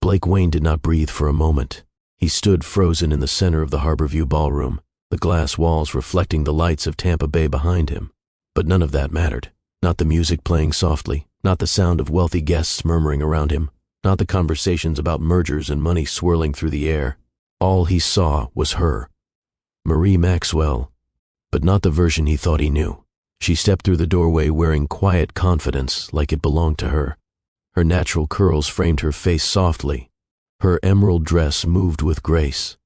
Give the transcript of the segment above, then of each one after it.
Blake Wayne did not breathe for a moment. He stood frozen in the center of the Harborview Ballroom, the glass walls reflecting the lights of Tampa Bay behind him. But none of that mattered. Not the music playing softly, not the sound of wealthy guests murmuring around him, not the conversations about mergers and money swirling through the air. All he saw was her. Marie Maxwell, but not the version he thought he knew. She stepped through the doorway wearing quiet confidence like it belonged to her. Her natural curls framed her face softly. Her emerald dress moved with grace.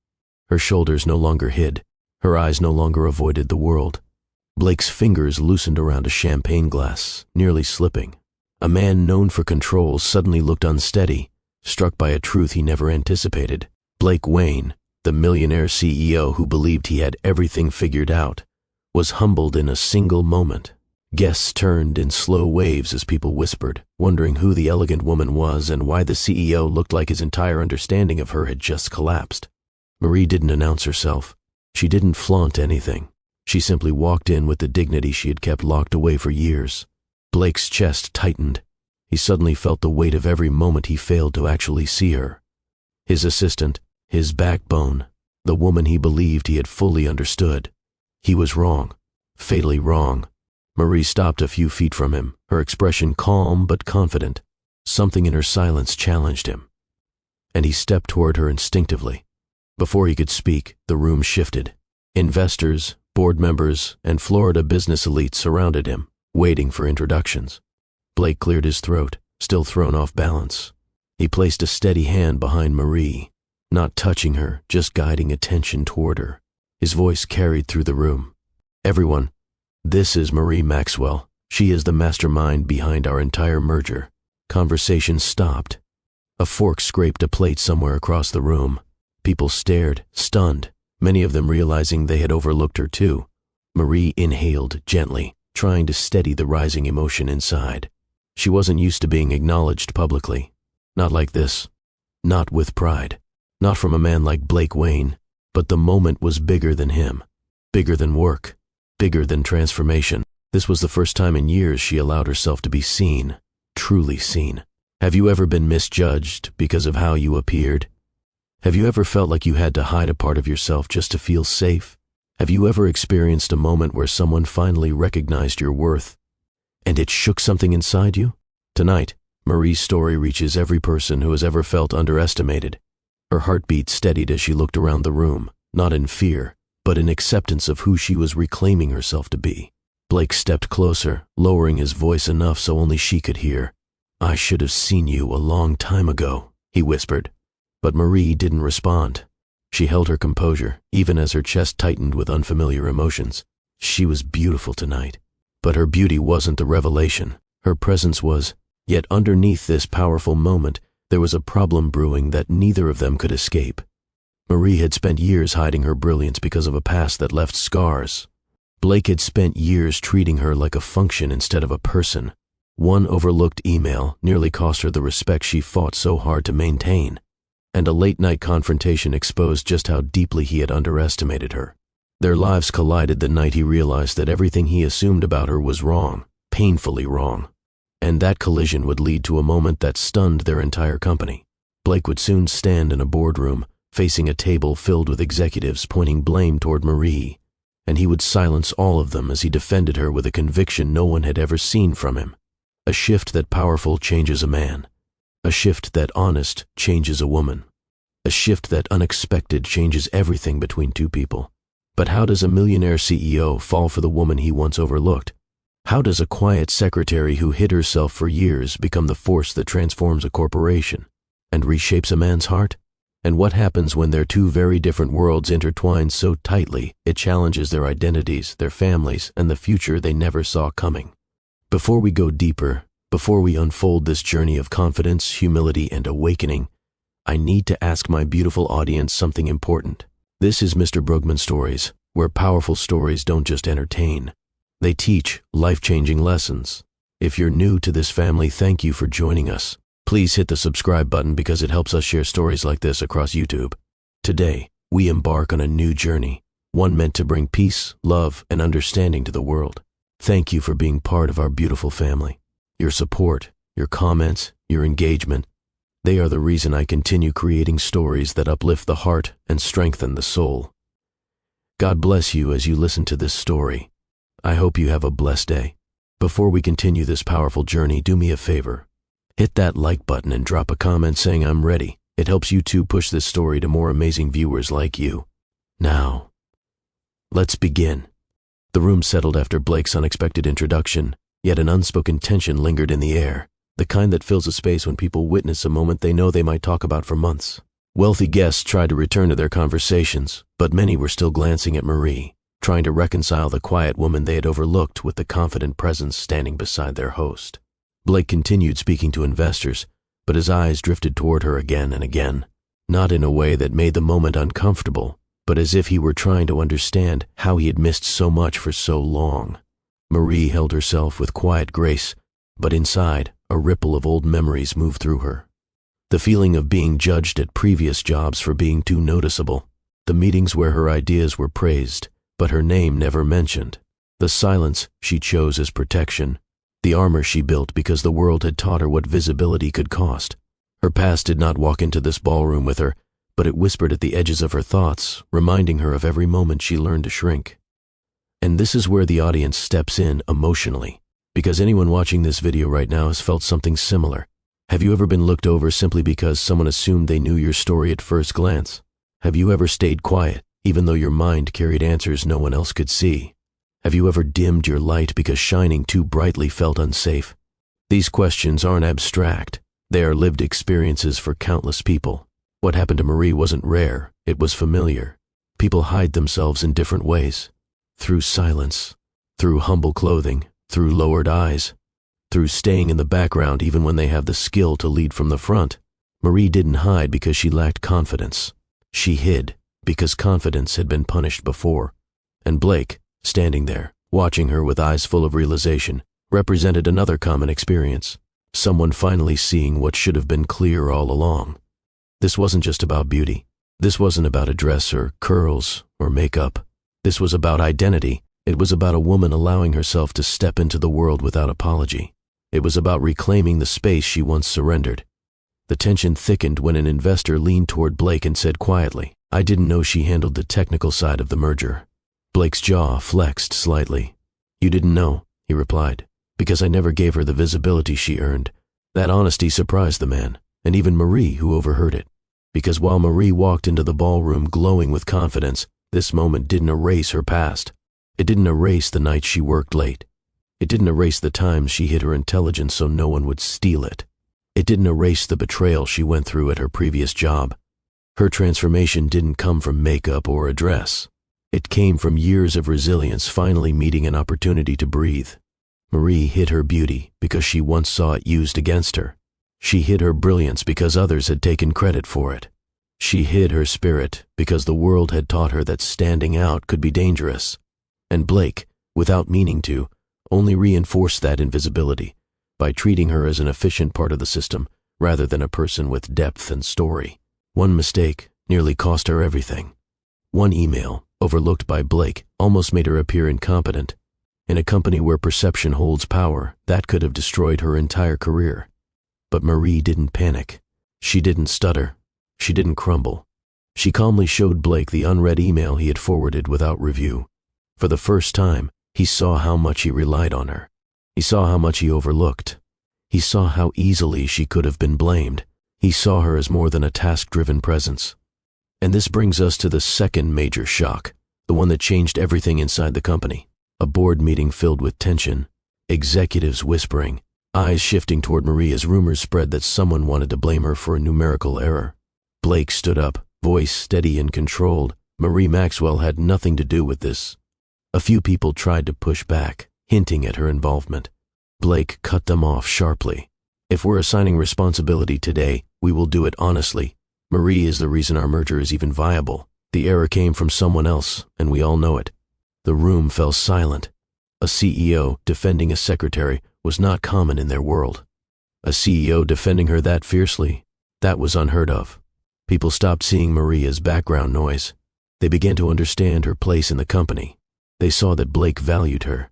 Her shoulders no longer hid. Her eyes no longer avoided the world. Blake's fingers loosened around a champagne glass, nearly slipping. A man known for control suddenly looked unsteady, struck by a truth he never anticipated. Blake Wayne, the millionaire CEO who believed he had everything figured out, was humbled in a single moment. Guests turned in slow waves as people whispered, wondering who the elegant woman was and why the CEO looked like his entire understanding of her had just collapsed. Marie didn't announce herself. She didn't flaunt anything. She simply walked in with the dignity she had kept locked away for years. Blake's chest tightened. He suddenly felt the weight of every moment he failed to actually see her. His assistant, his backbone, the woman he believed he had fully understood. He was wrong, fatally wrong. Marie stopped a few feet from him, her expression calm but confident. Something in her silence challenged him, and he stepped toward her instinctively. Before he could speak, the room shifted. Investors, board members, and Florida business elites surrounded him, waiting for introductions. Blake cleared his throat, still thrown off balance. He placed a steady hand behind Marie, not touching her, just guiding attention toward her. His voice carried through the room. "Everyone, this is Marie Maxwell. She is the mastermind behind our entire merger." Conversation stopped. A fork scraped a plate somewhere across the room. People stared, stunned, many of them realizing they had overlooked her too. Marie inhaled gently, trying to steady the rising emotion inside. She wasn't used to being acknowledged publicly. Not like this. Not with pride. Not from a man like Blake Wayne. But the moment was bigger than him. Bigger than work. Bigger than transformation. This was the first time in years she allowed herself to be seen. Truly seen. Have you ever been misjudged because of how you appeared? Have you ever felt like you had to hide a part of yourself just to feel safe? Have you ever experienced a moment where someone finally recognized your worth, and it shook something inside you? Tonight, Marie's story reaches every person who has ever felt underestimated. Her heartbeat steadied as she looked around the room, not in fear, but in acceptance of who she was reclaiming herself to be. Blake stepped closer, lowering his voice enough so only she could hear. "I should have seen you a long time ago," he whispered. But Marie didn't respond. She held her composure, even as her chest tightened with unfamiliar emotions. She was beautiful tonight. But her beauty wasn't the revelation. Her presence was. Yet underneath this powerful moment, there was a problem brewing that neither of them could escape. Marie had spent years hiding her brilliance because of a past that left scars. Blake had spent years treating her like a function instead of a person. One overlooked email nearly cost her the respect she fought so hard to maintain. And a late-night confrontation exposed just how deeply he had underestimated her. Their lives collided the night he realized that everything he assumed about her was wrong, painfully wrong. And that collision would lead to a moment that stunned their entire company. Blake would soon stand in a boardroom, facing a table filled with executives pointing blame toward Marie, and he would silence all of them as he defended her with a conviction no one had ever seen from him. A shift that powerful changes a man. A shift that honest changes a woman. A shift that unexpected changes everything between two people. But how does a millionaire CEO fall for the woman he once overlooked? How does a quiet secretary who hid herself for years become the force that transforms a corporation and reshapes a man's heart? And what happens when their two very different worlds intertwine so tightly it challenges their identities, their families, and the future they never saw coming? Before we go deeper, before we unfold this journey of confidence, humility, and awakening, I need to ask my beautiful audience something important. This is Mr. Brugman Stories, where powerful stories don't just entertain. They teach life-changing lessons. If you're new to this family, thank you for joining us. Please hit the subscribe button because it helps us share stories like this across YouTube. Today, we embark on a new journey, one meant to bring peace, love, and understanding to the world. Thank you for being part of our beautiful family. Your support, your comments, your engagement, They are the reason I continue creating stories that uplift the heart and strengthen the soul. God bless you as you listen to this story. I hope you have a blessed day. Before we continue this powerful journey, do me a favor. Hit that like button and drop a comment saying I'm ready. It helps you too push this story to more amazing viewers like you. Now, let's begin. The room settled after Blake's unexpected introduction, yet an unspoken tension lingered in the air, the kind that fills a space when people witness a moment they know they might talk about for months. Wealthy guests tried to return to their conversations, but many were still glancing at Marie, trying to reconcile the quiet woman they had overlooked with the confident presence standing beside their host. Blake continued speaking to investors, but his eyes drifted toward her again and again, not in a way that made the moment uncomfortable, but as if he were trying to understand how he had missed so much for so long. Marie held herself with quiet grace, but inside, a ripple of old memories moved through her. The feeling of being judged at previous jobs for being too noticeable, the meetings where her ideas were praised, but her name never mentioned, the silence she chose as protection, the armor she built because the world had taught her what visibility could cost. Her past did not walk into this ballroom with her, but it whispered at the edges of her thoughts, reminding her of every moment she learned to shrink. And this is where the audience steps in emotionally, because anyone watching this video right now has felt something similar. Have you ever been looked over simply because someone assumed they knew your story at first glance? Have you ever stayed quiet, even though your mind carried answers no one else could see? Have you ever dimmed your light because shining too brightly felt unsafe? These questions aren't abstract. They are lived experiences for countless people. What happened to Marie wasn't rare, it was familiar. People hide themselves in different ways. Through silence, through humble clothing, through lowered eyes, through staying in the background even when they have the skill to lead from the front. Marie didn't hide because she lacked confidence. She hid because confidence had been punished before. And Blake, standing there, watching her with eyes full of realization, represented another common experience. Someone finally seeing what should have been clear all along. This wasn't just about beauty. This wasn't about a dress or curls or makeup. This was about identity. It was about a woman allowing herself to step into the world without apology. It was about reclaiming the space she once surrendered. The tension thickened when an investor leaned toward Blake and said quietly, "I didn't know she handled the technical side of the merger." Blake's jaw flexed slightly. "You didn't know," he replied, "because I never gave her the visibility she earned." That honesty surprised the man, and even Marie, who overheard it. Because while Marie walked into the ballroom glowing with confidence, this moment didn't erase her past. It didn't erase the nights she worked late. It didn't erase the times she hid her intelligence so no one would steal it. It didn't erase the betrayal she went through at her previous job. Her transformation didn't come from makeup or a dress. It came from years of resilience finally meeting an opportunity to breathe. Marie hid her beauty because she once saw it used against her. She hid her brilliance because others had taken credit for it. She hid her spirit because the world had taught her that standing out could be dangerous. And Blake, without meaning to, only reinforced that invisibility by treating her as an efficient part of the system rather than a person with depth and story. One mistake nearly cost her everything. One email, overlooked by Blake, almost made her appear incompetent. In a company where perception holds power, that could have destroyed her entire career. But Marie didn't panic. She didn't stutter. She didn't crumble. She calmly showed Blake the unread email he had forwarded without review. For the first time, he saw how much he relied on her. He saw how much he overlooked. He saw how easily she could have been blamed. He saw her as more than a task-driven presence. And this brings us to the second major shock, the one that changed everything inside the company. A board meeting filled with tension, executives whispering, eyes shifting toward Marie as rumors spread that someone wanted to blame her for a numerical error. Blake stood up, voice steady and controlled. Marie Maxwell had nothing to do with this. A few people tried to push back, hinting at her involvement. Blake cut them off sharply. "If we're assigning responsibility today, we will do it honestly. Marie is the reason our merger is even viable. The error came from someone else, and we all know it." The room fell silent. A CEO defending a secretary was not common in their world. A CEO defending her that fiercely, that was unheard of. People stopped seeing Marie as background noise. They began to understand her place in the company. They saw that Blake valued her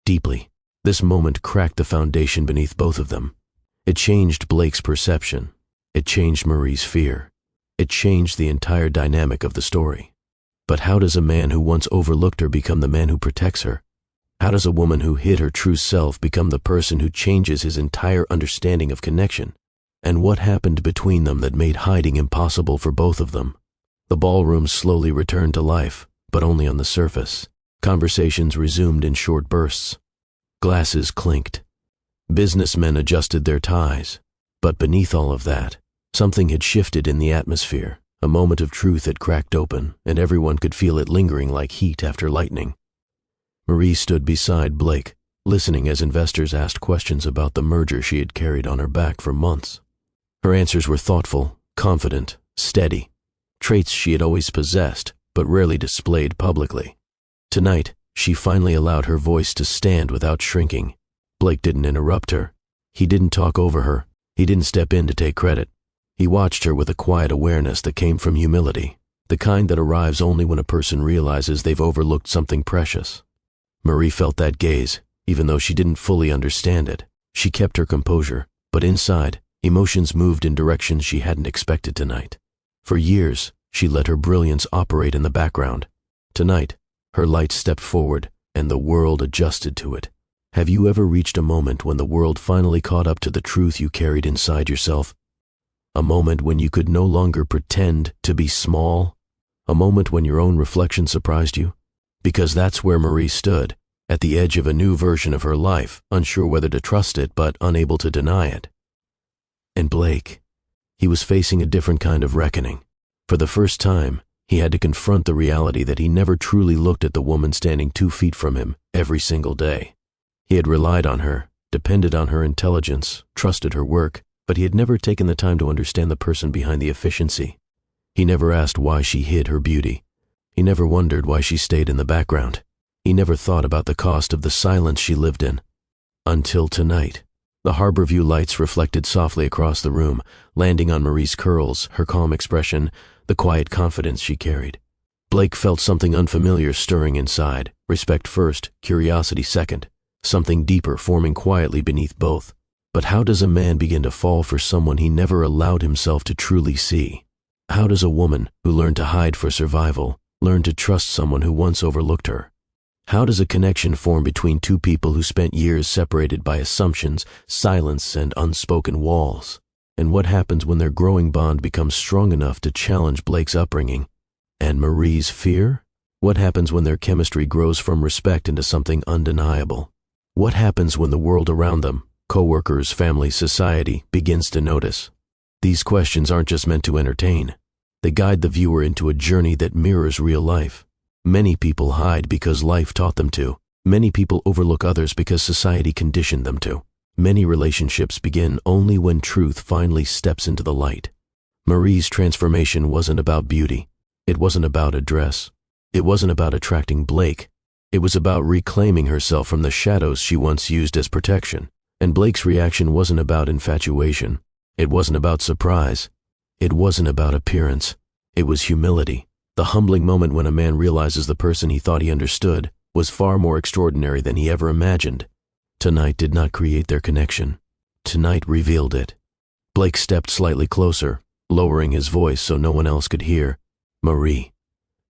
deeply. This moment cracked the foundation beneath both of them. It changed Blake's perception. It changed Marie's fear. It changed the entire dynamic of the story. But how does a man who once overlooked her become the man who protects her? How does a woman who hid her true self become the person who changes his entire understanding of connection? And what happened between them that made hiding impossible for both of them? The ballroom slowly returned to life, but only on the surface. Conversations resumed in short bursts. Glasses clinked. Businessmen adjusted their ties. But beneath all of that, something had shifted in the atmosphere. A moment of truth had cracked open, and everyone could feel it lingering like heat after lightning. Marie stood beside Blake, listening as investors asked questions about the merger she had carried on her back for months. Her answers were thoughtful, confident, steady, traits she had always possessed, but rarely displayed publicly. Tonight, she finally allowed her voice to stand without shrinking. Blake didn't interrupt her. He didn't talk over her. He didn't step in to take credit. He watched her with a quiet awareness that came from humility, the kind that arrives only when a person realizes they've overlooked something precious. Marie felt that gaze, even though she didn't fully understand it. She kept her composure, but inside, emotions moved in directions she hadn't expected tonight. For years, she let her brilliance operate in the background. Tonight, her light stepped forward, and the world adjusted to it. Have you ever reached a moment when the world finally caught up to the truth you carried inside yourself? A moment when you could no longer pretend to be small? A moment when your own reflection surprised you? Because that's where Marie stood, at the edge of a new version of her life, unsure whether to trust it but unable to deny it. And Blake, he was facing a different kind of reckoning. For the first time, he had to confront the reality that he never truly looked at the woman standing 2 feet from him every single day. He had relied on her, depended on her intelligence, trusted her work, but he had never taken the time to understand the person behind the efficiency. He never asked why she hid her beauty. He never wondered why she stayed in the background. He never thought about the cost of the silence she lived in. Until tonight. The Harborview lights reflected softly across the room, landing on Marie's curls, her calm expression, the quiet confidence she carried. Blake felt something unfamiliar stirring inside, respect first, curiosity second, something deeper forming quietly beneath both. But how does a man begin to fall for someone he never allowed himself to truly see? How does a woman who learned to hide for survival learn to trust someone who once overlooked her? How does a connection form between two people who spent years separated by assumptions, silence, and unspoken walls? And what happens when their growing bond becomes strong enough to challenge Blake's upbringing? And Marie's fear? What happens when their chemistry grows from respect into something undeniable? What happens when the world around them, coworkers, family, society, begins to notice? These questions aren't just meant to entertain. They guide the viewer into a journey that mirrors real life. Many people hide because life taught them to. Many people overlook others because society conditioned them to. Many relationships begin only when truth finally steps into the light. Marie's transformation wasn't about beauty. It wasn't about a dress. It wasn't about attracting Blake. It was about reclaiming herself from the shadows she once used as protection. And Blake's reaction wasn't about infatuation. It wasn't about surprise. It wasn't about appearance. It was humility. The humbling moment when a man realizes the person he thought he understood was far more extraordinary than he ever imagined. Tonight did not create their connection. Tonight revealed it. Blake stepped slightly closer, lowering his voice so no one else could hear. Marie,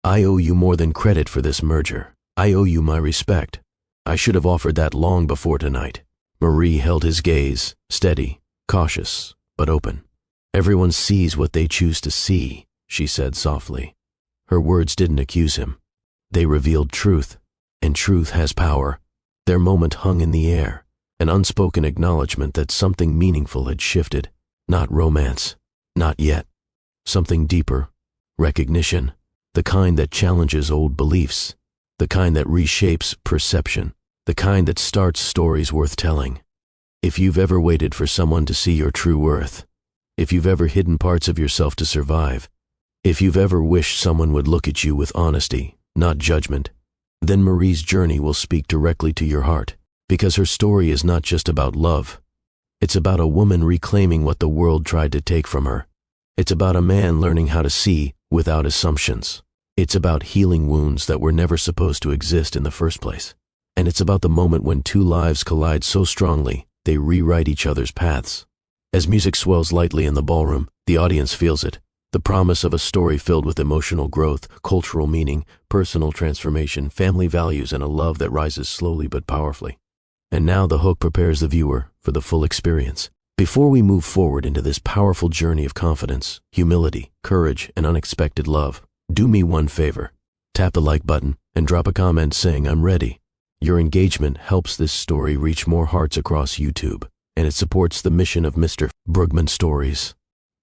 I owe you more than credit for this merger. I owe you my respect. I should have offered that long before tonight. Marie held his gaze, steady, cautious, but open. Everyone sees what they choose to see, she said softly. Her words didn't accuse him. They revealed truth, and truth has power. Their moment hung in the air, an unspoken acknowledgement that something meaningful had shifted. Not romance, not yet. Something deeper, recognition, the kind that challenges old beliefs, the kind that reshapes perception, the kind that starts stories worth telling. If you've ever waited for someone to see your true worth, if you've ever hidden parts of yourself to survive, if you've ever wished someone would look at you with honesty, not judgment, then Marie's journey will speak directly to your heart, because her story is not just about love. It's about a woman reclaiming what the world tried to take from her. It's about a man learning how to see without assumptions. It's about healing wounds that were never supposed to exist in the first place. And it's about the moment when two lives collide so strongly they rewrite each other's paths. As music swells lightly in the ballroom, the audience feels it. The promise of a story filled with emotional growth, cultural meaning, personal transformation, family values, and a love that rises slowly but powerfully. And now the hook prepares the viewer for the full experience. Before we move forward into this powerful journey of confidence, humility, courage, and unexpected love, do me one favor. Tap the like button and drop a comment saying I'm ready. Your engagement helps this story reach more hearts across YouTube, and it supports the mission of Mr. Brugman Stories.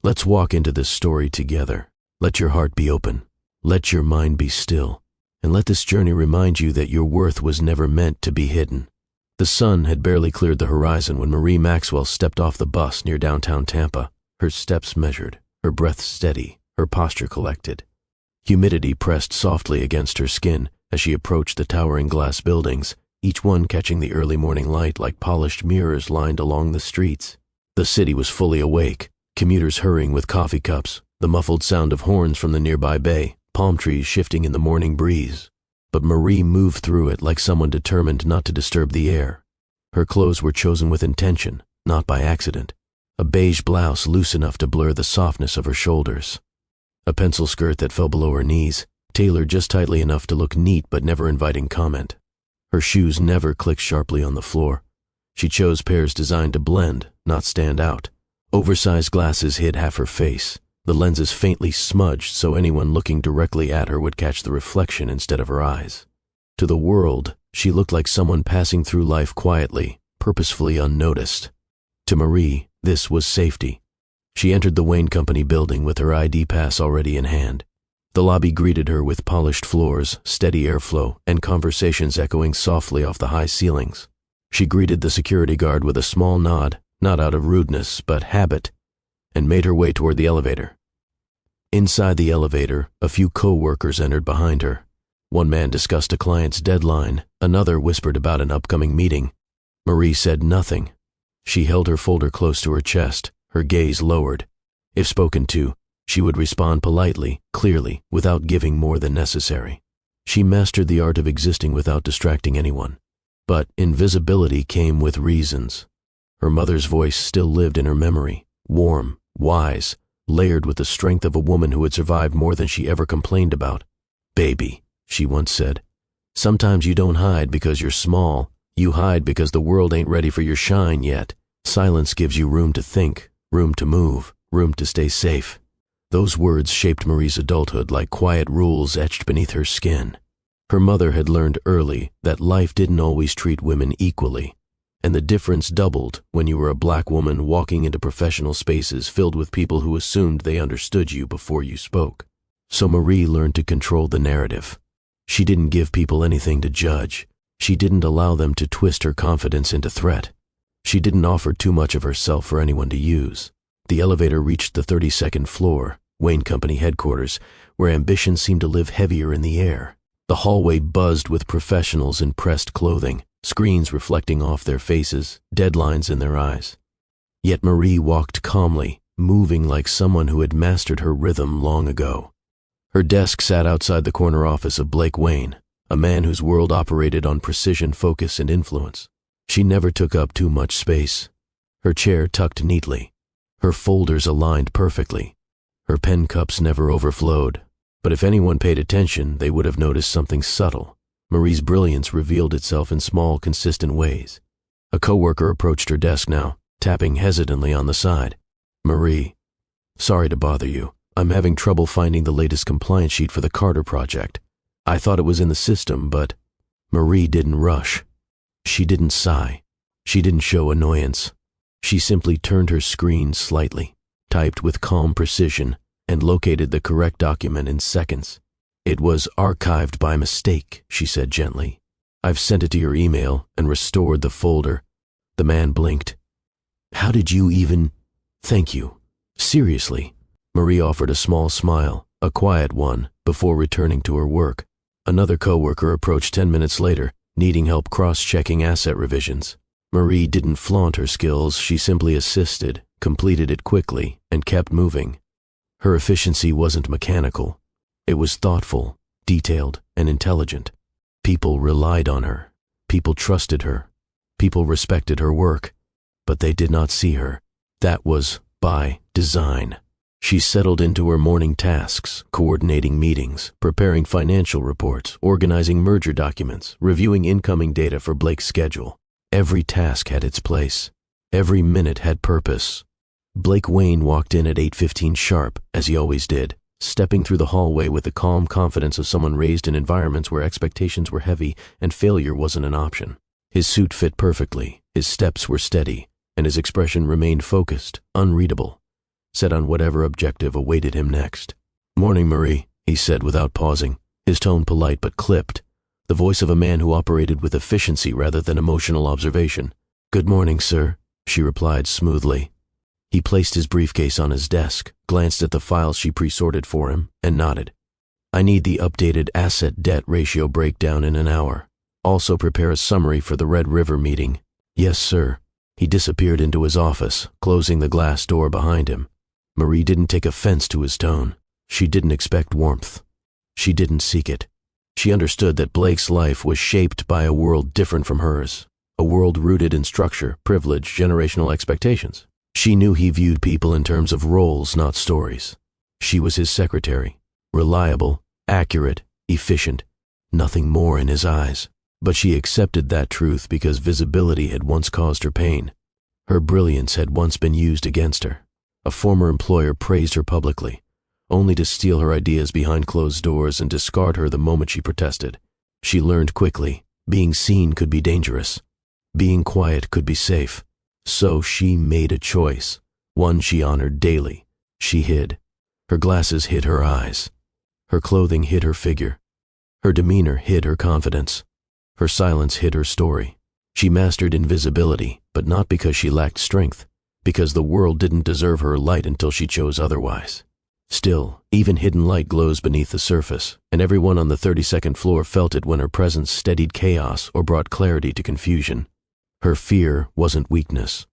Let's walk into this story together. Let your heart be open. Let your mind be still. And let this journey remind you that your worth was never meant to be hidden. The sun had barely cleared the horizon when Marie Maxwell stepped off the bus near downtown Tampa, her steps measured, her breath steady, her posture collected. Humidity pressed softly against her skin as she approached the towering glass buildings, each one catching the early morning light like polished mirrors lined along the streets. The city was fully awake, commuters hurrying with coffee cups, the muffled sound of horns from the nearby bay, palm trees shifting in the morning breeze. But Marie moved through it like someone determined not to disturb the air. Her clothes were chosen with intention, not by accident. A beige blouse loose enough to blur the softness of her shoulders. A pencil skirt that fell below her knees, tailored just tightly enough to look neat but never inviting comment. Her shoes never clicked sharply on the floor. She chose pairs designed to blend, not stand out. Oversized glasses hid half her face, the lenses faintly smudged so anyone looking directly at her would catch the reflection instead of her eyes. To the world, she looked like someone passing through life quietly, purposefully unnoticed. To Marie, this was safety. She entered the Wayne Company building with her ID pass already in hand. The lobby greeted her with polished floors, steady airflow, and conversations echoing softly off the high ceilings. She greeted the security guard with a small nod, not out of rudeness, but habit, and made her way toward the elevator. Inside the elevator, a few co-workers entered behind her. One man discussed a client's deadline, another whispered about an upcoming meeting. Marie said nothing. She held her folder close to her chest, her gaze lowered. If spoken to, she would respond politely, clearly, without giving more than necessary. She mastered the art of existing without distracting anyone. But invisibility came with reasons. Her mother's voice still lived in her memory, warm, wise, layered with the strength of a woman who had survived more than she ever complained about. "Baby," she once said, "sometimes you don't hide because you're small. You hide because the world ain't ready for your shine yet. Silence gives you room to think, room to move, room to stay safe." Those words shaped Marie's adulthood like quiet rules etched beneath her skin. Her mother had learned early that life didn't always treat women equally, and the difference doubled when you were a black woman walking into professional spaces filled with people who assumed they understood you before you spoke. So Marie learned to control the narrative. She didn't give people anything to judge. She didn't allow them to twist her confidence into threat. She didn't offer too much of herself for anyone to use. The elevator reached the 32nd floor, Wayne Company headquarters, where ambition seemed to live heavier in the air. The hallway buzzed with professionals in pressed clothing, screens reflecting off their faces, deadlines in their eyes. Yet Marie walked calmly, moving like someone who had mastered her rhythm long ago. Her desk sat outside the corner office of Blake Wayne, a man whose world operated on precision, focus, and influence. She never took up too much space. Her chair tucked neatly, her folders aligned perfectly. Her pen cups never overflowed, but if anyone paid attention, they would have noticed something subtle. Marie's brilliance revealed itself in small, consistent ways. A coworker approached her desk now, tapping hesitantly on the side. "Marie, sorry to bother you. I'm having trouble finding the latest compliance sheet for the Carter project. I thought it was in the system, but..." Marie didn't rush. She didn't sigh. She didn't show annoyance. She simply turned her screen slightly, typed with calm precision, and located the correct document in seconds. "It was archived by mistake," she said gently. "I've sent it to your email and restored the folder." The man blinked. "How did you even..." "Thank you. Seriously." Marie offered a small smile, a quiet one, before returning to her work. Another coworker approached 10 minutes later, needing help cross-checking asset revisions. Marie didn't flaunt her skills, she simply assisted, completed it quickly, and kept moving. Her efficiency wasn't mechanical. It was thoughtful, detailed, and intelligent. People relied on her. People trusted her. People respected her work. But they did not see her. That was by design. She settled into her morning tasks, coordinating meetings, preparing financial reports, organizing merger documents, reviewing incoming data for Blake's schedule. Every task had its place. Every minute had purpose. Blake Wayne walked in at 8:15 sharp, as he always did, stepping through the hallway with the calm confidence of someone raised in environments where expectations were heavy and failure wasn't an option. His suit fit perfectly, his steps were steady, and his expression remained focused, unreadable, set on whatever objective awaited him next. "Morning, Marie," he said without pausing, his tone polite but clipped, the voice of a man who operated with efficiency rather than emotional observation. "Good morning, sir," she replied smoothly. He placed his briefcase on his desk, glanced at the files she pre-sorted for him, and nodded. "I need the updated asset-debt ratio breakdown in an hour. Also prepare a summary for the Red River meeting." "Yes, sir." He disappeared into his office, closing the glass door behind him. Marie didn't take offense to his tone. She didn't expect warmth. She didn't seek it. She understood that Blake's life was shaped by a world different from hers, a world rooted in structure, privilege, generational expectations. She knew he viewed people in terms of roles, not stories. She was his secretary, reliable, accurate, efficient, nothing more in his eyes. But she accepted that truth because visibility had once caused her pain. Her brilliance had once been used against her. A former employer praised her publicly, only to steal her ideas behind closed doors and discard her the moment she protested. She learned quickly, being seen could be dangerous. Being quiet could be safe. So she made a choice, one she honored daily. She hid. Her glasses hid her eyes. Her clothing hid her figure. Her demeanor hid her confidence. Her silence hid her story. She mastered invisibility, but not because she lacked strength, because the world didn't deserve her light until she chose otherwise. Still, even hidden light glows beneath the surface, and everyone on the 32nd floor felt it when her presence steadied chaos or brought clarity to confusion. Her fear wasn't weakness.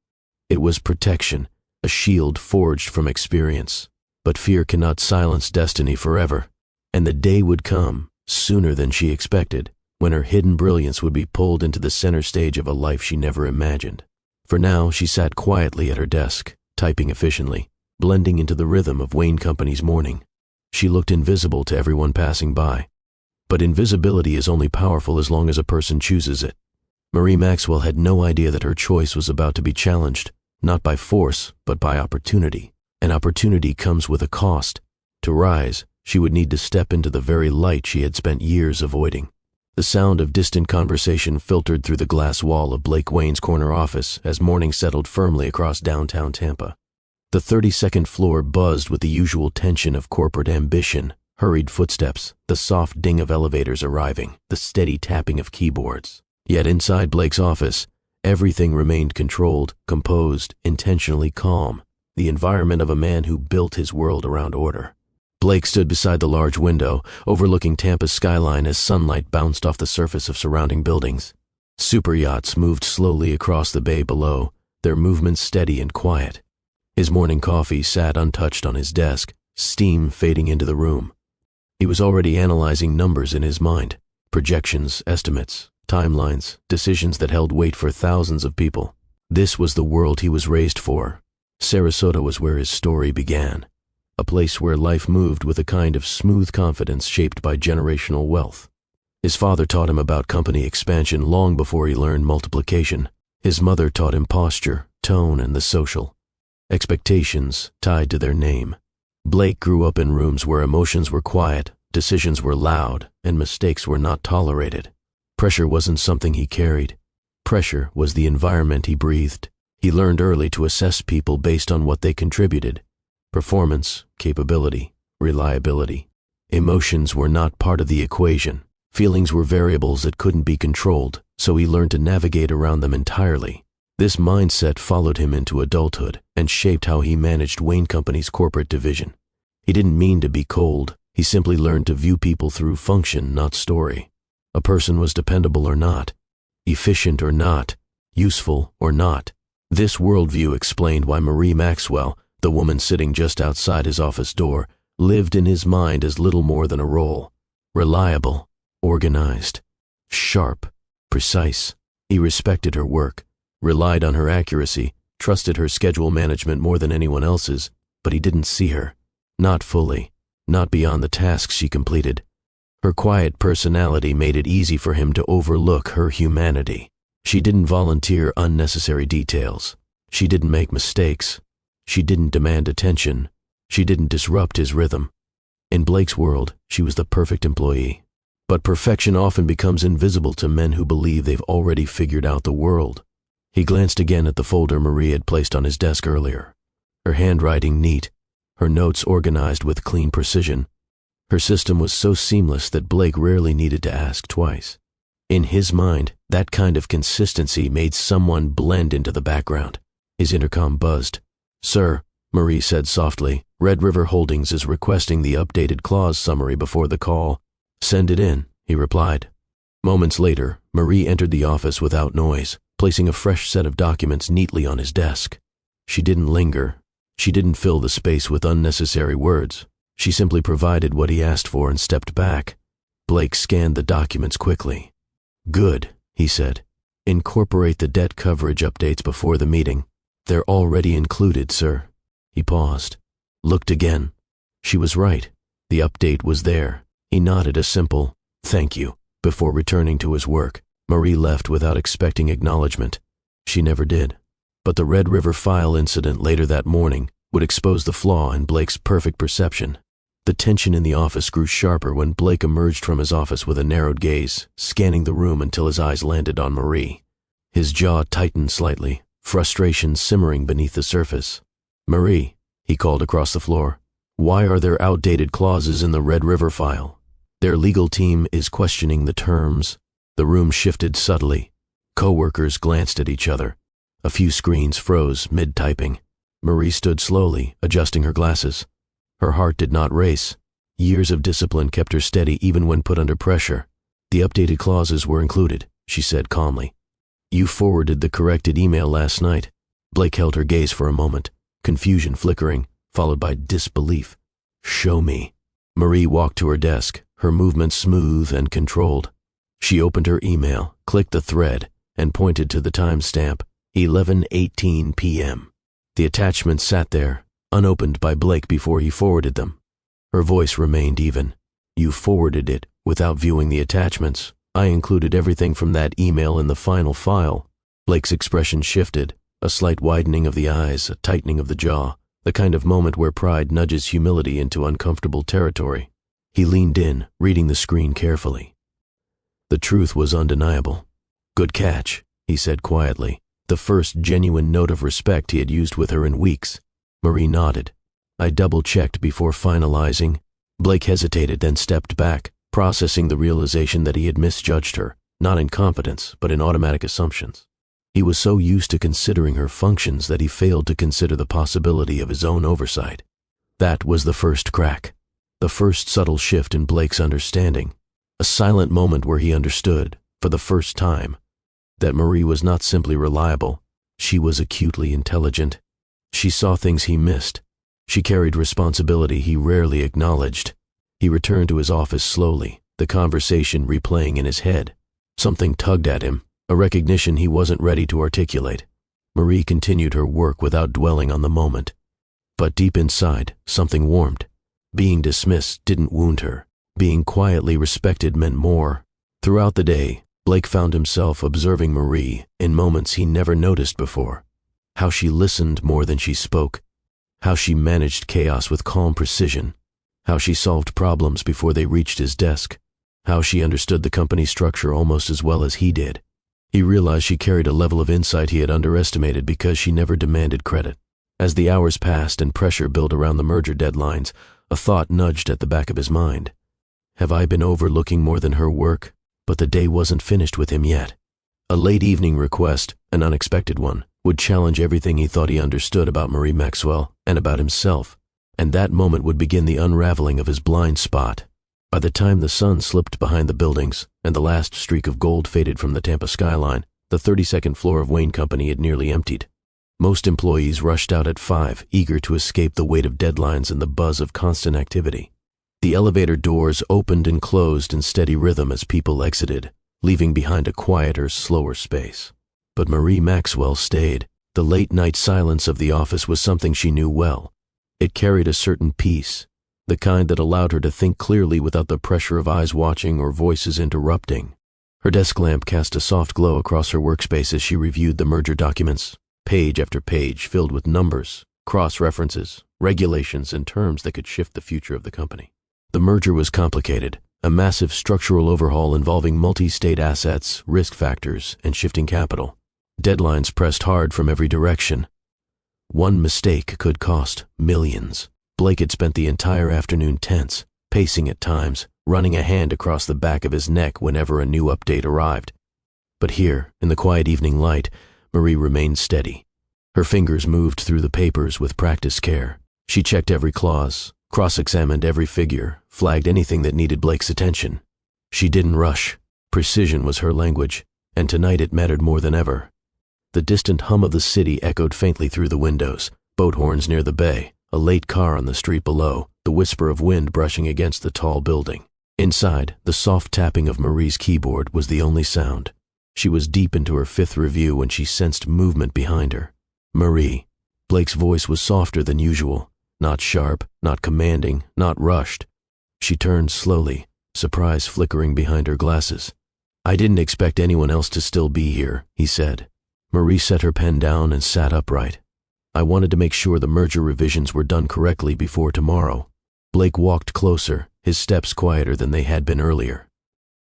It was protection, a shield forged from experience. But fear cannot silence destiny forever, and the day would come, sooner than she expected, when her hidden brilliance would be pulled into the center stage of a life she never imagined. For now, she sat quietly at her desk, typing efficiently, blending into the rhythm of Wayne Company's morning. She looked invisible to everyone passing by. But invisibility is only powerful as long as a person chooses it. Marie Maxwell had no idea that her choice was about to be challenged, not by force, but by opportunity. And opportunity comes with a cost. To rise, she would need to step into the very light she had spent years avoiding. The sound of distant conversation filtered through the glass wall of Blake Wayne's corner office as morning settled firmly across downtown Tampa. The 32nd floor buzzed with the usual tension of corporate ambition, hurried footsteps, the soft ding of elevators arriving, the steady tapping of keyboards. Yet inside Blake's office, everything remained controlled, composed, intentionally calm, the environment of a man who built his world around order. Blake stood beside the large window, overlooking Tampa's skyline as sunlight bounced off the surface of surrounding buildings. Superyachts moved slowly across the bay below, their movements steady and quiet. His morning coffee sat untouched on his desk, steam fading into the room. He was already analyzing numbers in his mind, projections, estimates, timelines, decisions that held weight for thousands of people. This was the world he was raised for. Sarasota was where his story began. A place where life moved with a kind of smooth confidence shaped by generational wealth. His father taught him about company expansion long before he learned multiplication. His mother taught him posture, tone, and the social expectations tied to their name. Blake grew up in rooms where emotions were quiet, decisions were loud, and mistakes were not tolerated. Pressure wasn't something he carried. Pressure was the environment he breathed. He learned early to assess people based on what they contributed. Performance, capability, reliability. Emotions were not part of the equation. Feelings were variables that couldn't be controlled, so he learned to navigate around them entirely. This mindset followed him into adulthood and shaped how he managed Wayne Company's corporate division. He didn't mean to be cold. He simply learned to view people through function, not story. A person was dependable or not, efficient or not, useful or not. This worldview explained why Marie Maxwell, the woman sitting just outside his office door, lived in his mind as little more than a role. Reliable, organized, sharp, precise. He respected her work, relied on her accuracy, trusted her schedule management more than anyone else's, but he didn't see her. Not fully, not beyond the tasks she completed. Her quiet personality made it easy for him to overlook her humanity. She didn't volunteer unnecessary details. She didn't make mistakes. She didn't demand attention. She didn't disrupt his rhythm. In Blake's world, she was the perfect employee. But perfection often becomes invisible to men who believe they've already figured out the world. He glanced again at the folder Marie had placed on his desk earlier. Her handwriting neat, her notes organized with clean precision. Her system was so seamless that Blake rarely needed to ask twice. In his mind, that kind of consistency made someone blend into the background. His intercom buzzed. "Sir," Marie said softly, "Red River Holdings is requesting the updated clause summary before the call." "Send it in," he replied. Moments later, Marie entered the office without noise, placing a fresh set of documents neatly on his desk. She didn't linger. She didn't fill the space with unnecessary words. She simply provided what he asked for and stepped back. Blake scanned the documents quickly. "Good," he said. "Incorporate the debt coverage updates before the meeting." "They're already included, sir." He paused. Looked again. She was right. The update was there. He nodded a simple, "Thank you," before returning to his work. Marie left without expecting acknowledgement. She never did. But the Red River file incident later that morning would expose the flaw in Blake's perfect perception. The tension in the office grew sharper when Blake emerged from his office with a narrowed gaze, scanning the room until his eyes landed on Marie. His jaw tightened slightly, frustration simmering beneath the surface. "Marie," he called across the floor, "why are there outdated clauses in the Red River file? Their legal team is questioning the terms." The room shifted subtly. Co-workers glanced at each other. A few screens froze mid-typing. Marie stood slowly, adjusting her glasses. Her heart did not race. Years of discipline kept her steady even when put under pressure. "The updated clauses were included," she said calmly. "You forwarded the corrected email last night." Blake held her gaze for a moment, confusion flickering, followed by disbelief. "Show me." Marie walked to her desk, her movements smooth and controlled. She opened her email, clicked the thread, and pointed to the timestamp, 11:18 p.m. The attachment sat there, unopened by Blake before he forwarded them. Her voice remained even. "You forwarded it without viewing the attachments. I included everything from that email in the final file." Blake's expression shifted, a slight widening of the eyes, a tightening of the jaw, the kind of moment where pride nudges humility into uncomfortable territory. He leaned in, reading the screen carefully. The truth was undeniable. "Good catch," he said quietly, the first genuine note of respect he had used with her in weeks. Marie nodded. "I double-checked before finalizing." Blake hesitated, then stepped back, processing the realization that he had misjudged her, not in competence, but in automatic assumptions. He was so used to considering her functions that he failed to consider the possibility of his own oversight. That was the first crack, the first subtle shift in Blake's understanding, a silent moment where he understood, for the first time, that Marie was not simply reliable, she was acutely intelligent. She saw things he missed. She carried responsibility he rarely acknowledged. He returned to his office slowly, the conversation replaying in his head. Something tugged at him, a recognition he wasn't ready to articulate. Marie continued her work without dwelling on the moment. But deep inside, something warmed. Being dismissed didn't wound her. Being quietly respected meant more. Throughout the day, Blake found himself observing Marie in moments he never noticed before. How she listened more than she spoke. How she managed chaos with calm precision. How she solved problems before they reached his desk. How she understood the company structure almost as well as he did. He realized she carried a level of insight he had underestimated because she never demanded credit. As the hours passed and pressure built around the merger deadlines, a thought nudged at the back of his mind. Have I been overlooking more than her work? But the day wasn't finished with him yet. A late evening request, an unexpected one, would challenge everything he thought he understood about Marie Maxwell and about himself, and that moment would begin the unraveling of his blind spot. By the time the sun slipped behind the buildings and the last streak of gold faded from the Tampa skyline, the 32nd floor of Wayne Company had nearly emptied. Most employees rushed out at 5, eager to escape the weight of deadlines and the buzz of constant activity. The elevator doors opened and closed in steady rhythm as people exited, leaving behind a quieter, slower space. But Marie Maxwell stayed, The late-night silence of the office was something she knew well. It carried a certain peace, the kind that allowed her to think clearly without the pressure of eyes watching or voices interrupting. Her desk lamp cast a soft glow across her workspace as she reviewed the merger documents, page after page filled with numbers, cross-references, regulations, and terms that could shift the future of the company. The merger was complicated, a massive structural overhaul involving multi-state assets, risk factors, and shifting capital. Deadlines pressed hard from every direction. One mistake could cost millions. Blake had spent the entire afternoon tense, pacing at times, running a hand across the back of his neck whenever a new update arrived. But here, in the quiet evening light, Marie remained steady. Her fingers moved through the papers with practiced care. She checked every clause, cross-examined every figure, flagged anything that needed Blake's attention. She didn't rush. Precision was her language, and tonight it mattered more than ever. The distant hum of the city echoed faintly through the windows, boat horns near the bay, a late car on the street below, the whisper of wind brushing against the tall building. Inside, the soft tapping of Marie's keyboard was the only sound. She was deep into her fifth review when she sensed movement behind her. Marie. Blake's voice was softer than usual, not sharp, not commanding, not rushed. She turned slowly, surprise flickering behind her glasses. "I didn't expect anyone else to still be here," he said. Marie set her pen down and sat upright. "I wanted to make sure the merger revisions were done correctly before tomorrow." Blake walked closer, his steps quieter than they had been earlier.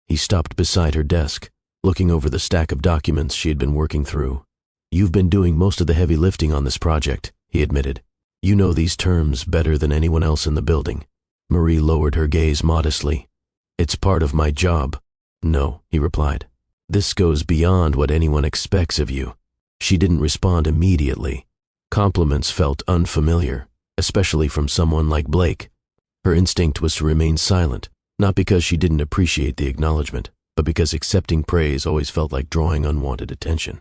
He stopped beside her desk, looking over the stack of documents she had been working through. "You've been doing most of the heavy lifting on this project," he admitted. "You know these terms better than anyone else in the building." Marie lowered her gaze modestly. "It's part of my job." "No," he replied. "This goes beyond what anyone expects of you." She didn't respond immediately. Compliments felt unfamiliar, especially from someone like Blake. Her instinct was to remain silent, not because she didn't appreciate the acknowledgement, but because accepting praise always felt like drawing unwanted attention.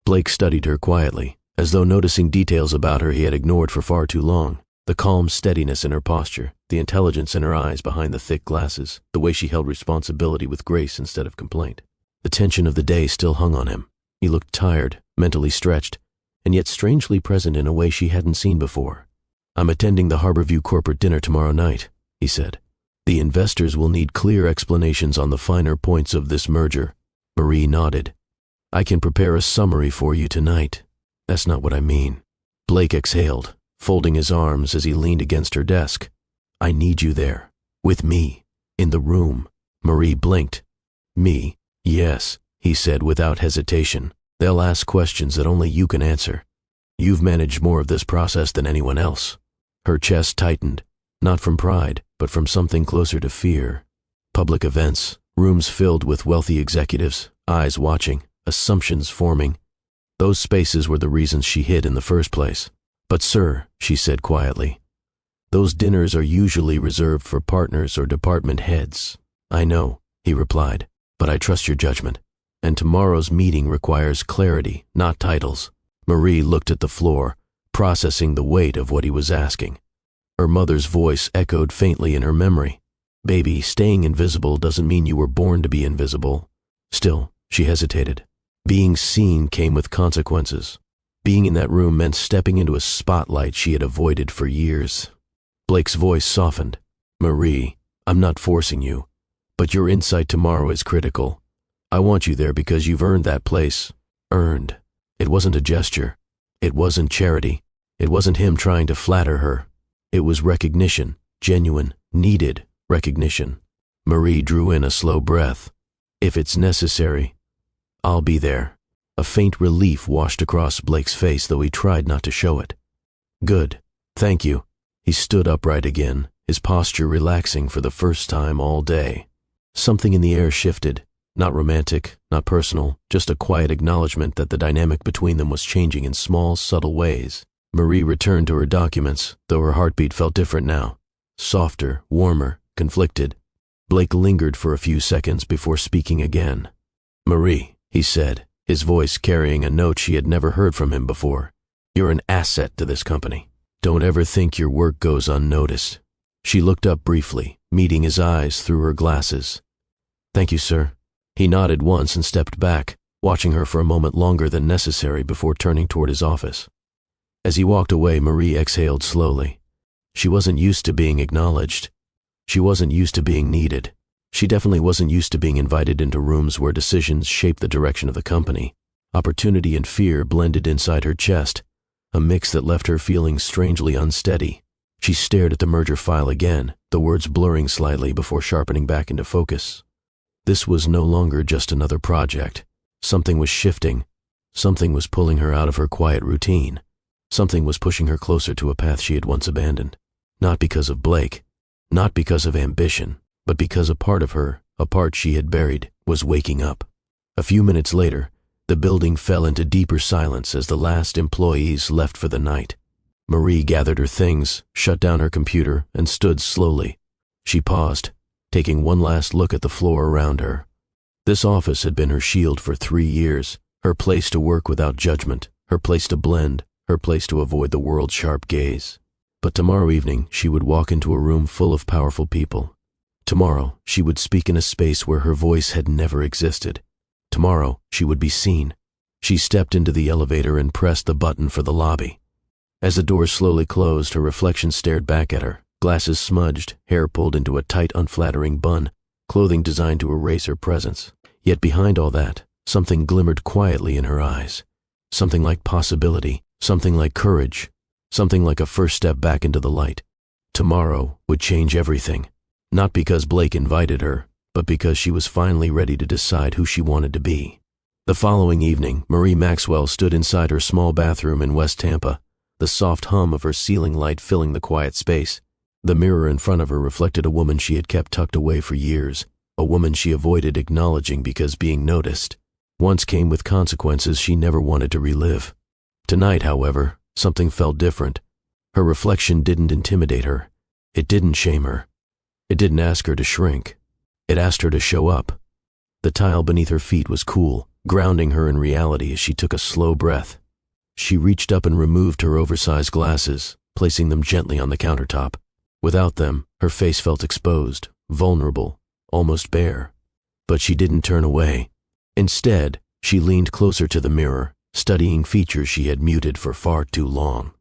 Blake studied her quietly, as though noticing details about her he had ignored for far too long. The calm steadiness in her posture, the intelligence in her eyes behind the thick glasses, the way she held responsibility with grace instead of complaint. The tension of the day still hung on him. He looked tired, mentally stretched, and yet strangely present in a way she hadn't seen before. "I'm attending the Harborview corporate dinner tomorrow night," he said. "The investors will need clear explanations on the finer points of this merger." Marie nodded. "I can prepare a summary for you tonight." "That's not what I mean." Blake exhaled, folding his arms as he leaned against her desk. "I need you there, with me, in the room." Marie blinked. "Me? Yes," he said without hesitation. "They'll ask questions that only you can answer. You've managed more of this process than anyone else." Her chest tightened, not from pride, but from something closer to fear. Public events, rooms filled with wealthy executives, eyes watching, assumptions forming. Those spaces were the reasons she hid in the first place. "But sir," she said quietly, "those dinners are usually reserved for partners or department heads." "I know," he replied, "but I trust your judgment. And tomorrow's meeting requires clarity, not titles." Marie looked at the floor, processing the weight of what he was asking. Her mother's voice echoed faintly in her memory. "Baby, staying invisible doesn't mean you were born to be invisible." Still, she hesitated. Being seen came with consequences. Being in that room meant stepping into a spotlight she had avoided for years. Blake's voice softened. "Marie, I'm not forcing you, but your insight tomorrow is critical. I want you there because you've earned that place." Earned. It wasn't a gesture. It wasn't charity. It wasn't him trying to flatter her. It was recognition, genuine, needed recognition. Marie drew in a slow breath. "If it's necessary, I'll be there." A faint relief washed across Blake's face, though he tried not to show it. "Good. Thank you." He stood upright again, his posture relaxing for the first time all day. Something in the air shifted. Not romantic, not personal, just a quiet acknowledgement that the dynamic between them was changing in small, subtle ways. Marie returned to her documents, though her heartbeat felt different now. Softer, warmer, conflicted. Blake lingered for a few seconds before speaking again. "Marie," he said, his voice carrying a note she had never heard from him before. "You're an asset to this company. Don't ever think your work goes unnoticed." She looked up briefly, meeting his eyes through her glasses. "Thank you, sir." He nodded once and stepped back, watching her for a moment longer than necessary before turning toward his office. As he walked away, Marie exhaled slowly. She wasn't used to being acknowledged. She wasn't used to being needed. She definitely wasn't used to being invited into rooms where decisions shaped the direction of the company. Opportunity and fear blended inside her chest, a mix that left her feeling strangely unsteady. She stared at the merger file again, the words blurring slightly before sharpening back into focus. This was no longer just another project. Something was shifting. Something was pulling her out of her quiet routine. Something was pushing her closer to a path she had once abandoned. Not because of Blake, not because of ambition, but because a part of her, a part she had buried, was waking up. A few minutes later, the building fell into deeper silence as the last employees left for the night. Marie gathered her things, shut down her computer, and stood slowly. She paused, taking one last look at the floor around her. This office had been her shield for 3 years, her place to work without judgment, her place to blend, her place to avoid the world's sharp gaze. But tomorrow evening, she would walk into a room full of powerful people. Tomorrow, she would speak in a space where her voice had never existed. Tomorrow, she would be seen. She stepped into the elevator and pressed the button for the lobby. As the doors slowly closed, her reflection stared back at her, glasses smudged, hair pulled into a tight, unflattering bun, clothing designed to erase her presence. Yet behind all that, something glimmered quietly in her eyes. Something like possibility, something like courage, something like a first step back into the light. Tomorrow would change everything. Not because Blake invited her, but because she was finally ready to decide who she wanted to be. The following evening, Marie Maxwell stood inside her small bathroom in West Tampa, the soft hum of her ceiling light filling the quiet space. The mirror in front of her reflected a woman she had kept tucked away for years, a woman she avoided acknowledging because being noticed once came with consequences she never wanted to relive. Tonight, however, something felt different. Her reflection didn't intimidate her. It didn't shame her. It didn't ask her to shrink. It asked her to show up. The tile beneath her feet was cool, grounding her in reality as she took a slow breath. She reached up and removed her oversized glasses, placing them gently on the countertop. Without them, her face felt exposed, vulnerable, almost bare. But she didn't turn away. Instead, she leaned closer to the mirror, studying features she had muted for far too long.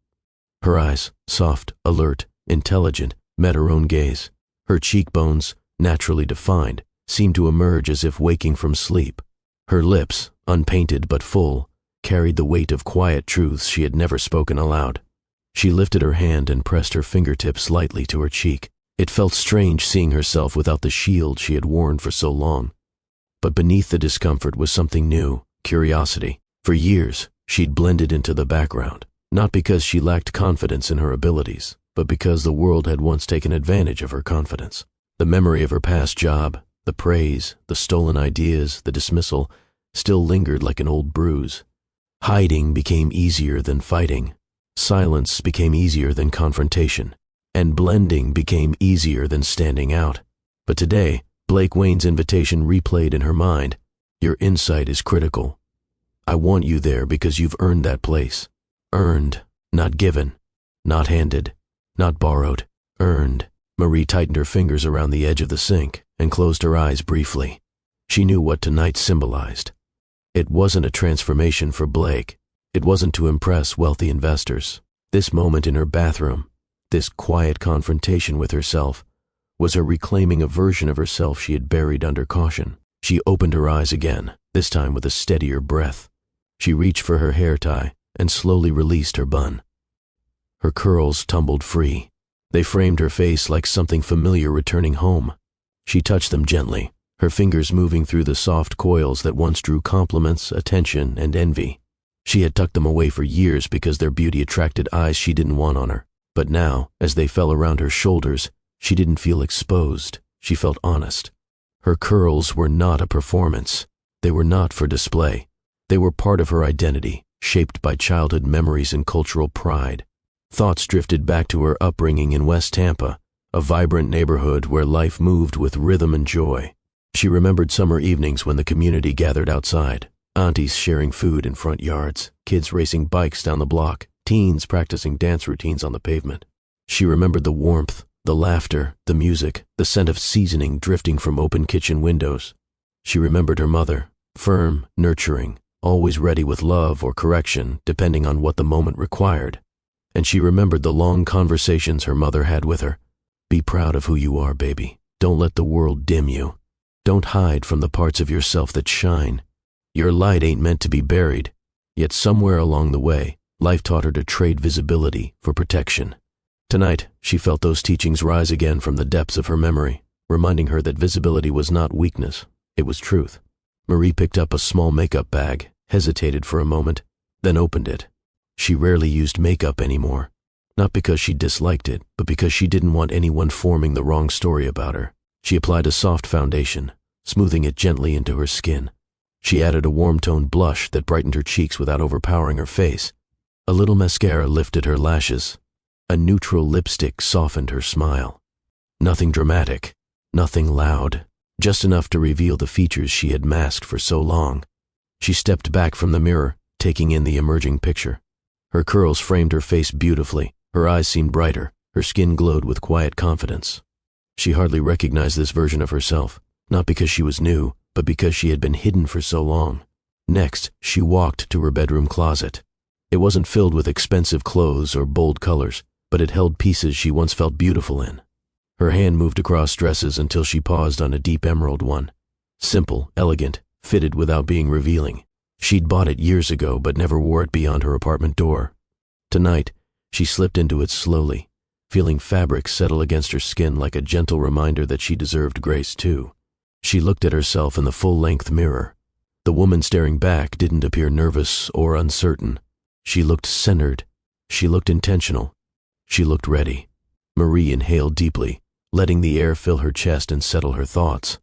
Her eyes, soft, alert, intelligent, met her own gaze. Her cheekbones, naturally defined, seemed to emerge as if waking from sleep. Her lips, unpainted but full, carried the weight of quiet truths she had never spoken aloud. She lifted her hand and pressed her fingertips lightly to her cheek. It felt strange seeing herself without the shield she had worn for so long. But beneath the discomfort was something new, curiosity. For years, she'd blended into the background, not because she lacked confidence in her abilities, but because the world had once taken advantage of her confidence. The memory of her past job, the praise, the stolen ideas, the dismissal, still lingered like an old bruise. Hiding became easier than fighting. Silence became easier than confrontation. And blending became easier than standing out. But today, Blake Wayne's invitation replayed in her mind. Your insight is critical. I want you there because you've earned that place. Earned, not given, not handed, not borrowed. Earned. Marie tightened her fingers around the edge of the sink and closed her eyes briefly. She knew what tonight symbolized. It wasn't a transformation for Blake. It wasn't to impress wealthy investors. This moment in her bathroom, this quiet confrontation with herself, was her reclaiming a version of herself she had buried under caution. She opened her eyes again, this time with a steadier breath. She reached for her hair tie and slowly released her bun. Her curls tumbled free. They framed her face like something familiar returning home. She touched them gently, her fingers moving through the soft coils that once drew compliments, attention, and envy. She had tucked them away for years because their beauty attracted eyes she didn't want on her. But now, as they fell around her shoulders, she didn't feel exposed. She felt honest. Her curls were not a performance. They were not for display. They were part of her identity, shaped by childhood memories and cultural pride. Thoughts drifted back to her upbringing in West Tampa, a vibrant neighborhood where life moved with rhythm and joy. She remembered summer evenings when the community gathered outside, aunties sharing food in front yards, kids racing bikes down the block, teens practicing dance routines on the pavement. She remembered the warmth, the laughter, the music, the scent of seasoning drifting from open kitchen windows. She remembered her mother, firm, nurturing, always ready with love or correction depending on what the moment required. And she remembered the long conversations her mother had with her. Be proud of who you are, baby. Don't let the world dim you. Don't hide from the parts of yourself that shine. Your light ain't meant to be buried. Yet somewhere along the way, life taught her to trade visibility for protection. Tonight, she felt those teachings rise again from the depths of her memory, reminding her that visibility was not weakness, it was truth. Marie picked up a small makeup bag, hesitated for a moment, then opened it. She rarely used makeup anymore, not because she disliked it, but because she didn't want anyone forming the wrong story about her. She applied a soft foundation, smoothing it gently into her skin. She added a warm-toned blush that brightened her cheeks without overpowering her face. A little mascara lifted her lashes. A neutral lipstick softened her smile. Nothing dramatic, nothing loud, just enough to reveal the features she had masked for so long. She stepped back from the mirror, taking in the emerging picture. Her curls framed her face beautifully, her eyes seemed brighter, her skin glowed with quiet confidence. She hardly recognized this version of herself, not because she was new, but because she had been hidden for so long. Next, she walked to her bedroom closet. It wasn't filled with expensive clothes or bold colors, but it held pieces she once felt beautiful in. Her hand moved across dresses until she paused on a deep emerald one. Simple, elegant, fitted without being revealing. She'd bought it years ago but never wore it beyond her apartment door. Tonight, she slipped into it slowly, feeling fabric settle against her skin like a gentle reminder that she deserved grace too. She looked at herself in the full-length mirror. The woman staring back didn't appear nervous or uncertain. She looked centered. She looked intentional. She looked ready. Marie inhaled deeply, letting the air fill her chest and settle her thoughts.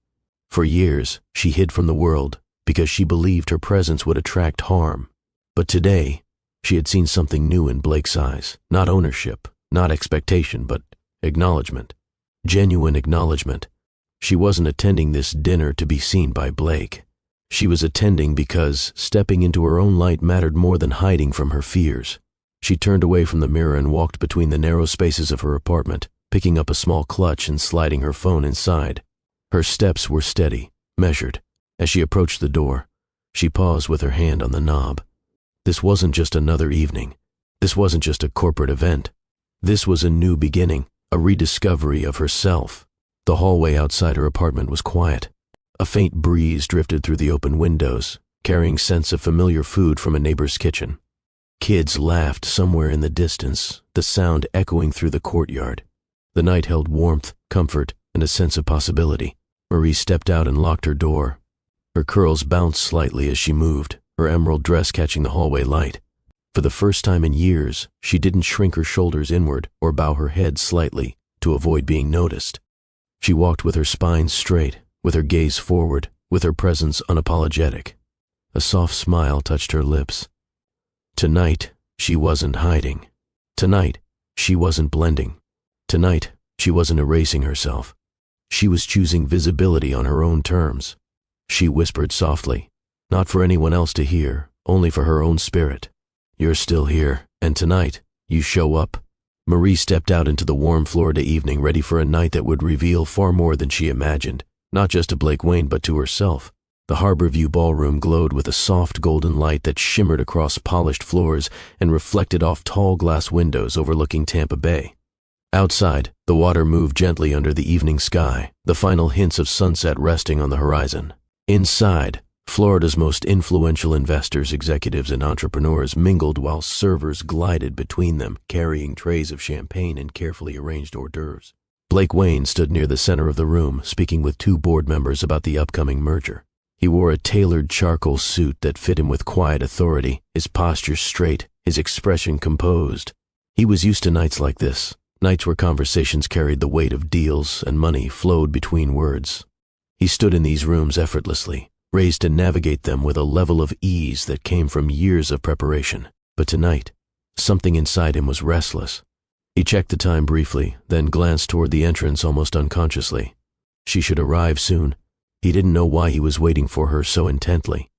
For years, she hid from the world because she believed her presence would attract harm. But today, she had seen something new in Blake's eyes. Not ownership, not expectation, but acknowledgement. Genuine acknowledgement. She wasn't attending this dinner to be seen by Blake. She was attending because stepping into her own light mattered more than hiding from her fears. She turned away from the mirror and walked between the narrow spaces of her apartment, picking up a small clutch and sliding her phone inside. Her steps were steady, measured. As she approached the door, she paused with her hand on the knob. This wasn't just another evening. This wasn't just a corporate event. This was a new beginning, a rediscovery of herself. The hallway outside her apartment was quiet. A faint breeze drifted through the open windows, carrying scents of familiar food from a neighbor's kitchen. Kids laughed somewhere in the distance, the sound echoing through the courtyard. The night held warmth, comfort, and a sense of possibility. Marie stepped out and locked her door. Her curls bounced slightly as she moved, her emerald dress catching the hallway light. For the first time in years, she didn't shrink her shoulders inward or bow her head slightly to avoid being noticed. She walked with her spine straight, with her gaze forward, with her presence unapologetic. A soft smile touched her lips. Tonight, she wasn't hiding. Tonight, she wasn't blending. Tonight, she wasn't erasing herself. She was choosing visibility on her own terms. She whispered softly, not for anyone else to hear, only for her own spirit. You're still here, and tonight, you show up. Marie stepped out into the warm Florida evening, ready for a night that would reveal far more than she imagined, not just to Blake Wayne but to herself. The Harborview ballroom glowed with a soft golden light that shimmered across polished floors and reflected off tall glass windows overlooking Tampa Bay. Outside, the water moved gently under the evening sky, the final hints of sunset resting on the horizon. Inside, Florida's most influential investors, executives, and entrepreneurs mingled while servers glided between them, carrying trays of champagne and carefully arranged hors d'oeuvres. Blake Wayne stood near the center of the room, speaking with two board members about the upcoming merger. He wore a tailored charcoal suit that fit him with quiet authority, his posture straight, his expression composed. He was used to nights like this, nights where conversations carried the weight of deals and money flowed between words. He stood in these rooms effortlessly, raised to navigate them with a level of ease that came from years of preparation. But tonight, something inside him was restless. He checked the time briefly, then glanced toward the entrance almost unconsciously. She should arrive soon. He didn't know why he was waiting for her so intently.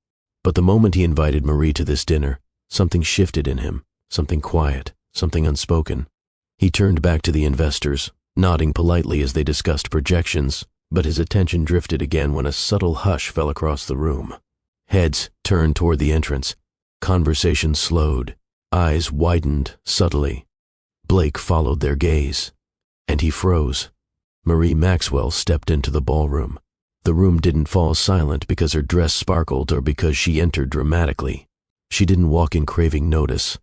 But the moment he invited Marie to this dinner, something shifted in him, something quiet, something unspoken. He turned back to the investors, nodding politely as they discussed projections, but his attention drifted again when a subtle hush fell across the room. Heads turned toward the entrance. Conversation slowed. Eyes widened subtly. Blake followed their gaze, and he froze. Marie Maxwell stepped into the ballroom. The room didn't fall silent because her dress sparkled or because she entered dramatically. She didn't walk in craving notice.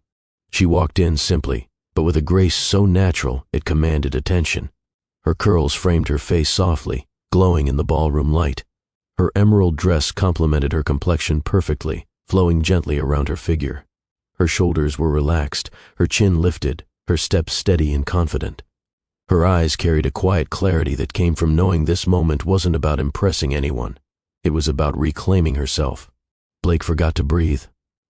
She walked in simply, but with a grace so natural it commanded attention. Her curls framed her face softly, glowing in the ballroom light. Her emerald dress complemented her complexion perfectly, flowing gently around her figure. Her shoulders were relaxed, her chin lifted, her step steady and confident. Her eyes carried a quiet clarity that came from knowing this moment wasn't about impressing anyone. It was about reclaiming herself. Blake forgot to breathe.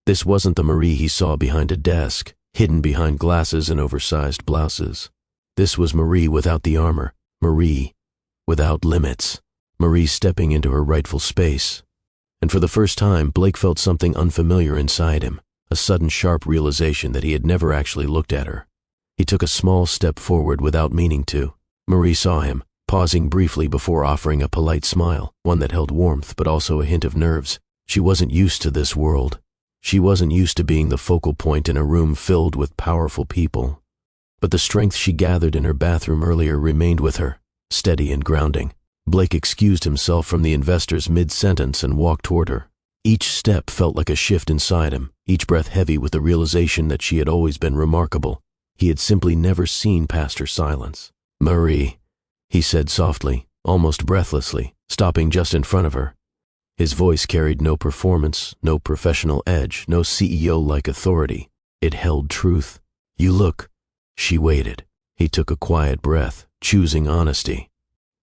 This wasn't the Marie he saw behind a desk, hidden behind glasses and oversized blouses. This was Marie without the armor, Marie without limits, Marie stepping into her rightful space. And for the first time, Blake felt something unfamiliar inside him, a sudden sharp realization that he had never actually looked at her. He took a small step forward without meaning to. Marie saw him, pausing briefly before offering a polite smile, one that held warmth but also a hint of nerves. She wasn't used to this world. She wasn't used to being the focal point in a room filled with powerful people. But the strength she gathered in her bathroom earlier remained with her, steady and grounding. Blake excused himself from the investors mid-sentence and walked toward her. Each step felt like a shift inside him, each breath heavy with the realization that she had always been remarkable. He had simply never seen past her silence. "Marie," he said softly, almost breathlessly, stopping just in front of her. His voice carried no performance, no professional edge, no CEO-like authority. It held truth. "You look." She waited. He took a quiet breath, choosing honesty.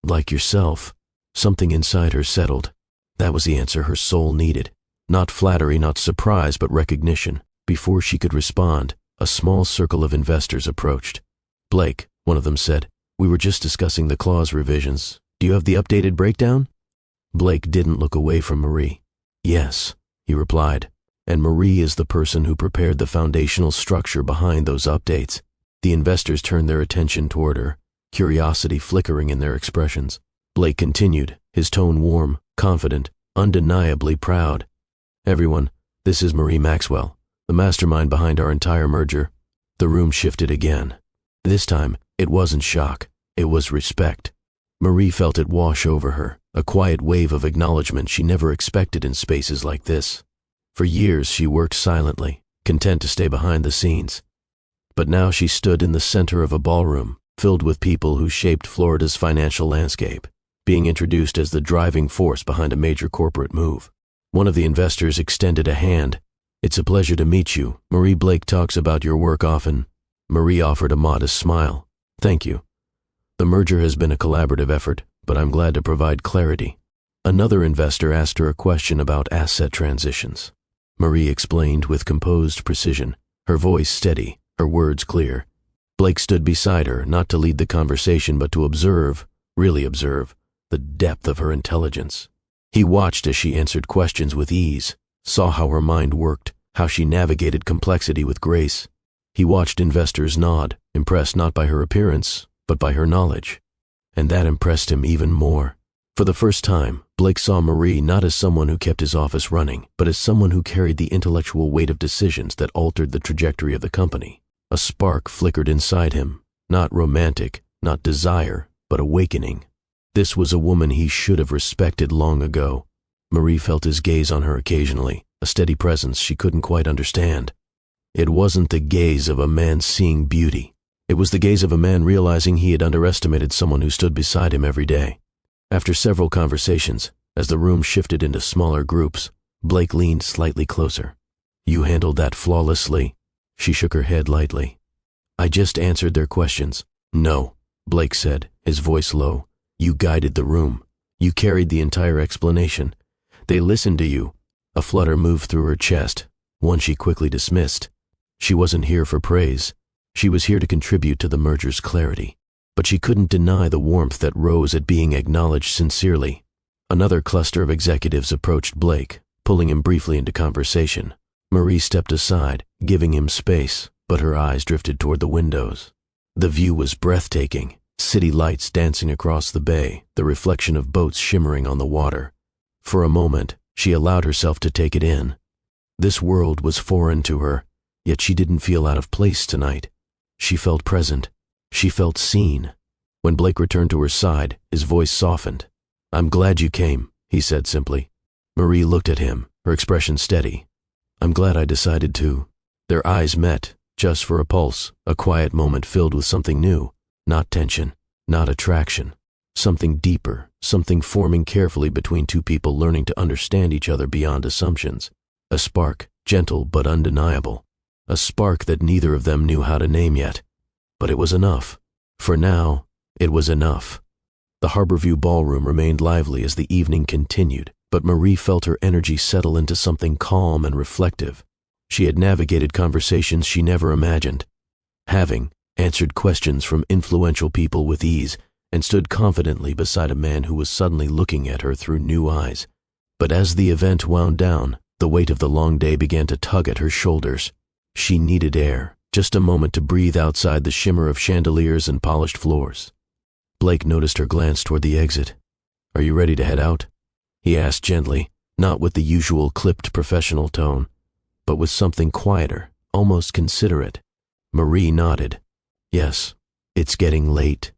"Like yourself." Something inside her settled. That was the answer her soul needed. Not flattery, not surprise, but recognition. Before she could respond, a small circle of investors approached. "Blake," one of them said, "we were just discussing the clause revisions. Do you have the updated breakdown?" Blake didn't look away from Marie. "Yes," he replied, "and Marie is the person who prepared the foundational structure behind those updates." The investors turned their attention toward her, curiosity flickering in their expressions. Blake continued, his tone warm, confident, undeniably proud. "Everyone, this is Marie Maxwell, the mastermind behind our entire merger." The room shifted again. This time, it wasn't shock, it was respect. Marie felt it wash over her, a quiet wave of acknowledgement she never expected in spaces like this. For years she worked silently, content to stay behind the scenes. But now she stood in the center of a ballroom, filled with people who shaped Florida's financial landscape, being introduced as the driving force behind a major corporate move. One of the investors extended a hand. "It's a pleasure to meet you. Marie Blake talks about your work often." Marie offered a modest smile. "Thank you. The merger has been a collaborative effort, but I'm glad to provide clarity." Another investor asked her a question about asset transitions. Marie explained with composed precision, her voice steady, her words clear. Blake stood beside her, not to lead the conversation but to observe, really observe, the depth of her intelligence. He watched as she answered questions with ease, saw how her mind worked, how she navigated complexity with grace. He watched investors nod, impressed not by her appearance, but by her knowledge. And that impressed him even more. For the first time, Blake saw Marie not as someone who kept his office running, but as someone who carried the intellectual weight of decisions that altered the trajectory of the company. A spark flickered inside him, not romantic, not desire, but awakening. This was a woman he should have respected long ago. Marie felt his gaze on her occasionally, a steady presence she couldn't quite understand. It wasn't the gaze of a man seeing beauty. It was the gaze of a man realizing he had underestimated someone who stood beside him every day. After several conversations, as the room shifted into smaller groups, Blake leaned slightly closer. "You handled that flawlessly." She shook her head lightly. "I just answered their questions." "No," Blake said, his voice low. "You guided the room. You carried the entire explanation. They listened to you." A flutter moved through her chest, one she quickly dismissed. She wasn't here for praise. She was here to contribute to the merger's clarity. But she couldn't deny the warmth that rose at being acknowledged sincerely. Another cluster of executives approached Blake, pulling him briefly into conversation. Marie stepped aside, giving him space, but her eyes drifted toward the windows. The view was breathtaking, city lights dancing across the bay, the reflection of boats shimmering on the water. For a moment, She allowed herself to take it in. This world was foreign to her, yet she didn't feel out of place tonight. She felt present. She felt seen. When Blake returned to her side, his voice softened. "I'm glad you came," he said simply. Marie looked at him, her expression steady. "I'm glad I decided to." Their eyes met, just for a pulse, a quiet moment filled with something new. Not tension, not attraction. Something deeper, something forming carefully between two people learning to understand each other beyond assumptions. A spark, gentle but undeniable. A spark that neither of them knew how to name yet. But it was enough. For now, it was enough. The Harborview ballroom remained lively as the evening continued, but Marie felt her energy settle into something calm and reflective. She had navigated conversations she never imagined, answered questions from influential people with ease, and stood confidently beside a man who was suddenly looking at her through new eyes. But as the event wound down, the weight of the long day began to tug at her shoulders. She needed air, just a moment to breathe outside the shimmer of chandeliers and polished floors. Blake noticed her glance toward the exit. "Are you ready to head out?" he asked gently, not with the usual clipped professional tone, but with something quieter, almost considerate. Marie nodded. "Yes, it's getting late."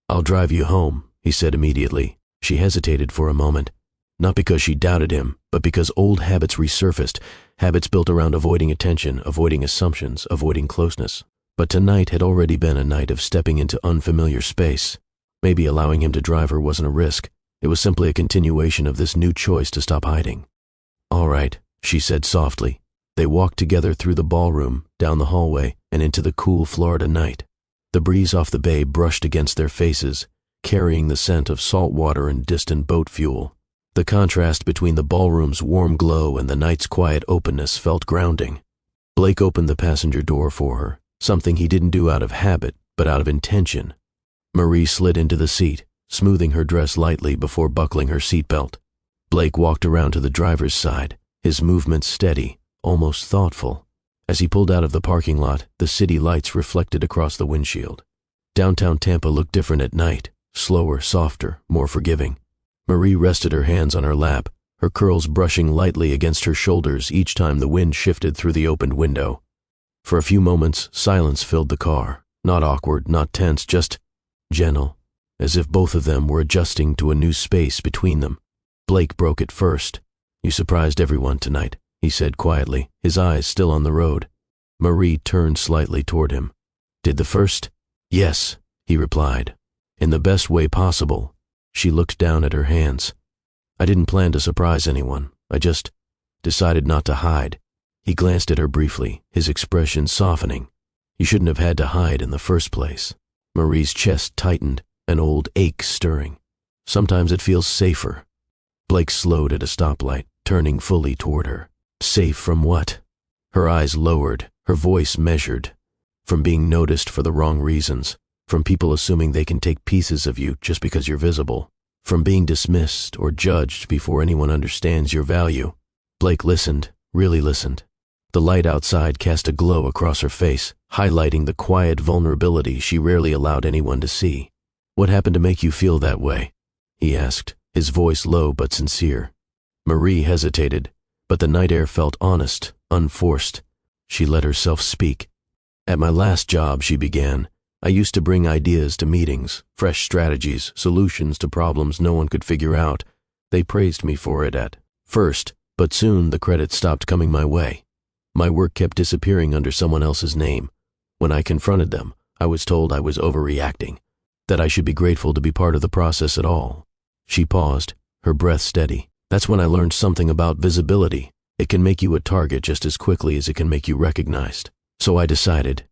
"I'll drive you home," he said immediately. She hesitated for a moment, not because she doubted him, but because old habits resurfaced, habits built around avoiding attention, avoiding assumptions, avoiding closeness. But tonight had already been a night of stepping into unfamiliar space. Maybe allowing him to drive her wasn't a risk. It was simply a continuation of this new choice to stop hiding. "All right," she said softly. They walked together through the ballroom, down the hallway, and into the cool Florida night. The breeze off the bay brushed against their faces, carrying the scent of salt water and distant boat fuel. The contrast between the ballroom's warm glow and the night's quiet openness felt grounding. Blake opened the passenger door for her, something he didn't do out of habit, but out of intention. Marie slid into the seat, smoothing her dress lightly before buckling her seatbelt. Blake walked around to the driver's side, his movements steady, almost thoughtful. As he pulled out of the parking lot, the city lights reflected across the windshield. Downtown Tampa looked different at night, slower, softer, more forgiving. Marie rested her hands on her lap, her curls brushing lightly against her shoulders each time the wind shifted through the opened window. For a few moments, silence filled the car, not awkward, not tense, just gentle, as if both of them were adjusting to a new space between them. Blake broke it first. "You surprised everyone tonight," he said quietly, his eyes still on the road. Marie turned slightly toward him. "Did the first?" "Yes," he replied. "In the best way possible." She looked down at her hands. "I didn't plan to surprise anyone. I just decided not to hide." He glanced at her briefly, his expression softening. "You shouldn't have had to hide in the first place." Marie's chest tightened, an old ache stirring. "Sometimes it feels safer." Blake slowed at a stoplight, turning fully toward her. Safe from what? Her eyes lowered, her voice measured. From being noticed for the wrong reasons. From people assuming they can take pieces of you just because you're visible. From being dismissed or judged before anyone understands your value. Blake listened, really listened. The light outside cast a glow across her face, highlighting the quiet vulnerability she rarely allowed anyone to see. "What happened to make you feel that way?" he asked, his voice low but sincere. Marie hesitated, but the night air felt honest, unforced. She let herself speak. "At my last job," she began, "I used to bring ideas to meetings, fresh strategies, solutions to problems no one could figure out. They praised me for it at first, but soon the credit stopped coming my way. My work kept disappearing under someone else's name. When I confronted them, I was told I was overreacting, that I should be grateful to be part of the process at all." She paused, her breath steady. "That's when I learned something about visibility. It can make you a target just as quickly as it can make you recognized. So I decided,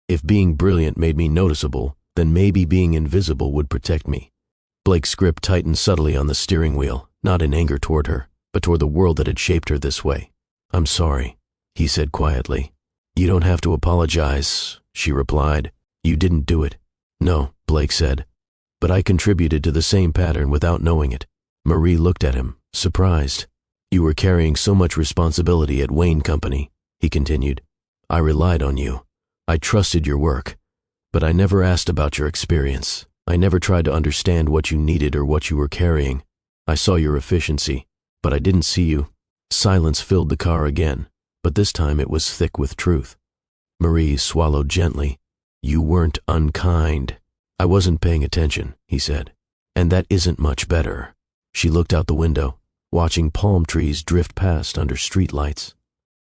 if being brilliant made me noticeable, then maybe being invisible would protect me." Blake's grip tightened subtly on the steering wheel, not in anger toward her, but toward the world that had shaped her this way. "I'm sorry," he said quietly. "You don't have to apologize," she replied. "You didn't do it." "No," Blake said. "But I contributed to the same pattern without knowing it." Marie looked at him, surprised. "You were carrying so much responsibility at Wayne Company," he continued. "I relied on you. I trusted your work. But I never asked about your experience. I never tried to understand what you needed or what you were carrying. I saw your efficiency. But I didn't see you. Silence filled the car again, but this time it was thick with truth. Marie swallowed gently. You weren't unkind. I wasn't paying attention, he said. And that isn't much better. She looked out the window, watching palm trees drift past under streetlights.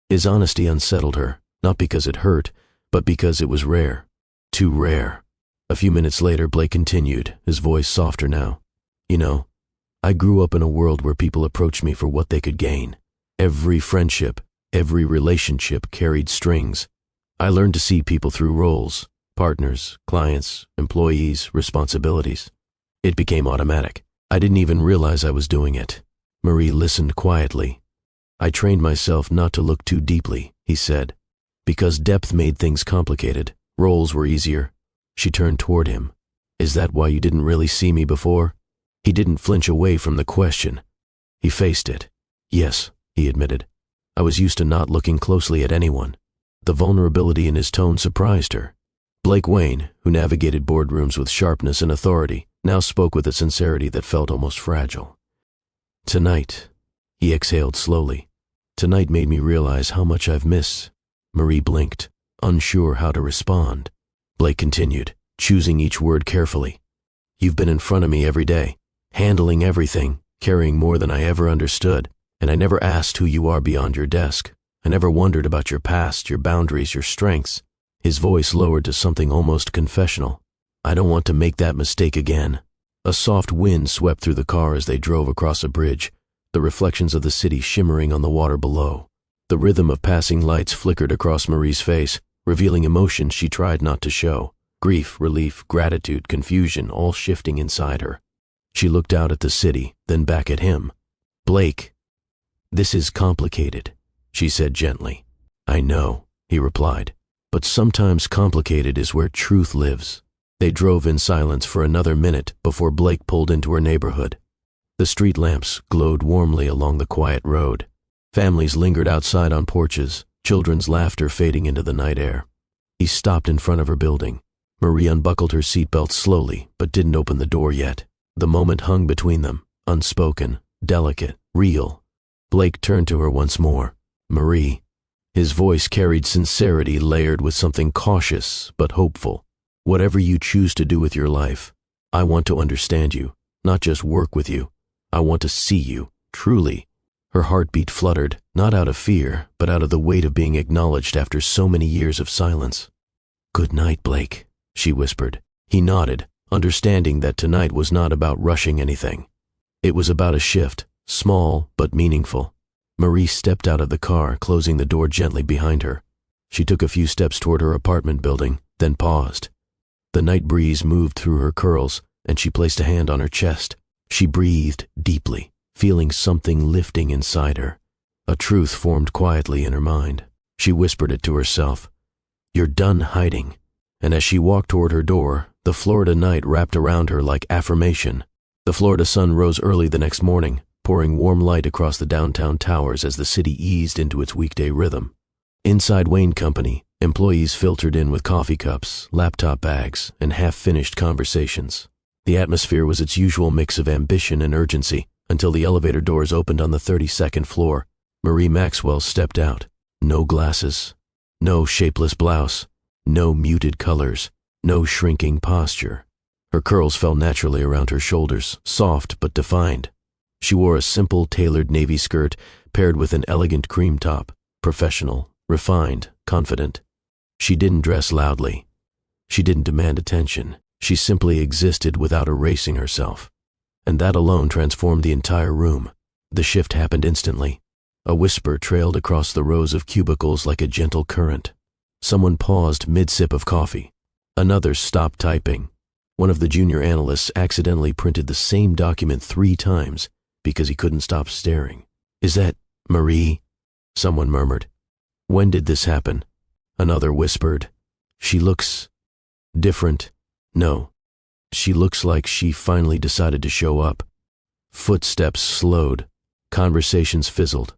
His honesty unsettled her, not because it hurt, but because it was rare. Too rare. A few minutes later, Blake continued, his voice softer now. You know, I grew up in a world where people approached me for what they could gain. Every friendship, every relationship carried strings. I learned to see people through roles, partners, clients, employees, responsibilities. It became automatic. I didn't even realize I was doing it. Marie listened quietly. I trained myself not to look too deeply, he said, because depth made things complicated. Roles were easier. She turned toward him. Is that why you didn't really see me before? He didn't flinch away from the question. He faced it. Yes, he admitted. I was used to not looking closely at anyone. The vulnerability in his tone surprised her. Blake Wayne, who navigated boardrooms with sharpness and authority, now spoke with a sincerity that felt almost fragile. Tonight, he exhaled slowly. Tonight made me realize how much I've missed. Marie blinked, unsure how to respond. Blake continued, choosing each word carefully. You've been in front of me every day, handling everything, carrying more than I ever understood, and I never asked who you are beyond your desk. I never wondered about your past, your boundaries, your strengths. His voice lowered to something almost confessional. I don't want to make that mistake again. A soft wind swept through the car as they drove across a bridge, the reflections of the city shimmering on the water below. The rhythm of passing lights flickered across Marie's face, revealing emotions she tried not to show. Grief, relief, gratitude, confusion, all shifting inside her. She looked out at the city, then back at him. Blake, this is complicated, she said gently. I know, he replied, but sometimes complicated is where truth lives. They drove in silence for another minute before Blake pulled into her neighborhood. The street lamps glowed warmly along the quiet road. Families lingered outside on porches, children's laughter fading into the night air. He stopped in front of her building. Marie unbuckled her seatbelt slowly, but didn't open the door yet. The moment hung between them, unspoken, delicate, real. Blake turned to her once more. Marie. His voice carried sincerity layered with something cautious but hopeful. Whatever you choose to do with your life, I want to understand you, not just work with you. I want to see you, truly. Her heartbeat fluttered, not out of fear, but out of the weight of being acknowledged after so many years of silence. Good night, Blake, she whispered. He nodded, understanding that tonight was not about rushing anything. It was about a shift, small but meaningful. Marie stepped out of the car, closing the door gently behind her. She took a few steps toward her apartment building, then paused. The night breeze moved through her curls, and she placed a hand on her chest. She breathed deeply, feeling something lifting inside her. A truth formed quietly in her mind. She whispered it to herself. You're done hiding. And as she walked toward her door, the Florida night wrapped around her like affirmation. The Florida sun rose early the next morning, pouring warm light across the downtown towers as the city eased into its weekday rhythm. Inside Wayne Company, employees filtered in with coffee cups, laptop bags, and half-finished conversations. The atmosphere was its usual mix of ambition and urgency, until the elevator doors opened on the 32nd floor. Marie Maxwell stepped out. No glasses, no shapeless blouse, no muted colors, no shrinking posture. Her curls fell naturally around her shoulders, soft but defined. She wore a simple tailored navy skirt paired with an elegant cream top, professional, refined, confident. She didn't dress loudly. She didn't demand attention. She simply existed without erasing herself. And that alone transformed the entire room. The shift happened instantly. A whisper trailed across the rows of cubicles like a gentle current. Someone paused mid-sip of coffee. Another stopped typing. One of the junior analysts accidentally printed the same document 3 times because he couldn't stop staring. Is that Marie? Someone murmured. When did this happen? Another whispered. She looks different. No, she looks like she finally decided to show up. Footsteps slowed. Conversations fizzled.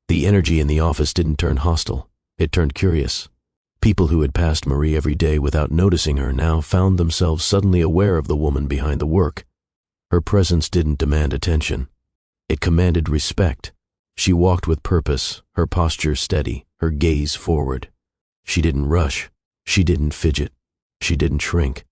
The energy in the office didn't turn hostile. It turned curious. People who had passed Marie every day without noticing her now found themselves suddenly aware of the woman behind the work. Her presence didn't demand attention. It commanded respect. She walked with purpose, her posture steady, her gaze forward. She didn't rush. She didn't fidget. She didn't shrink.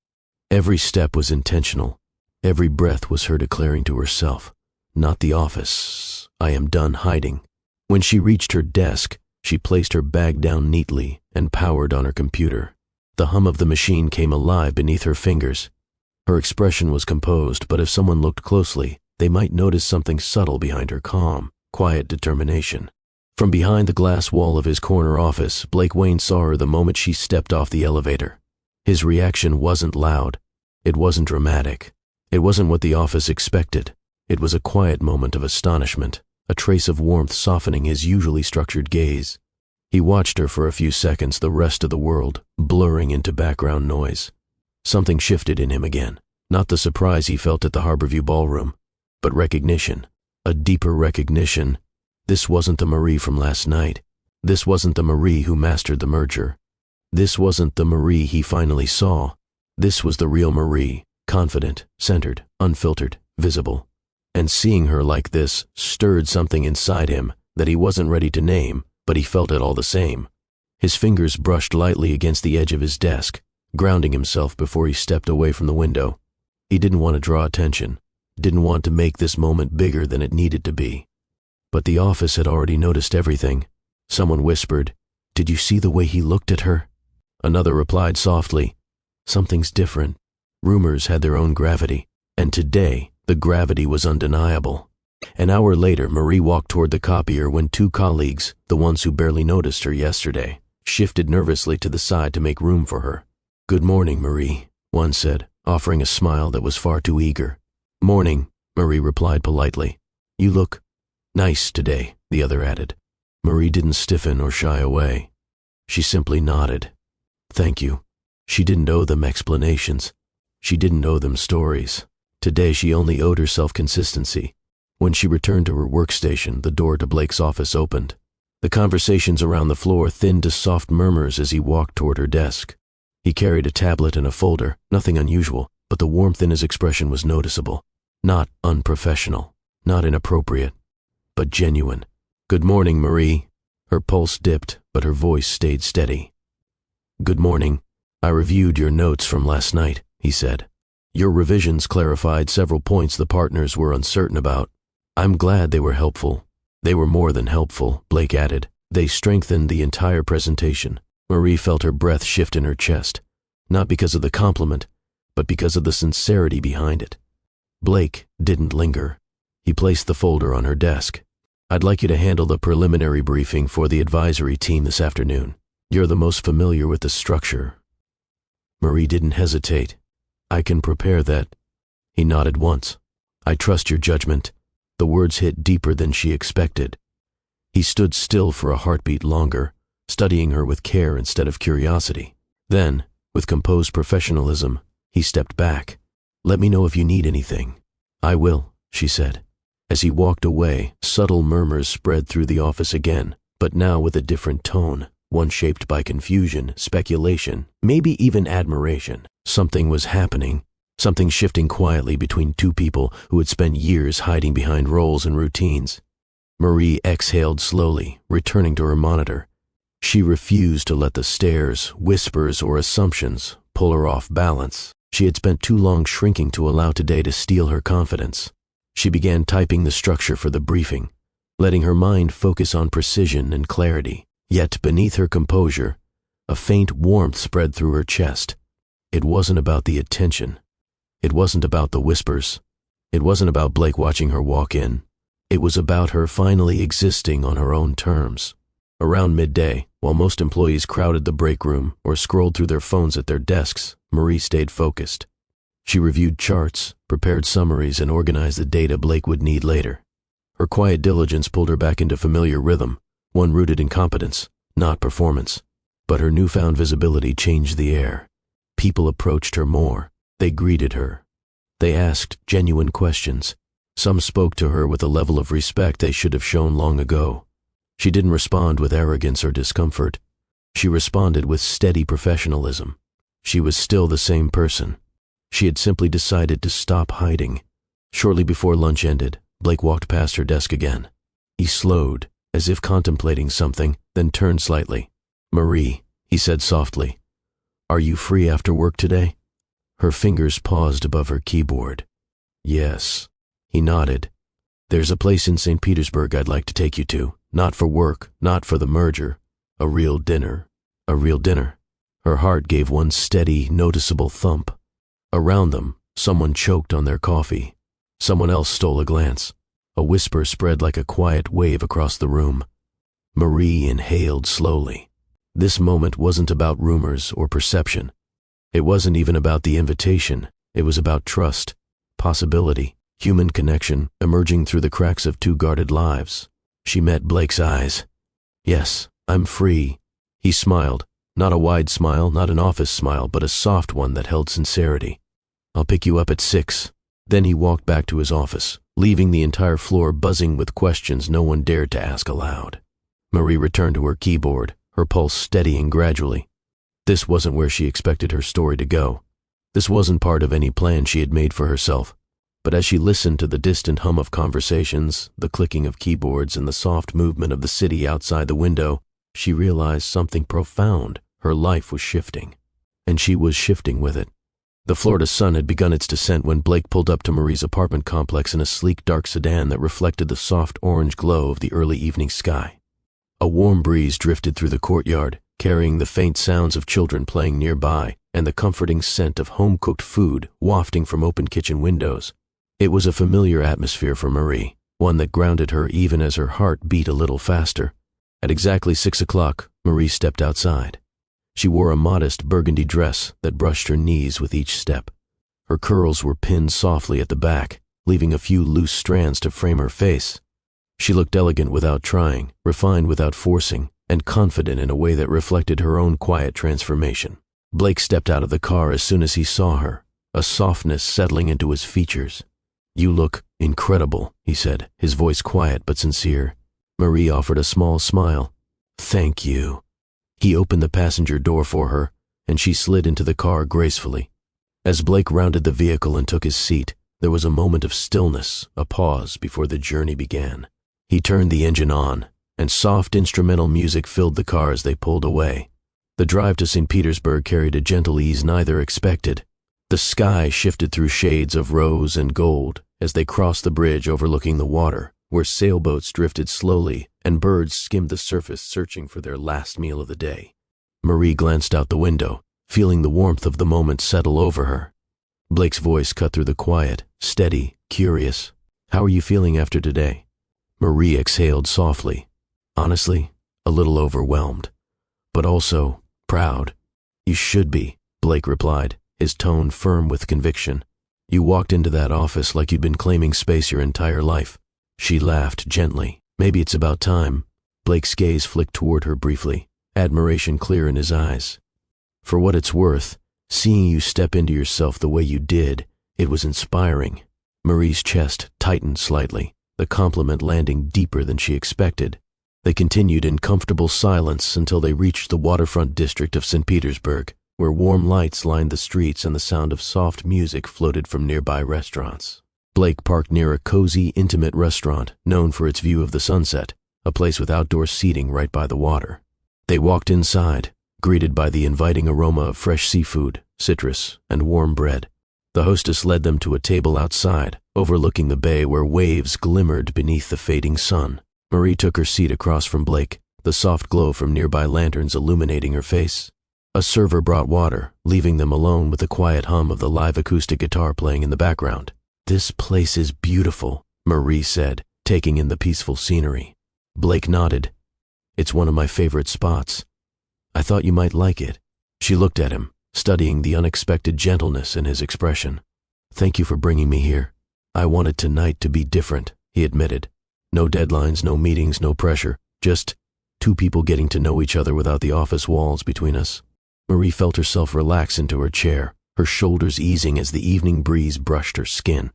Every step was intentional. Every breath was her declaring to herself, "Not the office. I am done hiding." When she reached her desk, she placed her bag down neatly and powered on her computer. The hum of the machine came alive beneath her fingers. Her expression was composed, but if someone looked closely, they might notice something subtle behind her calm, quiet determination. From behind the glass wall of his corner office, Blake Wayne saw her the moment she stepped off the elevator. His reaction wasn't loud. It wasn't dramatic. It wasn't what the office expected. It was a quiet moment of astonishment, a trace of warmth softening his usually structured gaze. He watched her for a few seconds, the rest of the world blurring into background noise. Something shifted in him again, not the surprise he felt at the Harborview ballroom, but recognition, a deeper recognition. This wasn't the Marie from last night. This wasn't the Marie who mastered the merger. This wasn't the Marie he finally saw. This was the real Marie, confident, centered, unfiltered, visible. And seeing her like this stirred something inside him that he wasn't ready to name, but he felt it all the same. His fingers brushed lightly against the edge of his desk, grounding himself before he stepped away from the window. He didn't want to draw attention, didn't want to make this moment bigger than it needed to be. But the office had already noticed everything. Someone whispered, "Did you see the way he looked at her?" Another replied softly, "Something's different." Rumors had their own gravity, and today the gravity was undeniable. An hour later, Marie walked toward the copier when two colleagues, the ones who barely noticed her yesterday, shifted nervously to the side to make room for her. "Good morning, Marie," one said, offering a smile that was far too eager. "Morning," Marie replied politely. "You look nice today," the other added. Marie didn't stiffen or shy away. She simply nodded. "Thank you." She didn't owe them explanations. She didn't owe them stories. Today she only owed herself consistency. When she returned to her workstation, the door to Blake's office opened. The conversations around the floor thinned to soft murmurs as he walked toward her desk. He carried a tablet and a folder, nothing unusual, but the warmth in his expression was noticeable. Not unprofessional, not inappropriate, but genuine. "Good morning, Marie." Her pulse dipped, but her voice stayed steady. "Good morning. I reviewed your notes from last night," he said. "Your revisions clarified several points the partners were uncertain about. I'm glad they were helpful." "They were more than helpful," Blake added. "They strengthened the entire presentation." Marie felt her breath shift in her chest, not because of the compliment, but because of the sincerity behind it. Blake didn't linger. He placed the folder on her desk. "I'd like you to handle the preliminary briefing for the advisory team this afternoon. You're the most familiar with the structure." Marie didn't hesitate. "I can prepare that." He nodded once. "I trust your judgment." The words hit deeper than she expected. He stood still for a heartbeat longer, studying her with care instead of curiosity. Then, with composed professionalism, he stepped back. "Let me know if you need anything." "I will," she said. As he walked away, subtle murmurs spread through the office again, but now with a different tone, one shaped by confusion, speculation, maybe even admiration. Something was happening, something shifting quietly between two people who had spent years hiding behind roles and routines. Marie exhaled slowly, returning to her monitor. She refused to let the stares, whispers, or assumptions pull her off balance. She had spent too long shrinking to allow today to steal her confidence. She began typing the structure for the briefing, letting her mind focus on precision and clarity. Yet beneath her composure, a faint warmth spread through her chest. It wasn't about the attention. It wasn't about the whispers. It wasn't about Blake watching her walk in. It was about her finally existing on her own terms. Around midday, while most employees crowded the break room or scrolled through their phones at their desks, Marie stayed focused. She reviewed charts, prepared summaries, and organized the data Blake would need later. Her quiet diligence pulled her back into familiar rhythm, one rooted in competence, not performance. But her newfound visibility changed the air. People approached her more. They greeted her. They asked genuine questions. Some spoke to her with a level of respect they should have shown long ago. She didn't respond with arrogance or discomfort. She responded with steady professionalism. She was still the same person. She had simply decided to stop hiding. Shortly before lunch ended, Blake walked past her desk again. He slowed, as if contemplating something, then turned slightly. "Marie," he said softly, "are you free after work today?" Her fingers paused above her keyboard. "Yes." He nodded. "There's a place in St. Petersburg I'd like to take you to. Not for work, not for the merger. A real dinner." A real dinner. Her heart gave one steady, noticeable thump. Around them, someone choked on their coffee. Someone else stole a glance. A whisper spread like a quiet wave across the room. Marie inhaled slowly. This moment wasn't about rumors or perception. It wasn't even about the invitation. It was about trust, possibility, human connection emerging through the cracks of two guarded lives. She met Blake's eyes. "Yes, I'm free." He smiled. Not a wide smile, not an office smile, but a soft one that held sincerity. "I'll pick you up at 6. Then he walked back to his office, leaving the entire floor buzzing with questions no one dared to ask aloud. Marie returned to her keyboard, her pulse steadying gradually. This wasn't where she expected her story to go. This wasn't part of any plan she had made for herself. But as she listened to the distant hum of conversations, the clicking of keyboards, and the soft movement of the city outside the window, she realized something profound. Her life was shifting. And she was shifting with it. The Florida sun had begun its descent when Blake pulled up to Marie's apartment complex in a sleek dark sedan that reflected the soft orange glow of the early evening sky. A warm breeze drifted through the courtyard, carrying the faint sounds of children playing nearby and the comforting scent of home-cooked food wafting from open kitchen windows. It was a familiar atmosphere for Marie, one that grounded her even as her heart beat a little faster. At exactly 6 o'clock, Marie stepped outside. She wore a modest burgundy dress that brushed her knees with each step. Her curls were pinned softly at the back, leaving a few loose strands to frame her face. She looked elegant without trying, refined without forcing, and confident in a way that reflected her own quiet transformation. Blake stepped out of the car as soon as he saw her, a softness settling into his features. "You look incredible," he said, his voice quiet but sincere. Marie offered a small smile. "Thank you." He opened the passenger door for her, and she slid into the car gracefully. As Blake rounded the vehicle and took his seat, there was a moment of stillness, a pause before the journey began. He turned the engine on, and soft instrumental music filled the car as they pulled away. The drive to St. Petersburg carried a gentle ease neither expected. The sky shifted through shades of rose and gold as they crossed the bridge overlooking the water, where sailboats drifted slowly and birds skimmed the surface searching for their last meal of the day. Marie glanced out the window, feeling the warmth of the moment settle over her. Blake's voice cut through the quiet, steady, curious. "How are you feeling after today?" Marie exhaled softly. "Honestly, a little overwhelmed, but also proud." "You should be," Blake replied, his tone firm with conviction. "You walked into that office like you'd been claiming space your entire life." She laughed gently. "Maybe it's about time." Blake's gaze flicked toward her briefly, admiration clear in his eyes. "For what it's worth, seeing you step into yourself the way you did, it was inspiring." Marie's chest tightened slightly, the compliment landing deeper than she expected. They continued in comfortable silence until they reached the waterfront district of St. Petersburg, where warm lights lined the streets and the sound of soft music floated from nearby restaurants. Blake parked near a cozy, intimate restaurant known for its view of the sunset, a place with outdoor seating right by the water. They walked inside, greeted by the inviting aroma of fresh seafood, citrus, and warm bread. The hostess led them to a table outside, overlooking the bay where waves glimmered beneath the fading sun. Marie took her seat across from Blake, the soft glow from nearby lanterns illuminating her face. A server brought water, leaving them alone with the quiet hum of the live acoustic guitar playing in the background. "This place is beautiful," Marie said, taking in the peaceful scenery. Blake nodded. "It's one of my favorite spots. I thought you might like it." She looked at him, studying the unexpected gentleness in his expression. "Thank you for bringing me here. I wanted tonight to be different," he admitted. "No deadlines, no meetings, no pressure. Just two people getting to know each other without the office walls between us." Marie felt herself relax into her chair, her shoulders easing as the evening breeze brushed her skin.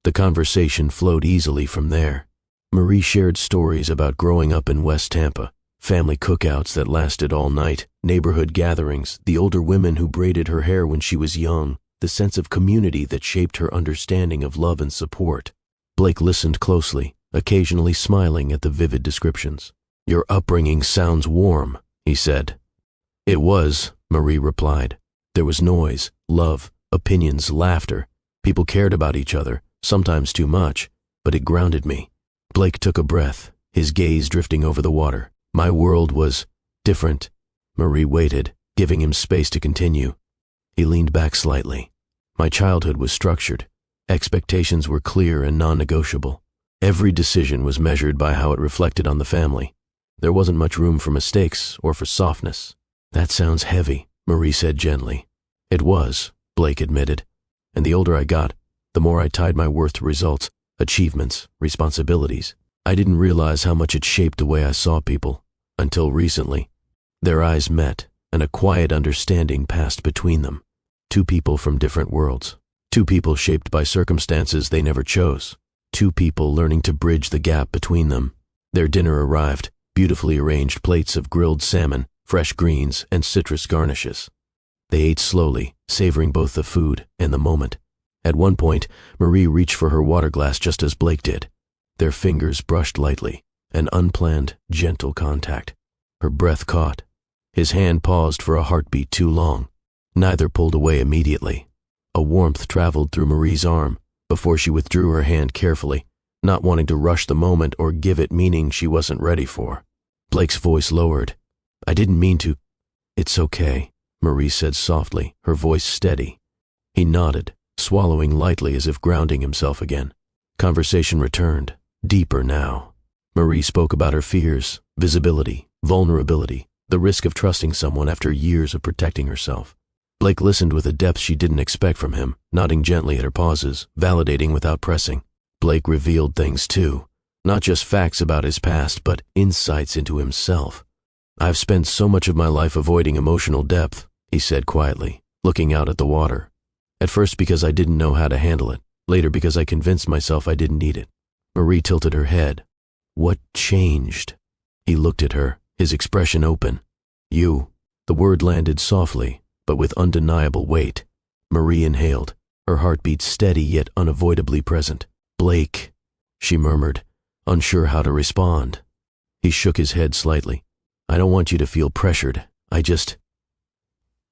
The conversation flowed easily from there. Marie shared stories about growing up in West Tampa, family cookouts that lasted all night, neighborhood gatherings, the older women who braided her hair when she was young, the sense of community that shaped her understanding of love and support. Blake listened closely, occasionally smiling at the vivid descriptions. "Your upbringing sounds warm," he said. "It was," Marie replied. "There was noise, love, opinions, laughter. People cared about each other, sometimes too much, but it grounded me." Blake took a breath, his gaze drifting over the water. "My world was different." Marie waited, giving him space to continue. He leaned back slightly. "My childhood was structured. Expectations were clear and non-negotiable. Every decision was measured by how it reflected on the family. There wasn't much room for mistakes or for softness." "That sounds heavy," Marie said gently. "It was," Blake admitted. "And the older I got, the more I tied my worth to results, achievements, responsibilities. I didn't realize how much it shaped the way I saw people, until recently." Their eyes met, and a quiet understanding passed between them. Two people from different worlds. Two people shaped by circumstances they never chose. Two people learning to bridge the gap between them. Their dinner arrived, beautifully arranged plates of grilled salmon, fresh greens, and citrus garnishes. They ate slowly, savoring both the food and the moment. At one point, Marie reached for her water glass just as Blake did. Their fingers brushed lightly, an unplanned, gentle contact. Her breath caught. His hand paused for a heartbeat too long. Neither pulled away immediately. A warmth traveled through Marie's arm before she withdrew her hand carefully, not wanting to rush the moment or give it meaning she wasn't ready for. Blake's voice lowered. "I didn't mean to." "It's okay," Marie said softly, her voice steady. He nodded, swallowing lightly as if grounding himself again. Conversation returned, deeper now. Marie spoke about her fears, visibility, vulnerability, the risk of trusting someone after years of protecting herself. Blake listened with a depth she didn't expect from him, nodding gently at her pauses, validating without pressing. Blake revealed things too, not just facts about his past, but insights into himself. "I've spent so much of my life avoiding emotional depth," he said quietly, looking out at the water. "At first because I didn't know how to handle it, later because I convinced myself I didn't need it." Marie tilted her head. "What changed?" He looked at her, his expression open. "You." The word landed softly, but with undeniable weight. Marie inhaled, her heartbeat steady yet unavoidably present. "Blake," she murmured, unsure how to respond. He shook his head slightly. "I don't want you to feel pressured.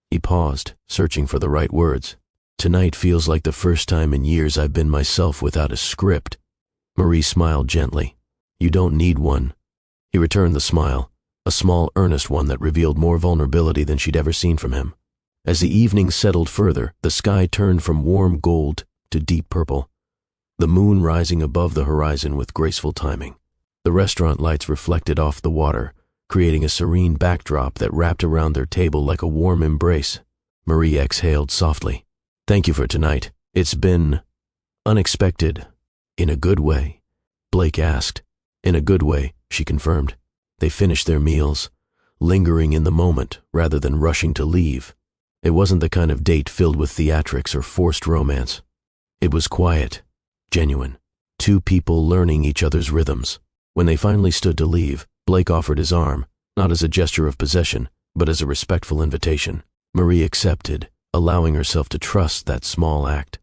He paused, searching for the right words. "Tonight feels like the first time in years I've been myself without a script." Marie smiled gently. "You don't need one." He returned the smile, a small, earnest one that revealed more vulnerability than she'd ever seen from him. As the evening settled further, the sky turned from warm gold to deep purple, the moon rising above the horizon with graceful timing. The restaurant lights reflected off the water, creating a serene backdrop that wrapped around their table like a warm embrace. Marie exhaled softly. "Thank you for tonight. It's been unexpected." "In a good way?" Blake asked. "In a good way," she confirmed. They finished their meals, lingering in the moment rather than rushing to leave. It wasn't the kind of date filled with theatrics or forced romance. It was quiet, genuine, two people learning each other's rhythms. When they finally stood to leave, Blake offered his arm, not as a gesture of possession, but as a respectful invitation. Marie accepted, allowing herself to trust that small act.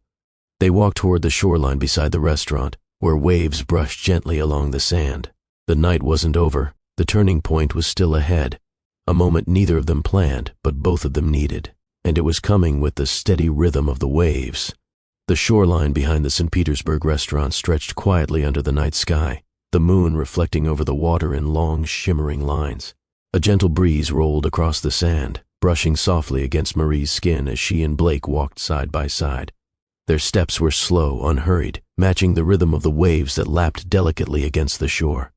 They walked toward the shoreline beside the restaurant, where waves brushed gently along the sand. The night wasn't over. The turning point was still ahead, a moment neither of them planned, but both of them needed. And it was coming with the steady rhythm of the waves. The shoreline behind the St. Petersburg restaurant stretched quietly under the night sky, the moon reflecting over the water in long, shimmering lines. A gentle breeze rolled across the sand, brushing softly against Marie's skin as she and Blake walked side by side. Their steps were slow, unhurried, matching the rhythm of the waves that lapped delicately against the shore.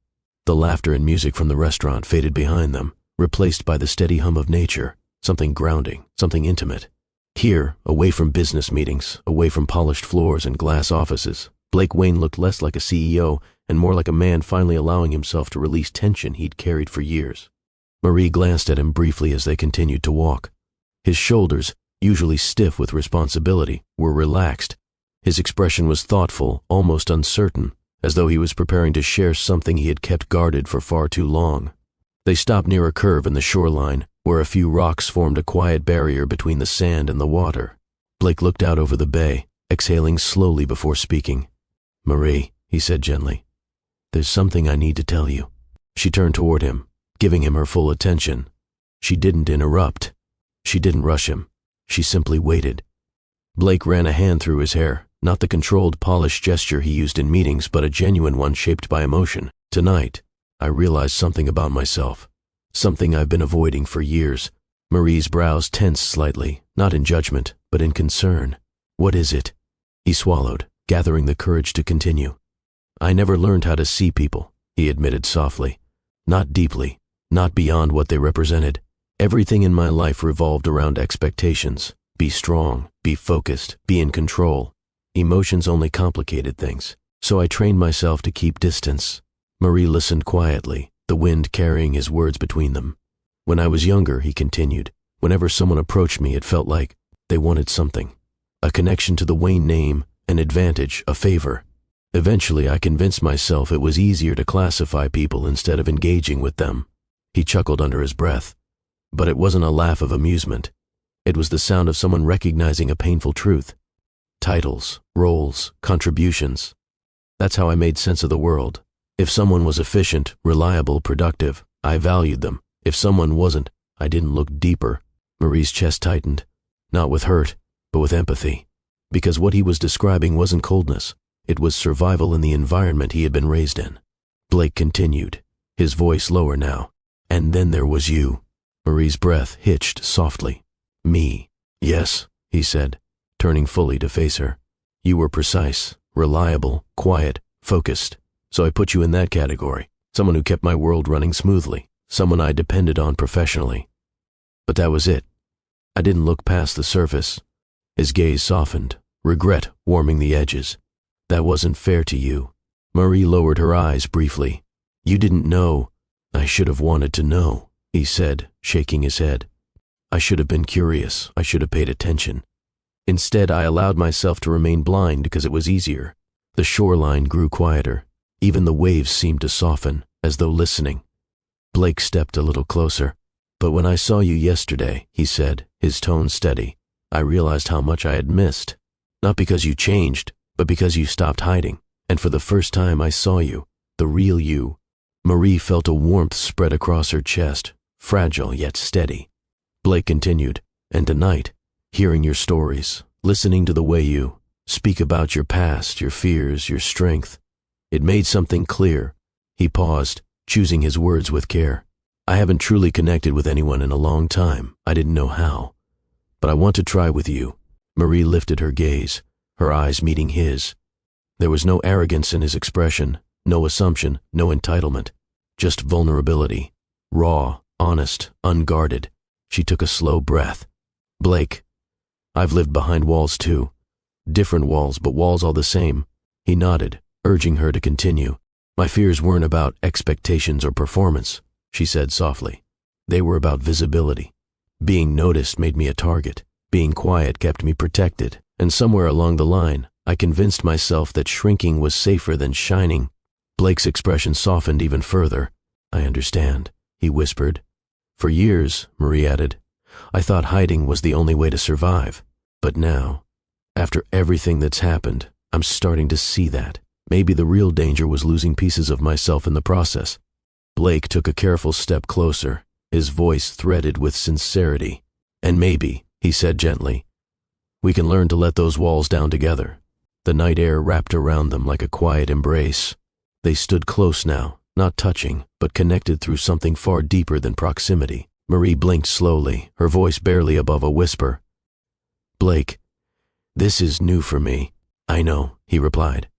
The laughter and music from the restaurant faded behind them, replaced by the steady hum of nature, something grounding, something intimate. Here, away from business meetings, away from polished floors and glass offices, Blake Wayne looked less like a CEO and more like a man finally allowing himself to release tension he'd carried for years. Marie glanced at him briefly as they continued to walk. His shoulders, usually stiff with responsibility, were relaxed. His expression was thoughtful, almost uncertain, as though he was preparing to share something he had kept guarded for far too long. They stopped near a curve in the shoreline, where a few rocks formed a quiet barrier between the sand and the water. Blake looked out over the bay, exhaling slowly before speaking. "Marie," he said gently. "There's something I need to tell you." She turned toward him, giving him her full attention. She didn't interrupt. She didn't rush him. She simply waited. Blake ran a hand through his hair, not the controlled, polished gesture he used in meetings, but a genuine one shaped by emotion. "Tonight, I realized something about myself. Something I've been avoiding for years." Marie's brows tensed slightly, not in judgment, but in concern. "What is it?" He swallowed, gathering the courage to continue. "I never learned how to see people," he admitted softly. "Not deeply, not beyond what they represented. Everything in my life revolved around expectations. Be strong, be focused, be in control. Emotions only complicated things, so I trained myself to keep distance." Marie listened quietly, the wind carrying his words between them. "When I was younger," he continued, "whenever someone approached me, it felt like they wanted something. A connection to the Wayne name, an advantage, a favor. Eventually, I convinced myself it was easier to classify people instead of engaging with them." He chuckled under his breath. But it wasn't a laugh of amusement. It was the sound of someone recognizing a painful truth. Titles, roles, contributions. That's how I made sense of the world. If someone was efficient, reliable, productive, I valued them. If someone wasn't, I didn't look deeper. Marie's chest tightened, not with hurt, but with empathy. Because what he was describing wasn't coldness. It was survival in the environment he had been raised in. Blake continued, his voice lower now. "And then there was you." Marie's breath hitched softly. "Me." "Yes," he said, turning fully to face her. "You were precise, reliable, quiet, focused. So I put you in that category. Someone who kept my world running smoothly. Someone I depended on professionally. But that was it. I didn't look past the surface." His gaze softened, regret warming the edges. "That wasn't fair to you." Marie lowered her eyes briefly. "You didn't know." "I should have wanted to know," he said, shaking his head. "I should have been curious. I should have paid attention. Instead, I allowed myself to remain blind because it was easier." The shoreline grew quieter. Even the waves seemed to soften, as though listening. Blake stepped a little closer. "But when I saw you yesterday," he said, his tone steady, "I realized how much I had missed. Not because you changed, but because you stopped hiding. And for the first time I saw you, the real you." Marie felt a warmth spread across her chest, fragile yet steady. Blake continued, "And tonight, hearing your stories, listening to the way you speak about your past, your fears, your strength, it made something clear." He paused, choosing his words with care. "I haven't truly connected with anyone in a long time. I didn't know how. But I want to try with you." Marie lifted her gaze, her eyes meeting his. There was no arrogance in his expression, no assumption, no entitlement, just vulnerability, raw, honest, unguarded. She took a slow breath. "Blake, I've lived behind walls too. Different walls, but walls all the same." He nodded, urging her to continue. "My fears weren't about expectations or performance," she said softly. "They were about visibility. Being noticed made me a target. Being quiet kept me protected. And somewhere along the line, I convinced myself that shrinking was safer than shining." Blake's expression softened even further. "I understand," he whispered. "For years," Marie added, "I thought hiding was the only way to survive. But now, after everything that's happened, I'm starting to see that. Maybe the real danger was losing pieces of myself in the process." Blake took a careful step closer, his voice threaded with sincerity. "And maybe," he said gently, "we can learn to let those walls down together." The night air wrapped around them like a quiet embrace. They stood close now, not touching, but connected through something far deeper than proximity. Marie blinked slowly, her voice barely above a whisper. "Blake, this is new for me." "I know," he replied.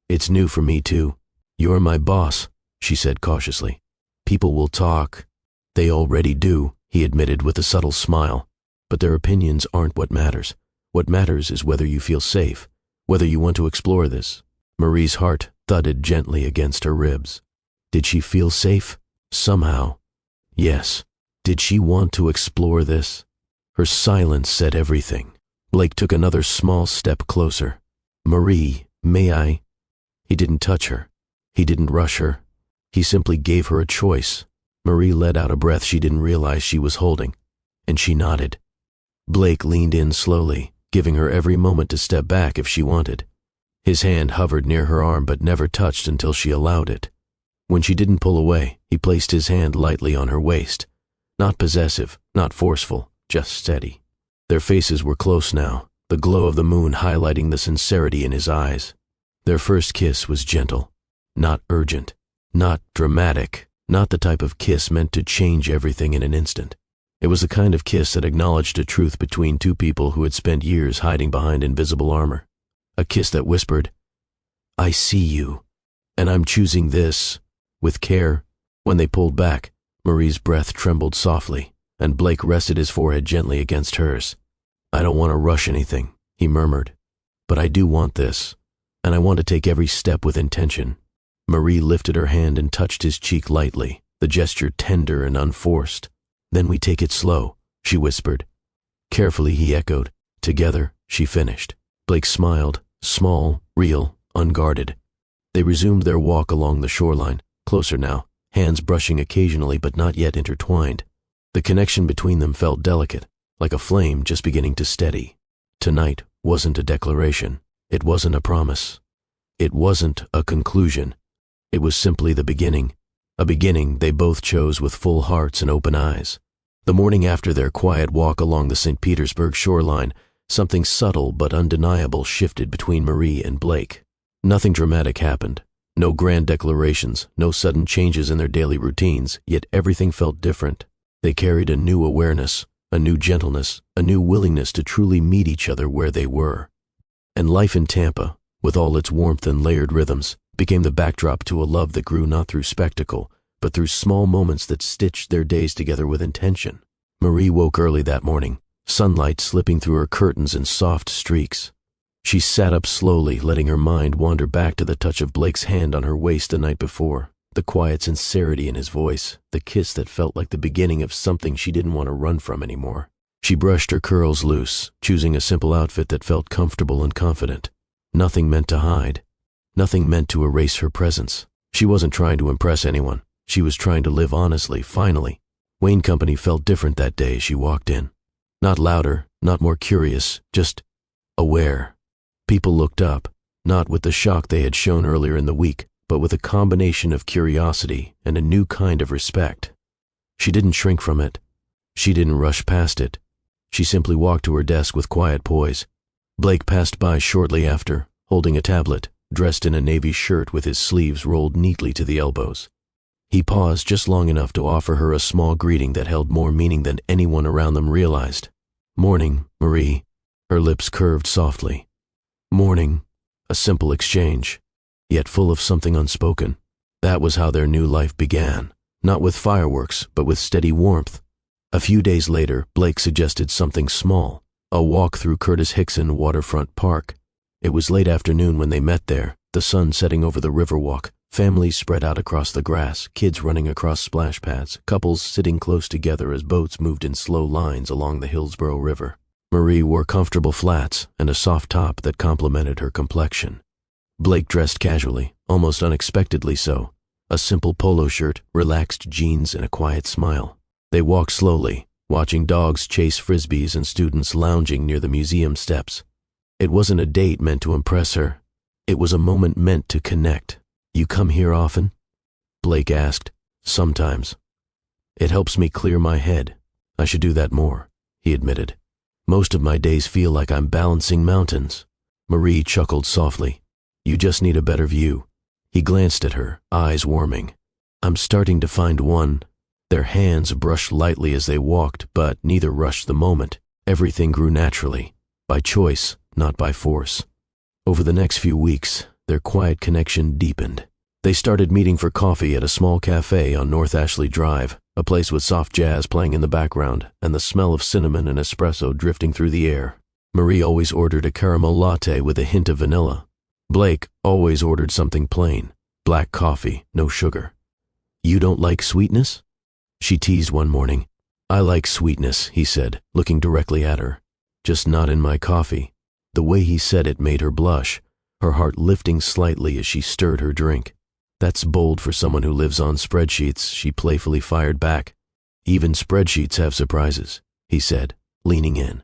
"It's new for me too." "You're my boss," she said cautiously. "People will talk." "They already do," he admitted with a subtle smile. "But their opinions aren't what matters. What matters is whether you feel safe, whether you want to explore this." Marie's heart thudded gently against her ribs. Did she feel safe? Somehow. Yes. Did she want to explore this? Her silence said everything. Blake took another small step closer. "Marie, may I?" He didn't touch her. He didn't rush her. He simply gave her a choice. Marie let out a breath she didn't realize she was holding, and she nodded. Blake leaned in slowly, giving her every moment to step back if she wanted. His hand hovered near her arm but never touched until she allowed it. When she didn't pull away, he placed his hand lightly on her waist. Not possessive, not forceful, just steady. Their faces were close now, the glow of the moon highlighting the sincerity in his eyes. Their first kiss was gentle, not urgent, not dramatic, not the type of kiss meant to change everything in an instant. It was the kind of kiss that acknowledged a truth between two people who had spent years hiding behind invisible armor. A kiss that whispered, "I see you, and I'm choosing this, with care." When they pulled back, Marie's breath trembled softly, and Blake rested his forehead gently against hers. "I don't want to rush anything," he murmured, "but I do want this, and I want to take every step with intention." Marie lifted her hand and touched his cheek lightly, the gesture tender and unforced. "Then we take it slow," she whispered. Carefully he echoed. "Together," she finished. Blake smiled, small, real, unguarded. They resumed their walk along the shoreline, closer now, hands brushing occasionally but not yet intertwined. The connection between them felt delicate, like a flame just beginning to steady. Tonight wasn't a declaration. It wasn't a promise. It wasn't a conclusion. It was simply the beginning. A beginning they both chose with full hearts and open eyes. The morning after their quiet walk along the St. Petersburg shoreline, something subtle but undeniable shifted between Marie and Blake. Nothing dramatic happened. No grand declarations, no sudden changes in their daily routines, yet everything felt different. They carried a new awareness, a new gentleness, a new willingness to truly meet each other where they were. And life in Tampa, with all its warmth and layered rhythms, became the backdrop to a love that grew not through spectacle, but through small moments that stitched their days together with intention. Marie woke early that morning, sunlight slipping through her curtains in soft streaks. She sat up slowly, letting her mind wander back to the touch of Blake's hand on her waist the night before, the quiet sincerity in his voice, the kiss that felt like the beginning of something she didn't want to run from anymore. She brushed her curls loose, choosing a simple outfit that felt comfortable and confident. Nothing meant to hide. Nothing meant to erase her presence. She wasn't trying to impress anyone. She was trying to live honestly, finally. Wayne Company felt different that day as she walked in. Not louder, not more curious, just aware. People looked up, not with the shock they had shown earlier in the week, but with a combination of curiosity and a new kind of respect. She didn't shrink from it. She didn't rush past it. She simply walked to her desk with quiet poise. Blake passed by shortly after, holding a tablet, dressed in a navy shirt with his sleeves rolled neatly to the elbows. He paused just long enough to offer her a small greeting that held more meaning than anyone around them realized. "Morning, Marie." Her lips curved softly. "Morning." A simple exchange, yet full of something unspoken. That was how their new life began, not with fireworks, but with steady warmth. A few days later, Blake suggested something small, a walk through Curtis Hickson Waterfront Park. It was late afternoon when they met there, the sun setting over the Riverwalk, families spread out across the grass, kids running across splash pads, couples sitting close together as boats moved in slow lines along the Hillsborough River. Marie wore comfortable flats and a soft top that complemented her complexion. Blake dressed casually, almost unexpectedly so, a simple polo shirt, relaxed jeans, and a quiet smile. They walked slowly, watching dogs chase frisbees and students lounging near the museum steps. It wasn't a date meant to impress her. It was a moment meant to connect. "You come here often?" Blake asked. "Sometimes." "It helps me clear my head. I should do that more," he admitted. "Most of my days feel like I'm balancing mountains." Marie chuckled softly. "You just need a better view." He glanced at her, eyes warming. "I'm starting to find one." Their hands brushed lightly as they walked, but neither rushed the moment. Everything grew naturally, by choice, not by force. Over the next few weeks, their quiet connection deepened. They started meeting for coffee at a small cafe on North Ashley Drive, a place with soft jazz playing in the background and the smell of cinnamon and espresso drifting through the air. Marie always ordered a caramel latte with a hint of vanilla. Blake always ordered something plain, black coffee, no sugar. "You don't like sweetness?" she teased one morning. "I like sweetness," he said, looking directly at her. "Just not in my coffee." The way he said it made her blush, her heart lifting slightly as she stirred her drink. "That's bold for someone who lives on spreadsheets," she playfully fired back. "Even spreadsheets have surprises," he said, leaning in.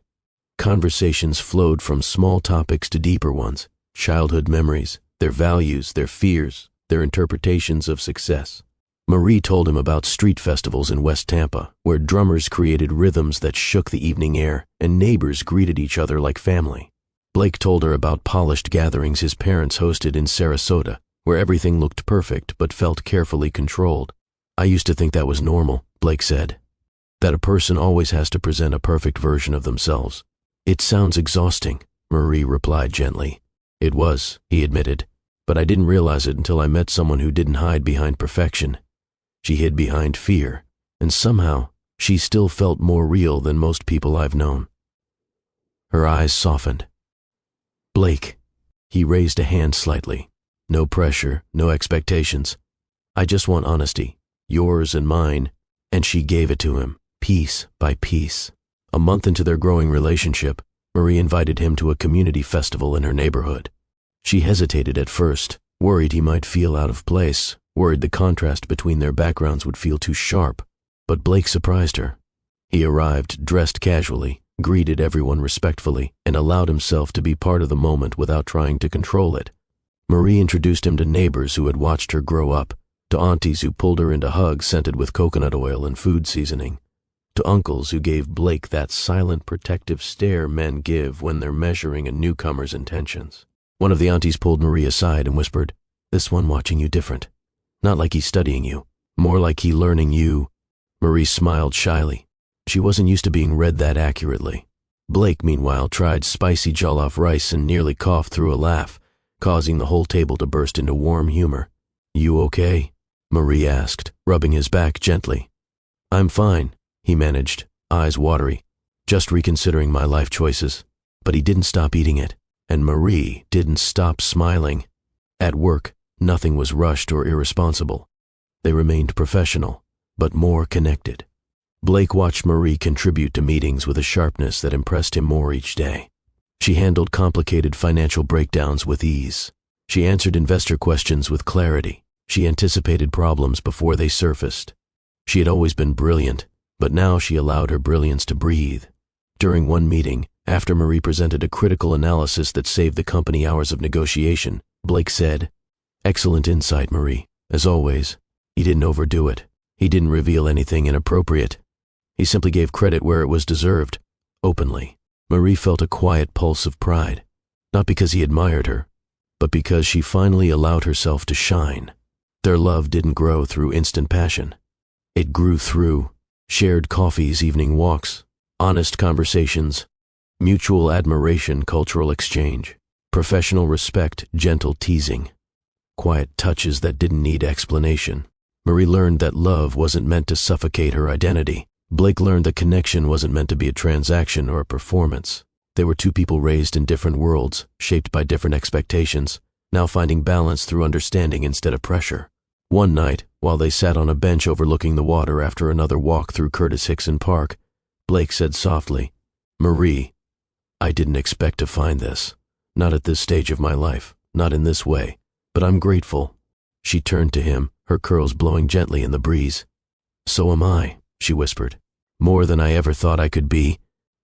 Conversations flowed from small topics to deeper ones, childhood memories, their values, their fears, their interpretations of success. Marie told him about street festivals in West Tampa, where drummers created rhythms that shook the evening air and neighbors greeted each other like family. Blake told her about polished gatherings his parents hosted in Sarasota, where everything looked perfect but felt carefully controlled. "I used to think that was normal," Blake said. "That a person always has to present a perfect version of themselves." "It sounds exhausting," Marie replied gently. "It was," he admitted, "but I didn't realize it until I met someone who didn't hide behind perfection. She hid behind fear, and somehow she still felt more real than most people I've known." Her eyes softened. "Blake," he raised a hand slightly. "No pressure, no expectations. I just want honesty, yours and mine," and she gave it to him, piece by piece. A month into their growing relationship, Marie invited him to a community festival in her neighborhood. She hesitated at first, worried he might feel out of place, worried the contrast between their backgrounds would feel too sharp, but Blake surprised her. He arrived dressed casually, greeted everyone respectfully, and allowed himself to be part of the moment without trying to control it. Marie introduced him to neighbors who had watched her grow up, to aunties who pulled her into hugs scented with coconut oil and food seasoning, to uncles who gave Blake that silent protective stare men give when they're measuring a newcomer's intentions. One of the aunties pulled Marie aside and whispered, "This one watching you different. Not like he's studying you, more like he learning you." Marie smiled shyly. She wasn't used to being read that accurately. Blake, meanwhile, tried spicy jollof rice and nearly coughed through a laugh, causing the whole table to burst into warm humor. "You okay?" Marie asked, rubbing his back gently. "I'm fine," he managed, eyes watery, "just reconsidering my life choices." But he didn't stop eating it, and Marie didn't stop smiling. At work, nothing was rushed or irresponsible. They remained professional, but more connected. Blake watched Marie contribute to meetings with a sharpness that impressed him more each day. She handled complicated financial breakdowns with ease. She answered investor questions with clarity. She anticipated problems before they surfaced. She had always been brilliant, but now she allowed her brilliance to breathe. During one meeting, after Marie presented a critical analysis that saved the company hours of negotiation, Blake said, "Excellent insight, Marie, as always." He didn't overdo it. He didn't reveal anything inappropriate. He simply gave credit where it was deserved, openly. Marie felt a quiet pulse of pride, not because he admired her, but because she finally allowed herself to shine. Their love didn't grow through instant passion. It grew through shared coffees, evening walks, honest conversations, mutual admiration, cultural exchange, professional respect, gentle teasing, quiet touches that didn't need explanation. Marie learned that love wasn't meant to suffocate her identity. Blake learned that connection wasn't meant to be a transaction or a performance. They were two people raised in different worlds, shaped by different expectations, now finding balance through understanding instead of pressure. One night, while they sat on a bench overlooking the water after another walk through Curtis Hickson Park, Blake said softly, "Marie, I didn't expect to find this. Not at this stage of my life, not in this way, but I'm grateful." She turned to him, her curls blowing gently in the breeze. "So am I," she whispered. "More than I ever thought I could be."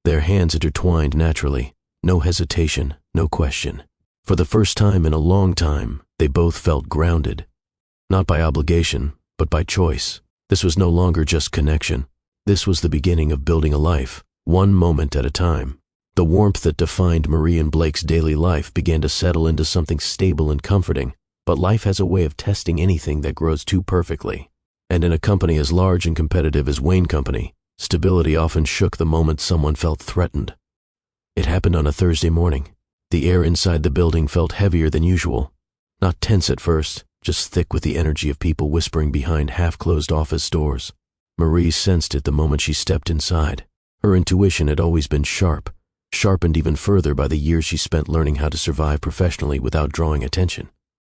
Their hands intertwined naturally, no hesitation, no question. For the first time in a long time, they both felt grounded. Not by obligation, but by choice. This was no longer just connection. This was the beginning of building a life, one moment at a time. The warmth that defined Marie and Blake's daily life began to settle into something stable and comforting, but life has a way of testing anything that grows too perfectly. And in a company as large and competitive as Wayne Company, stability often shook the moment someone felt threatened. It happened on a Thursday morning. The air inside the building felt heavier than usual. Not tense at first, just thick with the energy of people whispering behind half-closed office doors. Marie sensed it the moment she stepped inside. Her intuition had always been sharp, sharpened even further by the years she spent learning how to survive professionally without drawing attention.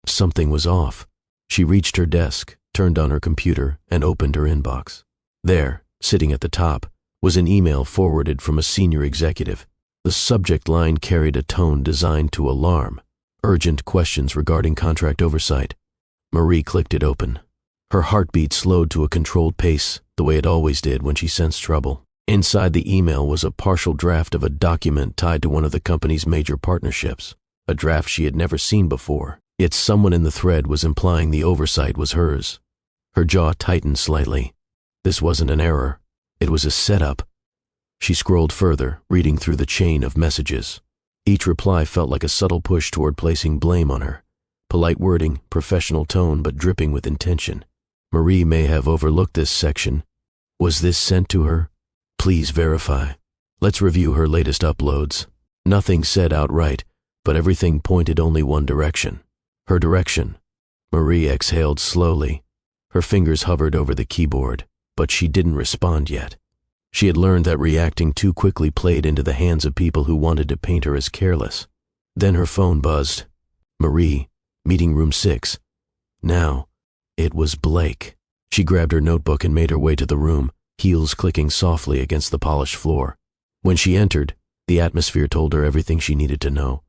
Something was off. She reached her desk, turned on her computer, and opened her inbox. There, sitting at the top, was an email forwarded from a senior executive. The subject line carried a tone designed to alarm. Urgent questions regarding contract oversight. Marie clicked it open. Her heartbeat slowed to a controlled pace, the way it always did when she sensed trouble. Inside the email was a partial draft of a document tied to one of the company's major partnerships. a draft she had never seen before, yet someone in the thread was implying the oversight was hers. Her jaw tightened slightly. This wasn't an error. It was a setup. She scrolled further, reading through the chain of messages. Each reply felt like a subtle push toward placing blame on her. Polite wording, professional tone, but dripping with intention. Marie may have overlooked this section. Was this sent to her? Please verify. Let's review her latest uploads. Nothing said outright, but everything pointed only one direction. Her direction. Marie exhaled slowly. Her fingers hovered over the keyboard, but she didn't respond yet. She had learned that reacting too quickly played into the hands of people who wanted to paint her as careless. Then her phone buzzed. Marie, meeting room 6. Now, it was Blake. She grabbed her notebook and made her way to the room, heels clicking softly against the polished floor. When she entered, the atmosphere told her everything she needed to know.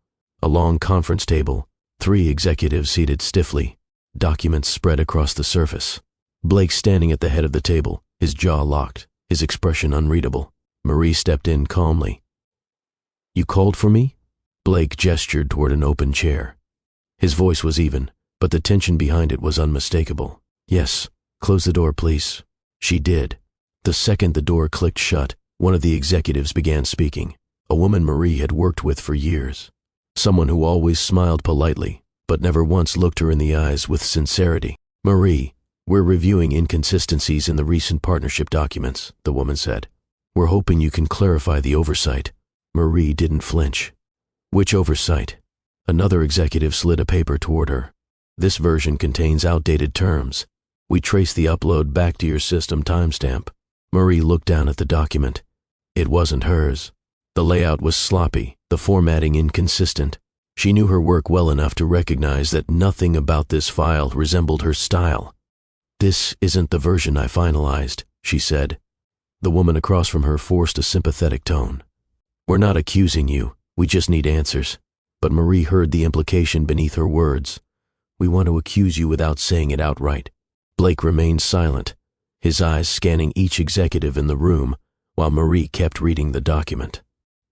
A long conference table, 3 executives seated stiffly, documents spread across the surface. Blake standing at the head of the table, his jaw locked, his expression unreadable. Marie stepped in calmly. You called for me? Blake gestured toward an open chair. His voice was even, but the tension behind it was unmistakable. Yes, close the door, please. She did. The second the door clicked shut, one of the executives began speaking, a woman Marie had worked with for years. Someone who always smiled politely, but never once looked her in the eyes with sincerity. Marie, we're reviewing inconsistencies in the recent partnership documents, the woman said. We're hoping you can clarify the oversight. Marie didn't flinch. Which oversight? Another executive slid a paper toward her. This version contains outdated terms. We traced the upload back to your system timestamp. Marie looked down at the document. It wasn't hers. The layout was sloppy, the formatting inconsistent. She knew her work well enough to recognize that nothing about this file resembled her style. This isn't the version I finalized, she said. The woman across from her forced a sympathetic tone. We're not accusing you, we just need answers. But Marie heard the implication beneath her words. We want to accuse you without saying it outright. Blake remained silent, his eyes scanning each executive in the room, while Marie kept reading the document.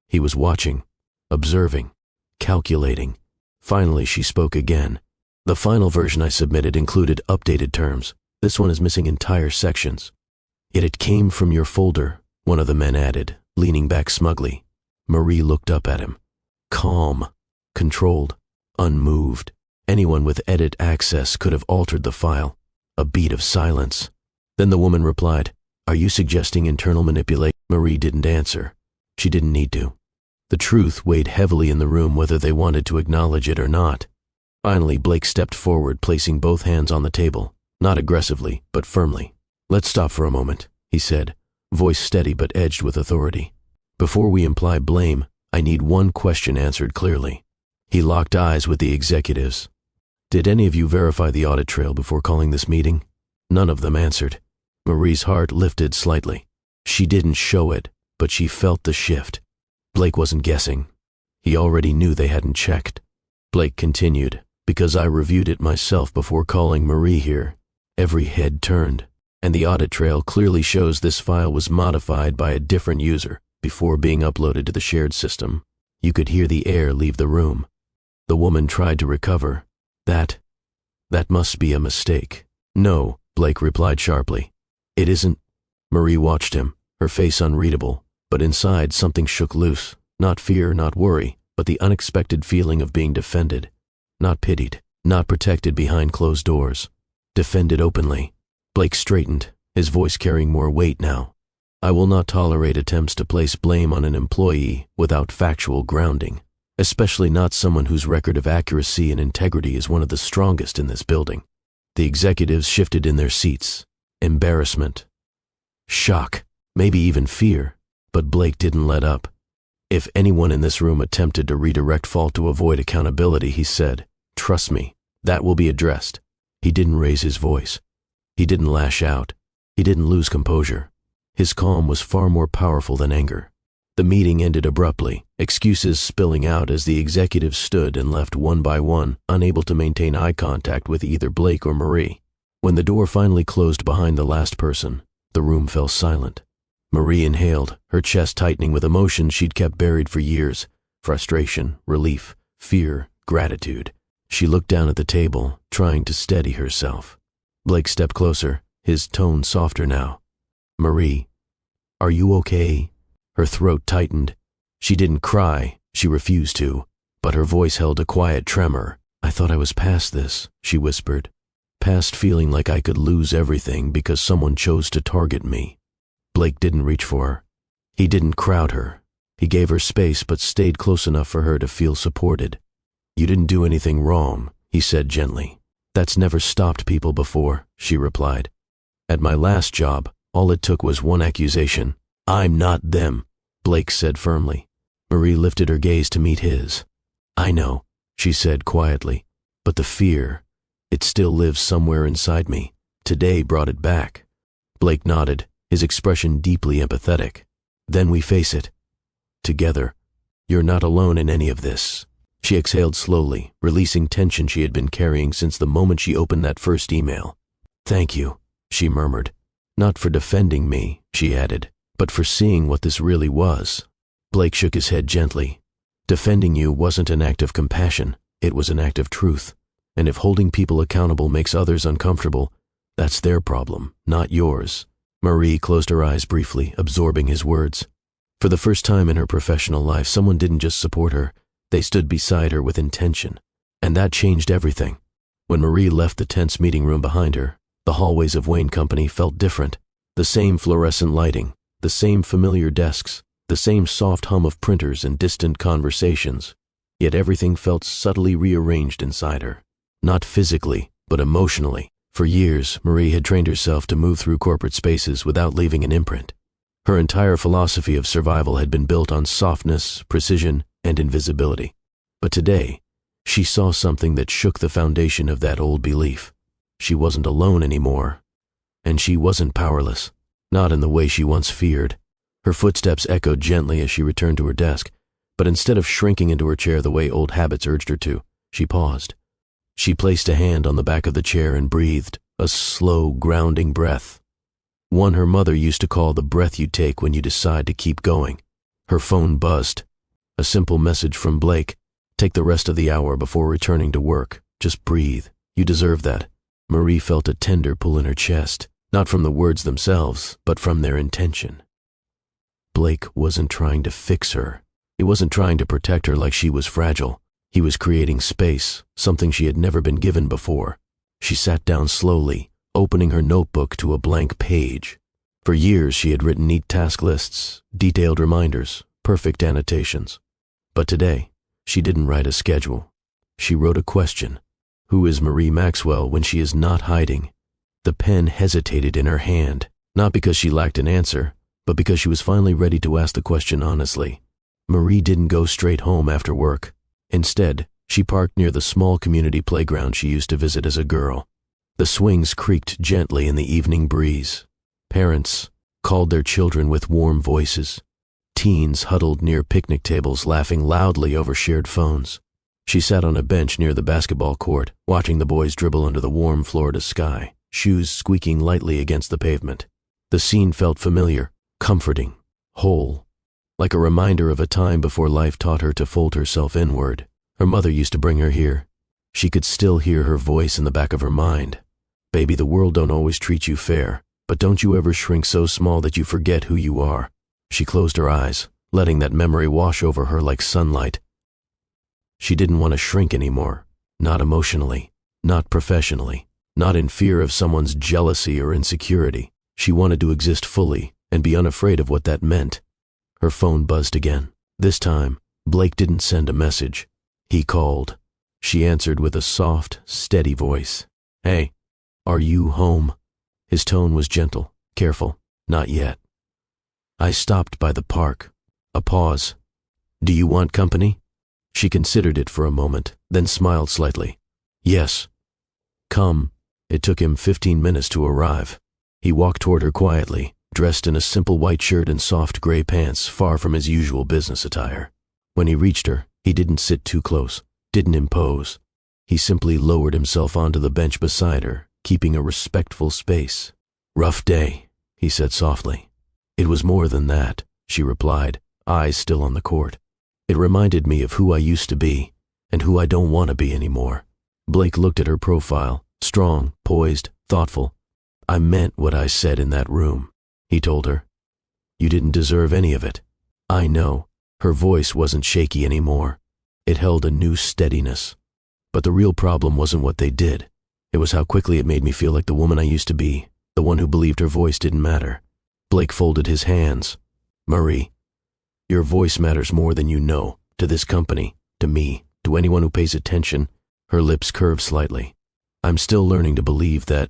He was watching, observing, calculating. Finally, she spoke again. The final version I submitted included updated terms. This one is missing entire sections. Yet it came from your folder, one of the men added, leaning back smugly. Marie looked up at him. Calm, controlled, unmoved. Anyone with edit access could have altered the file. A beat of silence. Then the woman replied, Are you suggesting internal manipulation? Marie didn't answer. She didn't need to. The truth weighed heavily in the room whether they wanted to acknowledge it or not. Finally, Blake stepped forward, placing both hands on the table, not aggressively, but firmly. Let's stop for a moment, he said, voice steady but edged with authority. Before we imply blame, I need one question answered clearly. He locked eyes with the executives. Did any of you verify the audit trail before calling this meeting? None of them answered. Marie's heart lifted slightly. She didn't show it, but she felt the shift. Blake wasn't guessing. He already knew they hadn't checked. Blake continued, because I reviewed it myself before calling Marie here. Every head turned, and the audit trail clearly shows this file was modified by a different user before being uploaded to the shared system. You could hear the air leave the room. The woman tried to recover. That must be a mistake. No, Blake replied sharply. It isn't. Marie watched him, her face unreadable, but inside something shook loose. Not fear, not worry, but the unexpected feeling of being defended. Not pitied, not protected behind closed doors. Defended openly. Blake straightened, his voice carrying more weight now. I will not tolerate attempts to place blame on an employee without factual grounding, especially not someone whose record of accuracy and integrity is one of the strongest in this building. The executives shifted in their seats. Embarrassment. Shock. Maybe even fear. But Blake didn't let up. If anyone in this room attempted to redirect fault to avoid accountability, he said, trust me, that will be addressed. He didn't raise his voice. He didn't lash out. He didn't lose composure. His calm was far more powerful than anger. The meeting ended abruptly, excuses spilling out as the executives stood and left one by one, unable to maintain eye contact with either Blake or Marie. When the door finally closed behind the last person, the room fell silent. Marie inhaled, her chest tightening with emotions she'd kept buried for years. Frustration, relief, fear, gratitude. She looked down at the table, trying to steady herself. Blake stepped closer, his tone softer now. "Marie, are you okay?" Her throat tightened. She didn't cry, she refused to, but her voice held a quiet tremor. "I thought I was past this," she whispered. "Past feeling like I could lose everything because someone chose to target me." Blake didn't reach for her. He didn't crowd her. He gave her space but stayed close enough for her to feel supported. "You didn't do anything wrong," he said gently. "That's never stopped people before," she replied. "At my last job, all it took was one accusation. I'm not them," Blake said firmly. Marie lifted her gaze to meet his. "I know," she said quietly, "but the fear, it still lives somewhere inside me. Today brought it back." Blake nodded, his expression deeply empathetic. "Then we face it. Together. You're not alone in any of this." She exhaled slowly, releasing tension she had been carrying since the moment she opened that first email. "Thank you," she murmured. "Not for defending me," she added, "but for seeing what this really was." Blake shook his head gently. "Defending you wasn't an act of compassion, it was an act of truth. And if holding people accountable makes others uncomfortable, that's their problem, not yours." Marie closed her eyes briefly, absorbing his words. For the first time in her professional life, someone didn't just support her, they stood beside her with intention. And that changed everything. When Marie left the tense meeting room behind her, the hallways of Wayne Company felt different. The same fluorescent lighting, the same familiar desks, the same soft hum of printers and distant conversations. Yet everything felt subtly rearranged inside her. Not physically, but emotionally. For years, Marie had trained herself to move through corporate spaces without leaving an imprint. Her entire philosophy of survival had been built on softness, precision, and invisibility. But today, she saw something that shook the foundation of that old belief. She wasn't alone anymore, and she wasn't powerless, not in the way she once feared. Her footsteps echoed gently as she returned to her desk, but instead of shrinking into her chair the way old habits urged her to, she paused. She placed a hand on the back of the chair and breathed, a slow, grounding breath. One her mother used to call the breath you take when you decide to keep going. Her phone buzzed. A simple message from Blake. "Take the rest of the hour before returning to work. Just breathe. You deserve that." Marie felt a tender pull in her chest, not from the words themselves, but from their intention. Blake wasn't trying to fix her. He wasn't trying to protect her like she was fragile. He was creating space, something she had never been given before. She sat down slowly, opening her notebook to a blank page. For years she had written neat task lists, detailed reminders, perfect annotations. But today, she didn't write a schedule. She wrote a question. Who is Marie Maxwell when she is not hiding? The pen hesitated in her hand, not because she lacked an answer, but because she was finally ready to ask the question honestly. Marie didn't go straight home after work. Instead, she parked near the small community playground she used to visit as a girl. The swings creaked gently in the evening breeze. Parents called their children with warm voices. Teens huddled near picnic tables laughing loudly over shared phones. She sat on a bench near the basketball court, watching the boys dribble under the warm Florida sky, shoes squeaking lightly against the pavement. The scene felt familiar, comforting, whole, like a reminder of a time before life taught her to fold herself inward. Her mother used to bring her here. She could still hear her voice in the back of her mind. "Baby, the world don't always treat you fair, but don't you ever shrink so small that you forget who you are." She closed her eyes, letting that memory wash over her like sunlight. She didn't want to shrink anymore, not emotionally, not professionally, not in fear of someone's jealousy or insecurity. She wanted to exist fully and be unafraid of what that meant. Her phone buzzed again. This time, Blake didn't send a message. He called. She answered with a soft, steady voice. "Hey, are you home?" His tone was gentle, careful. "Not yet." "I stopped by the park." A pause. "Do you want company?" She considered it for a moment, then smiled slightly. "Yes." "Come." It took him 15 minutes to arrive. He walked toward her quietly, dressed in a simple white shirt and soft gray pants, far from his usual business attire. When he reached her, he didn't sit too close, didn't impose. He simply lowered himself onto the bench beside her, keeping a respectful space. "Rough day," he said softly. "It was more than that," she replied, eyes still on the court. "It reminded me of who I used to be, and who I don't want to be anymore. Blake looked at her profile, strong, poised, thoughtful. I meant what I said in that room, he told her. You didn't deserve any of it. I know. Her voice wasn't shaky anymore. It held a new steadiness. But the real problem wasn't what they did. It was how quickly it made me feel like the woman I used to be, the one who believed her voice didn't matter. Blake folded his hands. Marie, your voice matters more than you know, to this company, to me, to anyone who pays attention. Her lips curved slightly. I'm still learning to believe that.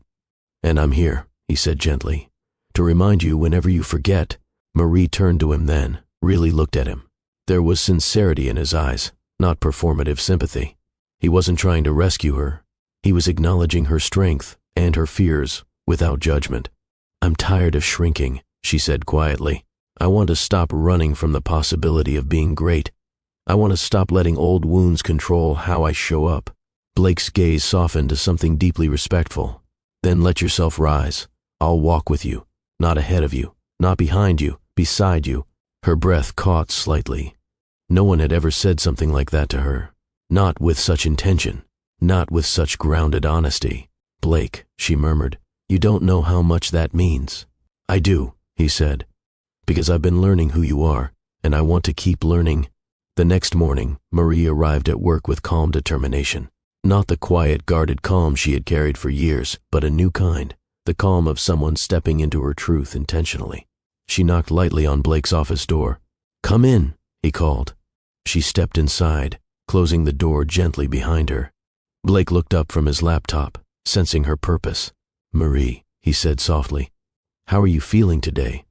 And I'm here, he said gently, to remind you whenever you forget. Marie turned to him then, really looked at him. There was sincerity in his eyes, not performative sympathy. He wasn't trying to rescue her. He was acknowledging her strength and her fears without judgment. I'm tired of shrinking, she said quietly. I want to stop running from the possibility of being great. I want to stop letting old wounds control how I show up. Blake's gaze softened to something deeply respectful. Then let yourself rise. I'll walk with you, not ahead of you, not behind you, beside you. Her breath caught slightly. No one had ever said something like that to her. Not with such intention, not with such grounded honesty. Blake, she murmured, you don't know how much that means. I do, he said, because I've been learning who you are, and I want to keep learning. The next morning, Marie arrived at work with calm determination. Not the quiet, guarded calm she had carried for years, but a new kind, the calm of someone stepping into her truth intentionally. She knocked lightly on Blake's office door. Come in, he called. She stepped inside, closing the door gently behind her. Blake looked up from his laptop, sensing her purpose. Marie, he said softly, how are you feeling today?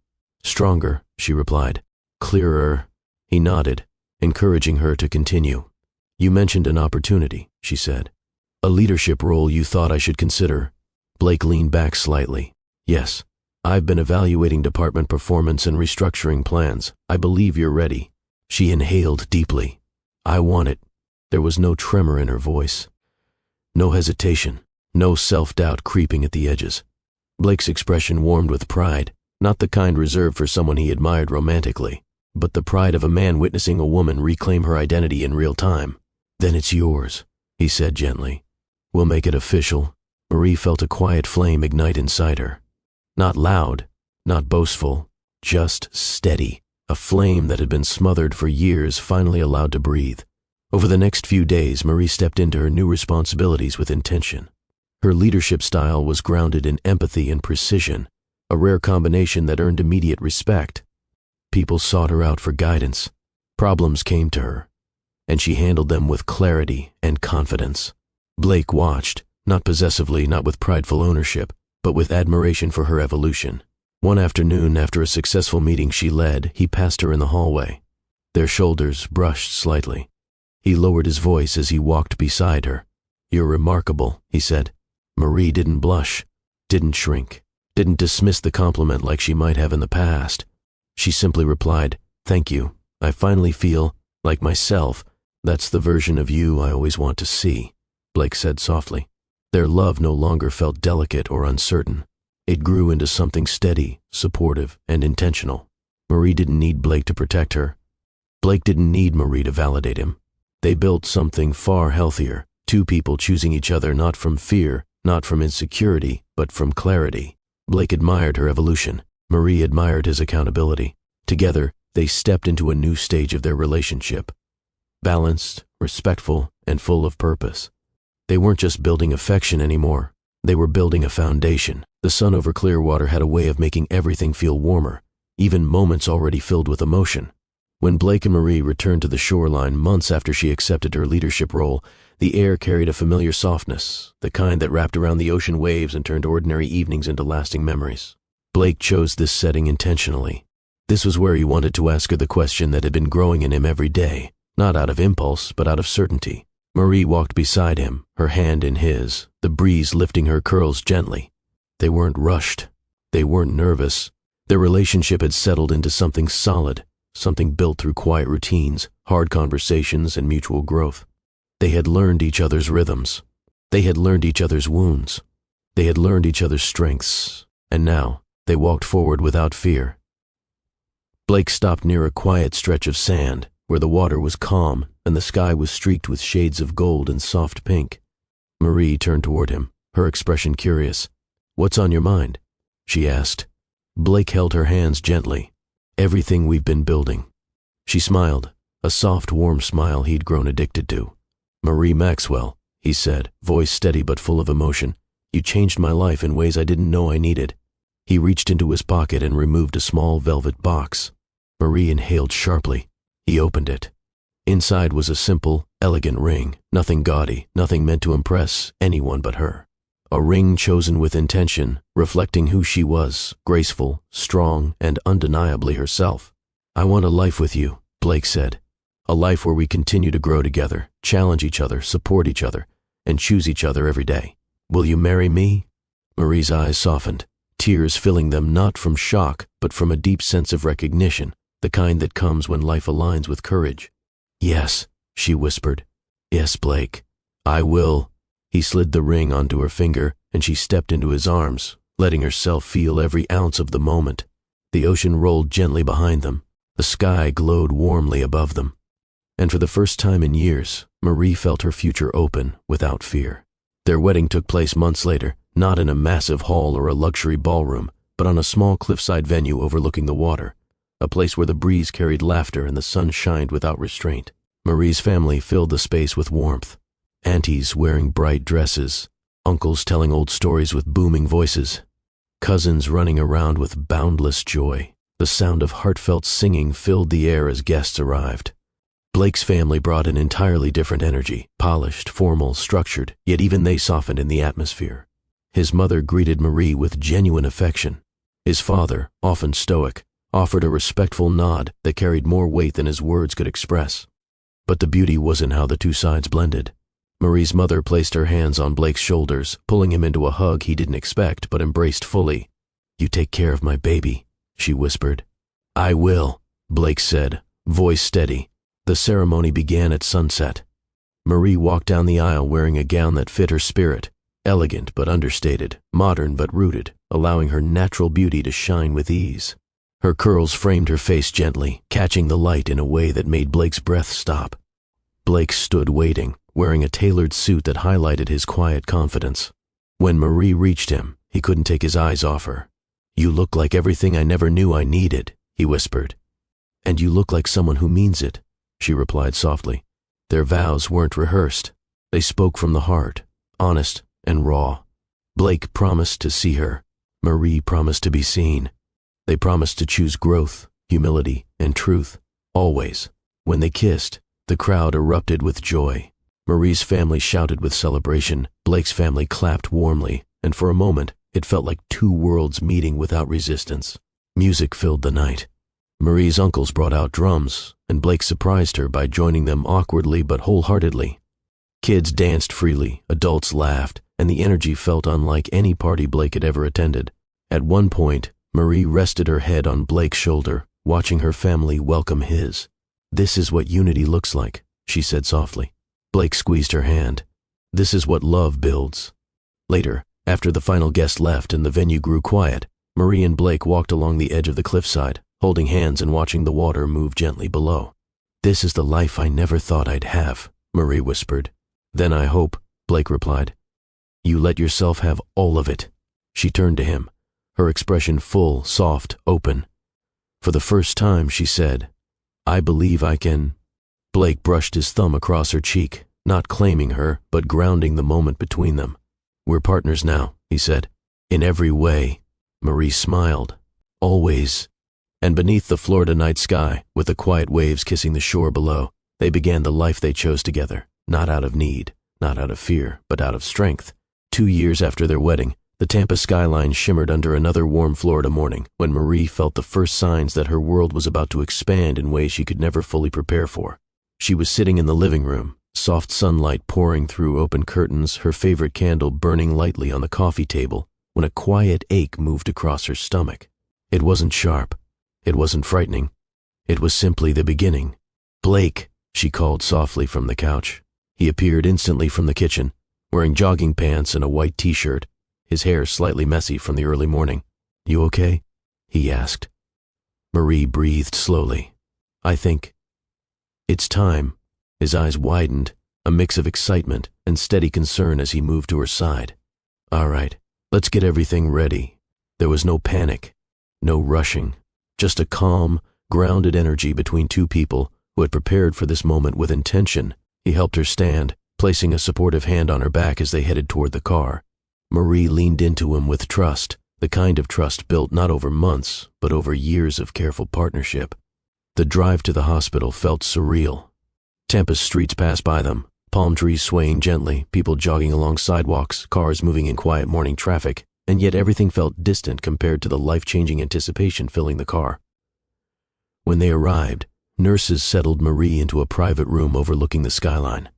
Stronger, she replied. Clearer. He nodded, encouraging her to continue. You mentioned an opportunity, she said. A leadership role you thought I should consider. Blake leaned back slightly. Yes, I've been evaluating department performance and restructuring plans. I believe you're ready. She inhaled deeply. I want it. There was no tremor in her voice. No hesitation, no self-doubt creeping at the edges. Blake's expression warmed with pride, not the kind reserved for someone he admired romantically, but the pride of a man witnessing a woman reclaim her identity in real time. Then it's yours, he said gently. We'll make it official. Marie felt a quiet flame ignite inside her. Not loud, not boastful, just steady, a flame that had been smothered for years finally allowed to breathe. Over the next few days, Marie stepped into her new responsibilities with intention. Her leadership style was grounded in empathy and precision, a rare combination that earned immediate respect. People sought her out for guidance. Problems came to her, and she handled them with clarity and confidence. Blake watched, not possessively, not with prideful ownership, but with admiration for her evolution. One afternoon, after a successful meeting she led, he passed her in the hallway. Their shoulders brushed slightly. He lowered his voice as he walked beside her. You're remarkable, he said. Marie didn't blush, didn't shrink, didn't dismiss the compliment like she might have in the past. She simply replied, Thank you. I finally feel, like myself, that's the version of you I always want to see, Blake said softly. Their love no longer felt delicate or uncertain. It grew into something steady, supportive, and intentional. Marie didn't need Blake to protect her. Blake didn't need Marie to validate him. They built something far healthier, two people choosing each other not from fear, not from insecurity, but from clarity. Blake admired her evolution. Marie admired his accountability. Together, they stepped into a new stage of their relationship. Balanced, respectful, and full of purpose. They weren't just building affection anymore. They were building a foundation. The sun over Clearwater had a way of making everything feel warmer, even moments already filled with emotion. When Blake and Marie returned to the shoreline months after she accepted her leadership role, the air carried a familiar softness, the kind that wrapped around the ocean waves and turned ordinary evenings into lasting memories. Blake chose this setting intentionally. This was where he wanted to ask her the question that had been growing in him every day, not out of impulse, but out of certainty. Marie walked beside him, her hand in his, the breeze lifting her curls gently. They weren't rushed. They weren't nervous. Their relationship had settled into something solid, something built through quiet routines, hard conversations, and mutual growth. They had learned each other's rhythms. They had learned each other's wounds. They had learned each other's strengths. And now, they walked forward without fear. Blake stopped near a quiet stretch of sand, where the water was calm and the sky was streaked with shades of gold and soft pink. Marie turned toward him, her expression curious. "What's on your mind?" she asked. Blake held her hands gently. "Everything we've been building." She smiled, a soft, warm smile he'd grown addicted to. "Marie Maxwell," he said, voice steady but full of emotion. "You changed my life in ways I didn't know I needed." He reached into his pocket and removed a small velvet box. Marie inhaled sharply. He opened it. Inside was a simple, elegant ring, nothing gaudy, nothing meant to impress anyone but her. A ring chosen with intention, reflecting who she was, graceful, strong, and undeniably herself. "I want a life with you," Blake said. "A life where we continue to grow together, challenge each other, support each other, and choose each other every day. Will you marry me?" Marie's eyes softened, tears filling them not from shock, but from a deep sense of recognition, the kind that comes when life aligns with courage. "Yes," she whispered. "Yes, Blake. I will." He slid the ring onto her finger, and she stepped into his arms, letting herself feel every ounce of the moment. The ocean rolled gently behind them. The sky glowed warmly above them. And for the first time in years, Marie felt her future open, without fear. Their wedding took place months later, not in a massive hall or a luxury ballroom, but on a small cliffside venue overlooking the water, a place where the breeze carried laughter and the sun shined without restraint. Marie's family filled the space with warmth. Aunties wearing bright dresses, uncles telling old stories with booming voices, cousins running around with boundless joy. The sound of heartfelt singing filled the air as guests arrived. Blake's family brought an entirely different energy, polished, formal, structured, yet even they softened in the atmosphere. His mother greeted Marie with genuine affection. His father, often stoic, offered a respectful nod that carried more weight than his words could express. But the beauty was in how the two sides blended. Marie's mother placed her hands on Blake's shoulders, pulling him into a hug he didn't expect but embraced fully. "You take care of my baby," she whispered. "I will," Blake said, voice steady. The ceremony began at sunset. Marie walked down the aisle wearing a gown that fit her spirit, elegant but understated, modern but rooted, allowing her natural beauty to shine with ease. Her curls framed her face gently, catching the light in a way that made Blake's breath stop. Blake stood waiting, wearing a tailored suit that highlighted his quiet confidence. When Marie reached him, he couldn't take his eyes off her. "You look like everything I never knew I needed," he whispered. "And you look like someone who means it," she replied softly. Their vows weren't rehearsed. They spoke from the heart, honest and raw. Blake promised to see her. Marie promised to be seen. They promised to choose growth, humility, and truth, always. When they kissed, the crowd erupted with joy. Marie's family shouted with celebration, Blake's family clapped warmly, and for a moment, it felt like two worlds meeting without resistance. Music filled the night. Marie's uncles brought out drums, and Blake surprised her by joining them awkwardly but wholeheartedly. Kids danced freely, adults laughed, and the energy felt unlike any party Blake had ever attended. At one point, Marie rested her head on Blake's shoulder, watching her family welcome his. "This is what unity looks like," she said softly. Blake squeezed her hand. "This is what love builds." Later, after the final guest left and the venue grew quiet, Marie and Blake walked along the edge of the cliffside, holding hands and watching the water move gently below. "This is the life I never thought I'd have," Marie whispered. "Then I hope," Blake replied, "you let yourself have all of it." She turned to him, her expression full, soft, open. "For the first time," she said, "I believe I can." Blake brushed his thumb across her cheek, not claiming her, but grounding the moment between them. "We're partners now," he said. "In every way." Marie smiled. "Always." And beneath the Florida night sky, with the quiet waves kissing the shore below, they began the life they chose together, not out of need, not out of fear, but out of strength. 2 years after their wedding, the Tampa skyline shimmered under another warm Florida morning when Marie felt the first signs that her world was about to expand in ways she could never fully prepare for. She was sitting in the living room, soft sunlight pouring through open curtains, her favorite candle burning lightly on the coffee table, when a quiet ache moved across her stomach. It wasn't sharp. It wasn't frightening. It was simply the beginning. "Blake," she called softly from the couch. He appeared instantly from the kitchen, wearing jogging pants and a white t-shirt, his hair slightly messy from the early morning. "You okay?" he asked. Marie breathed slowly. "I think "It's time." His eyes widened, a mix of excitement and steady concern as he moved to her side. "All right, let's get everything ready." There was no panic, no rushing, just a calm, grounded energy between two people who had prepared for this moment with intention. He helped her stand, placing a supportive hand on her back as they headed toward the car. Marie leaned into him with trust, the kind of trust built not over months, but over years of careful partnership. The drive to the hospital felt surreal. Tampa's streets passed by them, palm trees swaying gently, people jogging along sidewalks, cars moving in quiet morning traffic, and yet everything felt distant compared to the life-changing anticipation filling the car. When they arrived, nurses settled Marie into a private room overlooking the skyline.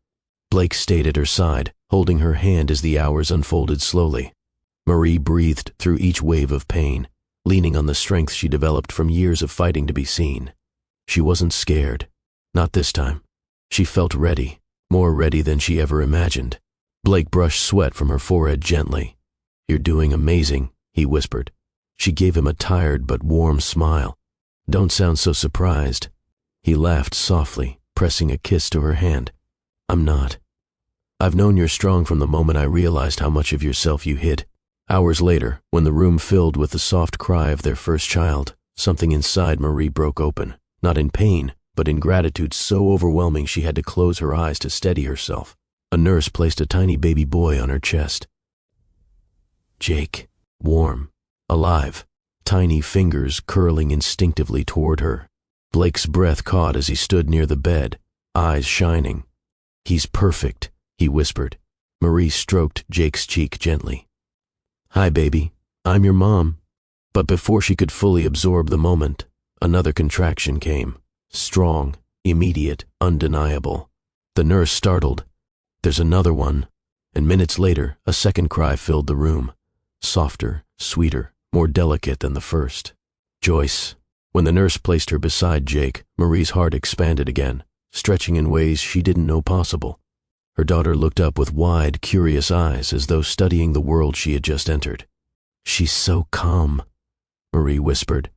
Blake stayed at her side, holding her hand as the hours unfolded slowly. Marie breathed through each wave of pain, leaning on the strength she developed from years of fighting to be seen. She wasn't scared. Not this time. She felt ready, more ready than she ever imagined. Blake brushed sweat from her forehead gently. "You're doing amazing," he whispered. She gave him a tired but warm smile. "Don't sound so surprised." He laughed softly, pressing a kiss to her hand. "I'm not. I've known you're strong from the moment I realized how much of yourself you hid." Hours later, when the room filled with the soft cry of their first child, something inside Marie broke open, not in pain, but in gratitude so overwhelming she had to close her eyes to steady herself. A nurse placed a tiny baby boy on her chest. Jake, warm, alive, tiny fingers curling instinctively toward her. Blake's breath caught as he stood near the bed, eyes shining. "He's perfect," he whispered. Marie stroked Jake's cheek gently. "Hi, baby. I'm your mom." But before she could fully absorb the moment, another contraction came. Strong, immediate, undeniable. The nurse startled. "There's another one." And minutes later, a second cry filled the room. Softer, sweeter, more delicate than the first. "Joyce." When the nurse placed her beside Jake, Marie's heart expanded again, stretching in ways she didn't know possible. Her daughter looked up with wide, curious eyes as though studying the world she had just entered. "She's so calm," Marie whispered.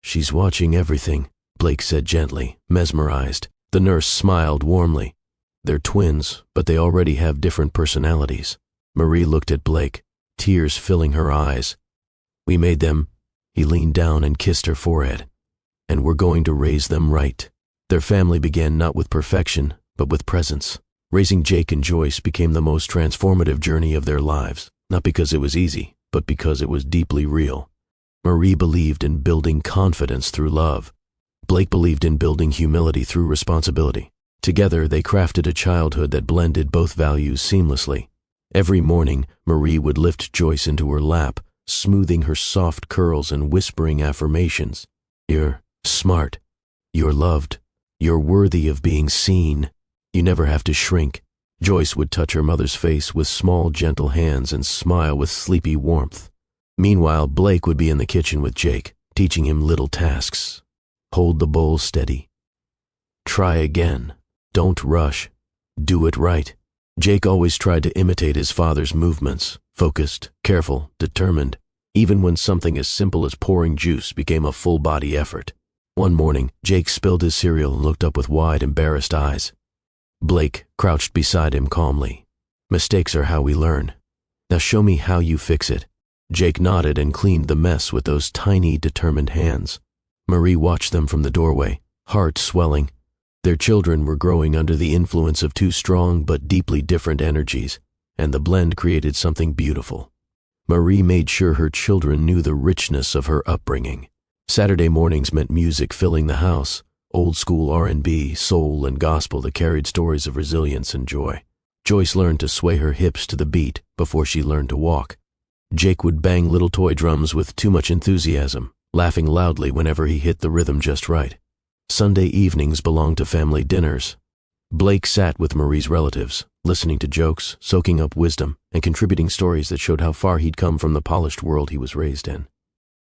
"She's watching everything," Blake said gently, mesmerized. The nurse smiled warmly. "They're twins, but they already have different personalities." Marie looked at Blake, tears filling her eyes. "We made them." He leaned down and kissed her forehead. "And we're going to raise them right." Their family began not with perfection, but with presence. Raising Jake and Joyce became the most transformative journey of their lives, not because it was easy, but because it was deeply real. Marie believed in building confidence through love. Blake believed in building humility through responsibility. Together, they crafted a childhood that blended both values seamlessly. Every morning, Marie would lift Joyce into her lap, smoothing her soft curls and whispering affirmations. "You're smart. You're loved. You're worthy of being seen. You never have to shrink." Joyce would touch her mother's face with small, gentle hands and smile with sleepy warmth. Meanwhile, Blake would be in the kitchen with Jake, teaching him little tasks. Hold the bowl steady. Try again. Don't rush. Do it right. Jake always tried to imitate his father's movements, focused, careful, determined, even when something as simple as pouring juice became a full-body effort. One morning, Jake spilled his cereal and looked up with wide, embarrassed eyes. Blake crouched beside him calmly. "Mistakes are how we learn. Now show me how you fix it." Jake nodded and cleaned the mess with those tiny, determined hands. Marie watched them from the doorway, heart swelling. Their children were growing under the influence of two strong but deeply different energies, and the blend created something beautiful. Marie made sure her children knew the richness of her upbringing. Saturday mornings meant music filling the house, old school R&B, soul, and gospel that carried stories of resilience and joy. Joyce learned to sway her hips to the beat before she learned to walk. Jake would bang little toy drums with too much enthusiasm, laughing loudly whenever he hit the rhythm just right. Sunday evenings belonged to family dinners. Blake sat with Marie's relatives, listening to jokes, soaking up wisdom, and contributing stories that showed how far he'd come from the polished world he was raised in.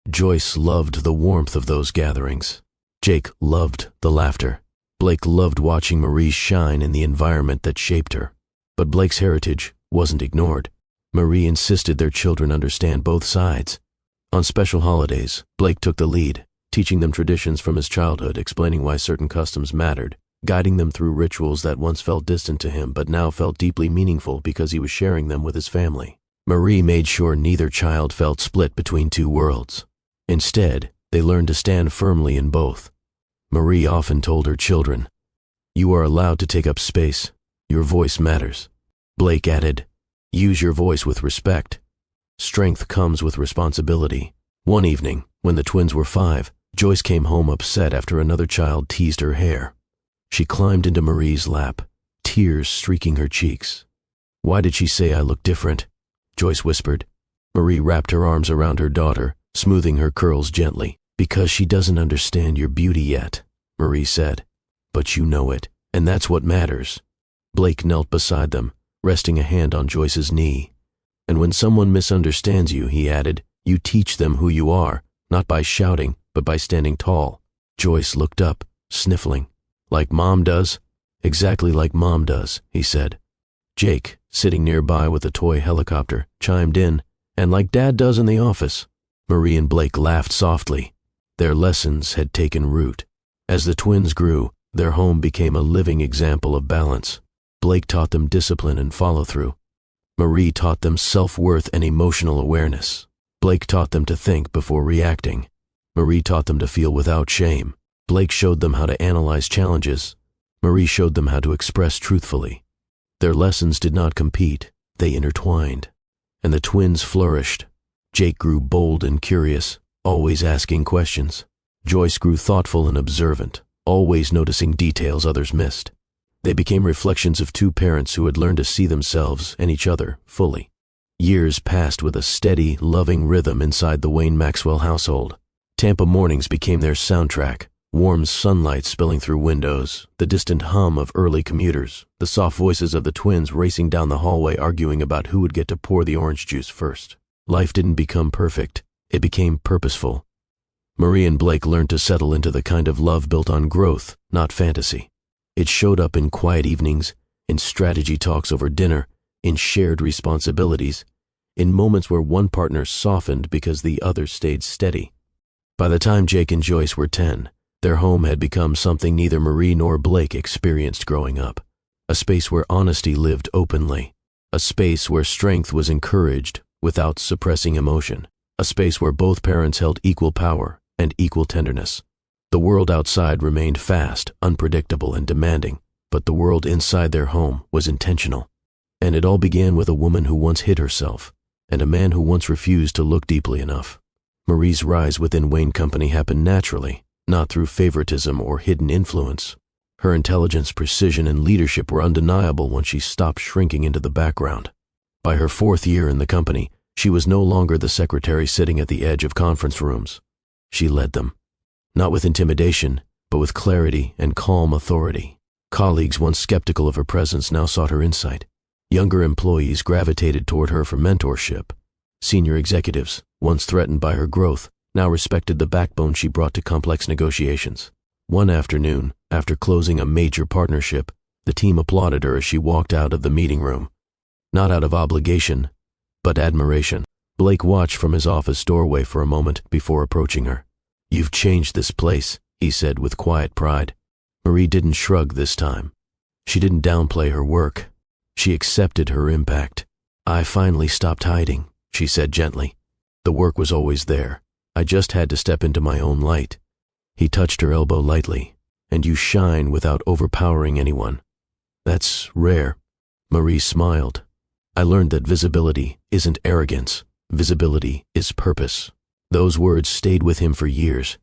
Joyce loved the warmth of those gatherings. Jake loved the laughter. Blake loved watching Marie shine in the environment that shaped her. But Blake's heritage wasn't ignored. Marie insisted their children understand both sides. On special holidays, Blake took the lead, teaching them traditions from his childhood, explaining why certain customs mattered, guiding them through rituals that once felt distant to him but now felt deeply meaningful because he was sharing them with his family. Marie made sure neither child felt split between two worlds. Instead, they learned to stand firmly in both. Marie often told her children, "You are allowed to take up space. Your voice matters." Blake added, "Use your voice with respect. Strength comes with responsibility." One evening, when the twins were 5, Joyce came home upset after another child teased her hair. She climbed into Marie's lap, tears streaking her cheeks. "Why did she say I look different?" Joyce whispered. Marie wrapped her arms around her daughter, smoothing her curls gently. "Because she doesn't understand your beauty yet," Marie said. "But you know it, and that's what matters." Blake knelt beside them, resting a hand on Joyce's knee. "And when someone misunderstands you," he added, "you teach them who you are, not by shouting, but by standing tall." Joyce looked up, sniffling. "Like Mom does?" "Exactly like Mom does," he said. Jake, sitting nearby with a toy helicopter, chimed in, "And like Dad does in the office." Marie and Blake laughed softly. Their lessons had taken root. As the twins grew, their home became a living example of balance. Blake taught them discipline and follow-through. Marie taught them self-worth and emotional awareness. Blake taught them to think before reacting. Marie taught them to feel without shame. Blake showed them how to analyze challenges. Marie showed them how to express truthfully. Their lessons did not compete, they intertwined. And the twins flourished. Jake grew bold and curious, always asking questions. Joyce grew thoughtful and observant, always noticing details others missed. They became reflections of two parents who had learned to see themselves and each other fully. Years passed with a steady, loving rhythm inside the Wayne Maxwell household. Tampa mornings became their soundtrack, warm sunlight spilling through windows, the distant hum of early commuters, the soft voices of the twins racing down the hallway arguing about who would get to pour the orange juice first. Life didn't become perfect, it became purposeful. Marie and Blake learned to settle into the kind of love built on growth, not fantasy. It showed up in quiet evenings, in strategy talks over dinner, in shared responsibilities, in moments where one partner softened because the other stayed steady. By the time Jake and Joyce were 10, their home had become something neither Marie nor Blake experienced growing up. A space where honesty lived openly. A space where strength was encouraged without suppressing emotion. A space where both parents held equal power and equal tenderness. The world outside remained fast, unpredictable, and demanding, but the world inside their home was intentional. And it all began with a woman who once hid herself, and a man who once refused to look deeply enough. Marie's rise within Wayne Company happened naturally, not through favoritism or hidden influence. Her intelligence, precision, and leadership were undeniable once she stopped shrinking into the background. By her 4th year in the company, she was no longer the secretary sitting at the edge of conference rooms. She led them. Not with intimidation, but with clarity and calm authority. Colleagues once skeptical of her presence now sought her insight. Younger employees gravitated toward her for mentorship. Senior executives, once threatened by her growth, now respected the backbone she brought to complex negotiations. One afternoon, after closing a major partnership, the team applauded her as she walked out of the meeting room. Not out of obligation, but admiration. Blake watched from his office doorway for a moment before approaching her. "You've changed this place," he said with quiet pride. Marie didn't shrug this time. She didn't downplay her work. She accepted her impact. "I finally stopped hiding," she said gently. "The work was always there. I just had to step into my own light." He touched her elbow lightly. "And you shine without overpowering anyone. That's rare." Marie smiled. "I learned that visibility isn't arrogance. Visibility is purpose." Those words stayed with him for years.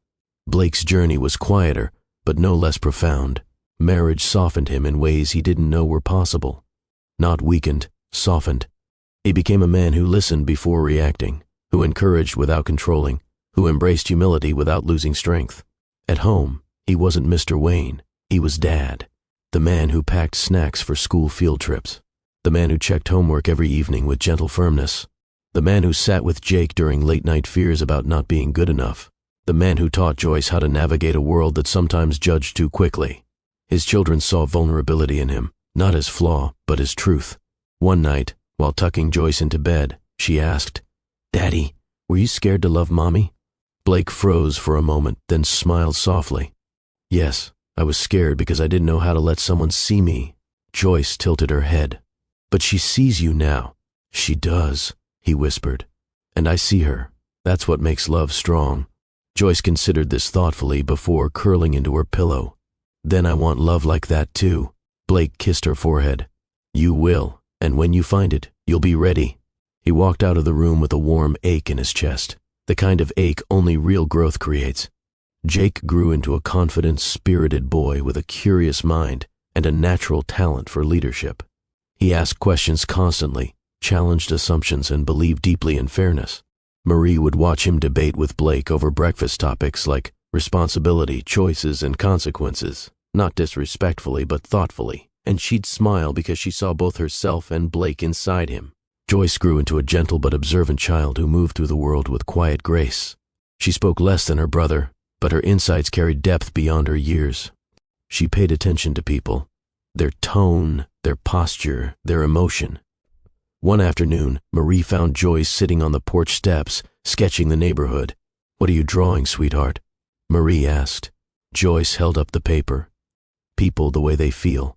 Blake's journey was quieter, but no less profound. Marriage softened him in ways he didn't know were possible. Not weakened, softened. He became a man who listened before reacting, who encouraged without controlling, who embraced humility without losing strength. At home, he wasn't Mr. Wayne. He was Dad, the man who packed snacks for school field trips, the man who checked homework every evening with gentle firmness, the man who sat with Jake during late-night fears about not being good enough, the man who taught Joyce how to navigate a world that sometimes judged too quickly. His children saw vulnerability in him, not as flaw, but as truth. One night, while tucking Joyce into bed, she asked, "Daddy, were you scared to love Mommy?" Blake froze for a moment, then smiled softly. "Yes, I was scared because I didn't know how to let someone see me. Joyce tilted her head. But she sees you now. She does, he whispered. And I see her. That's what makes love strong. Joyce considered this thoughtfully before curling into her pillow. Then I want love like that too. Blake kissed her forehead. You will, and when you find it, you'll be ready. He walked out of the room with a warm ache in his chest, the kind of ache only real growth creates. Jake grew into a confident, spirited boy with a curious mind and a natural talent for leadership. He asked questions constantly, challenged assumptions, and believed deeply in fairness. Marie would watch him debate with Blake over breakfast topics like responsibility, choices, and consequences, not disrespectfully but thoughtfully, and she'd smile because she saw both herself and Blake inside him. Joyce grew into a gentle but observant child who moved through the world with quiet grace. She spoke less than her brother, but her insights carried depth beyond her years. She paid attention to people, their tone, their posture, their emotion. One afternoon, Marie found Joyce sitting on the porch steps, sketching the neighborhood. What are you drawing, sweetheart? Marie asked. Joyce held up the paper. People the way they feel,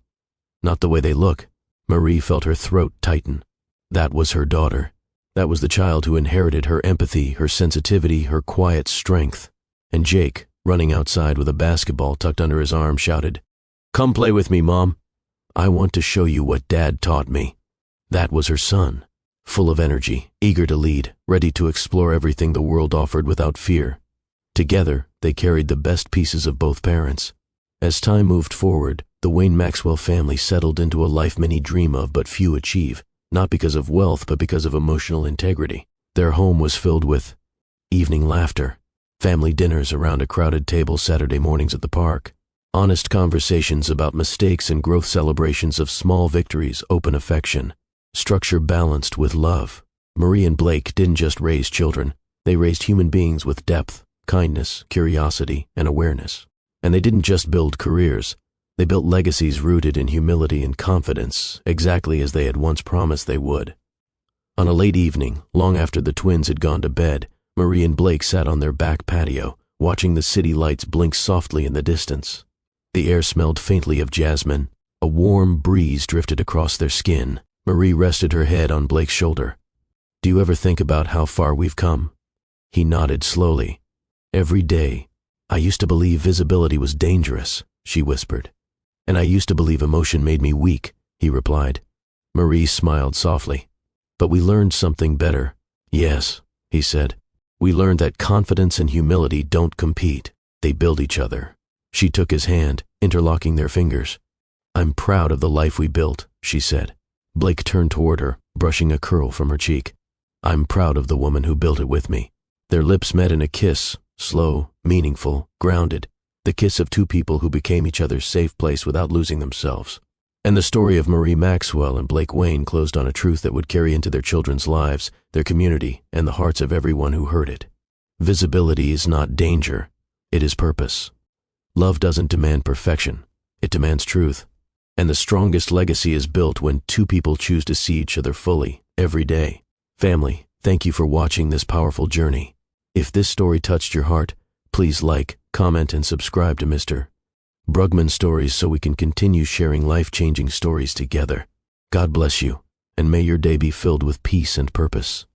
not the way they look. Marie felt her throat tighten. That was her daughter. That was the child who inherited her empathy, her sensitivity, her quiet strength. And Jake, running outside with a basketball tucked under his arm, shouted, "Come play with me, Mom. I want to show you what Dad taught me." That was her son, full of energy, eager to lead, ready to explore everything the world offered without fear. Together, they carried the best pieces of both parents. As time moved forward, the Wayne Maxwell family settled into a life many dream of but few achieve, not because of wealth but because of emotional integrity. Their home was filled with evening laughter, family dinners around a crowded table Saturday mornings at the park, honest conversations about mistakes and growth, celebrations of small victories, open affection, structure balanced with love. Marie and Blake didn't just raise children, they raised human beings with depth, kindness, curiosity, and awareness. And they didn't just build careers, they built legacies rooted in humility and confidence, exactly as they had once promised they would. On a late evening, long after the twins had gone to bed, Marie and Blake sat on their back patio, watching the city lights blink softly in the distance. The air smelled faintly of jasmine. A warm breeze drifted across their skin. Marie rested her head on Blake's shoulder. Do you ever think about how far we've come? He nodded slowly. Every day. I used to believe visibility was dangerous, she whispered. And I used to believe emotion made me weak, he replied. Marie smiled softly. But we learned something better. Yes, he said. We learned that confidence and humility don't compete. They build each other. She took his hand, interlocking their fingers. I'm proud of the life we built, she said. Blake turned toward her, brushing a curl from her cheek. I'm proud of the woman who built it with me. Their lips met in a kiss, slow, meaningful, grounded, the kiss of two people who became each other's safe place without losing themselves. And the story of Marie Maxwell and Blake Wayne closed on a truth that would carry into their children's lives, their community, and the hearts of everyone who heard it. Visibility is not danger, it is purpose. Love doesn't demand perfection, it demands truth. And the strongest legacy is built when two people choose to see each other fully, every day. Family, thank you for watching this powerful journey. If this story touched your heart, please like, comment, and subscribe to Mr. Brugman Stories so we can continue sharing life-changing stories together. God bless you, and may your day be filled with peace and purpose.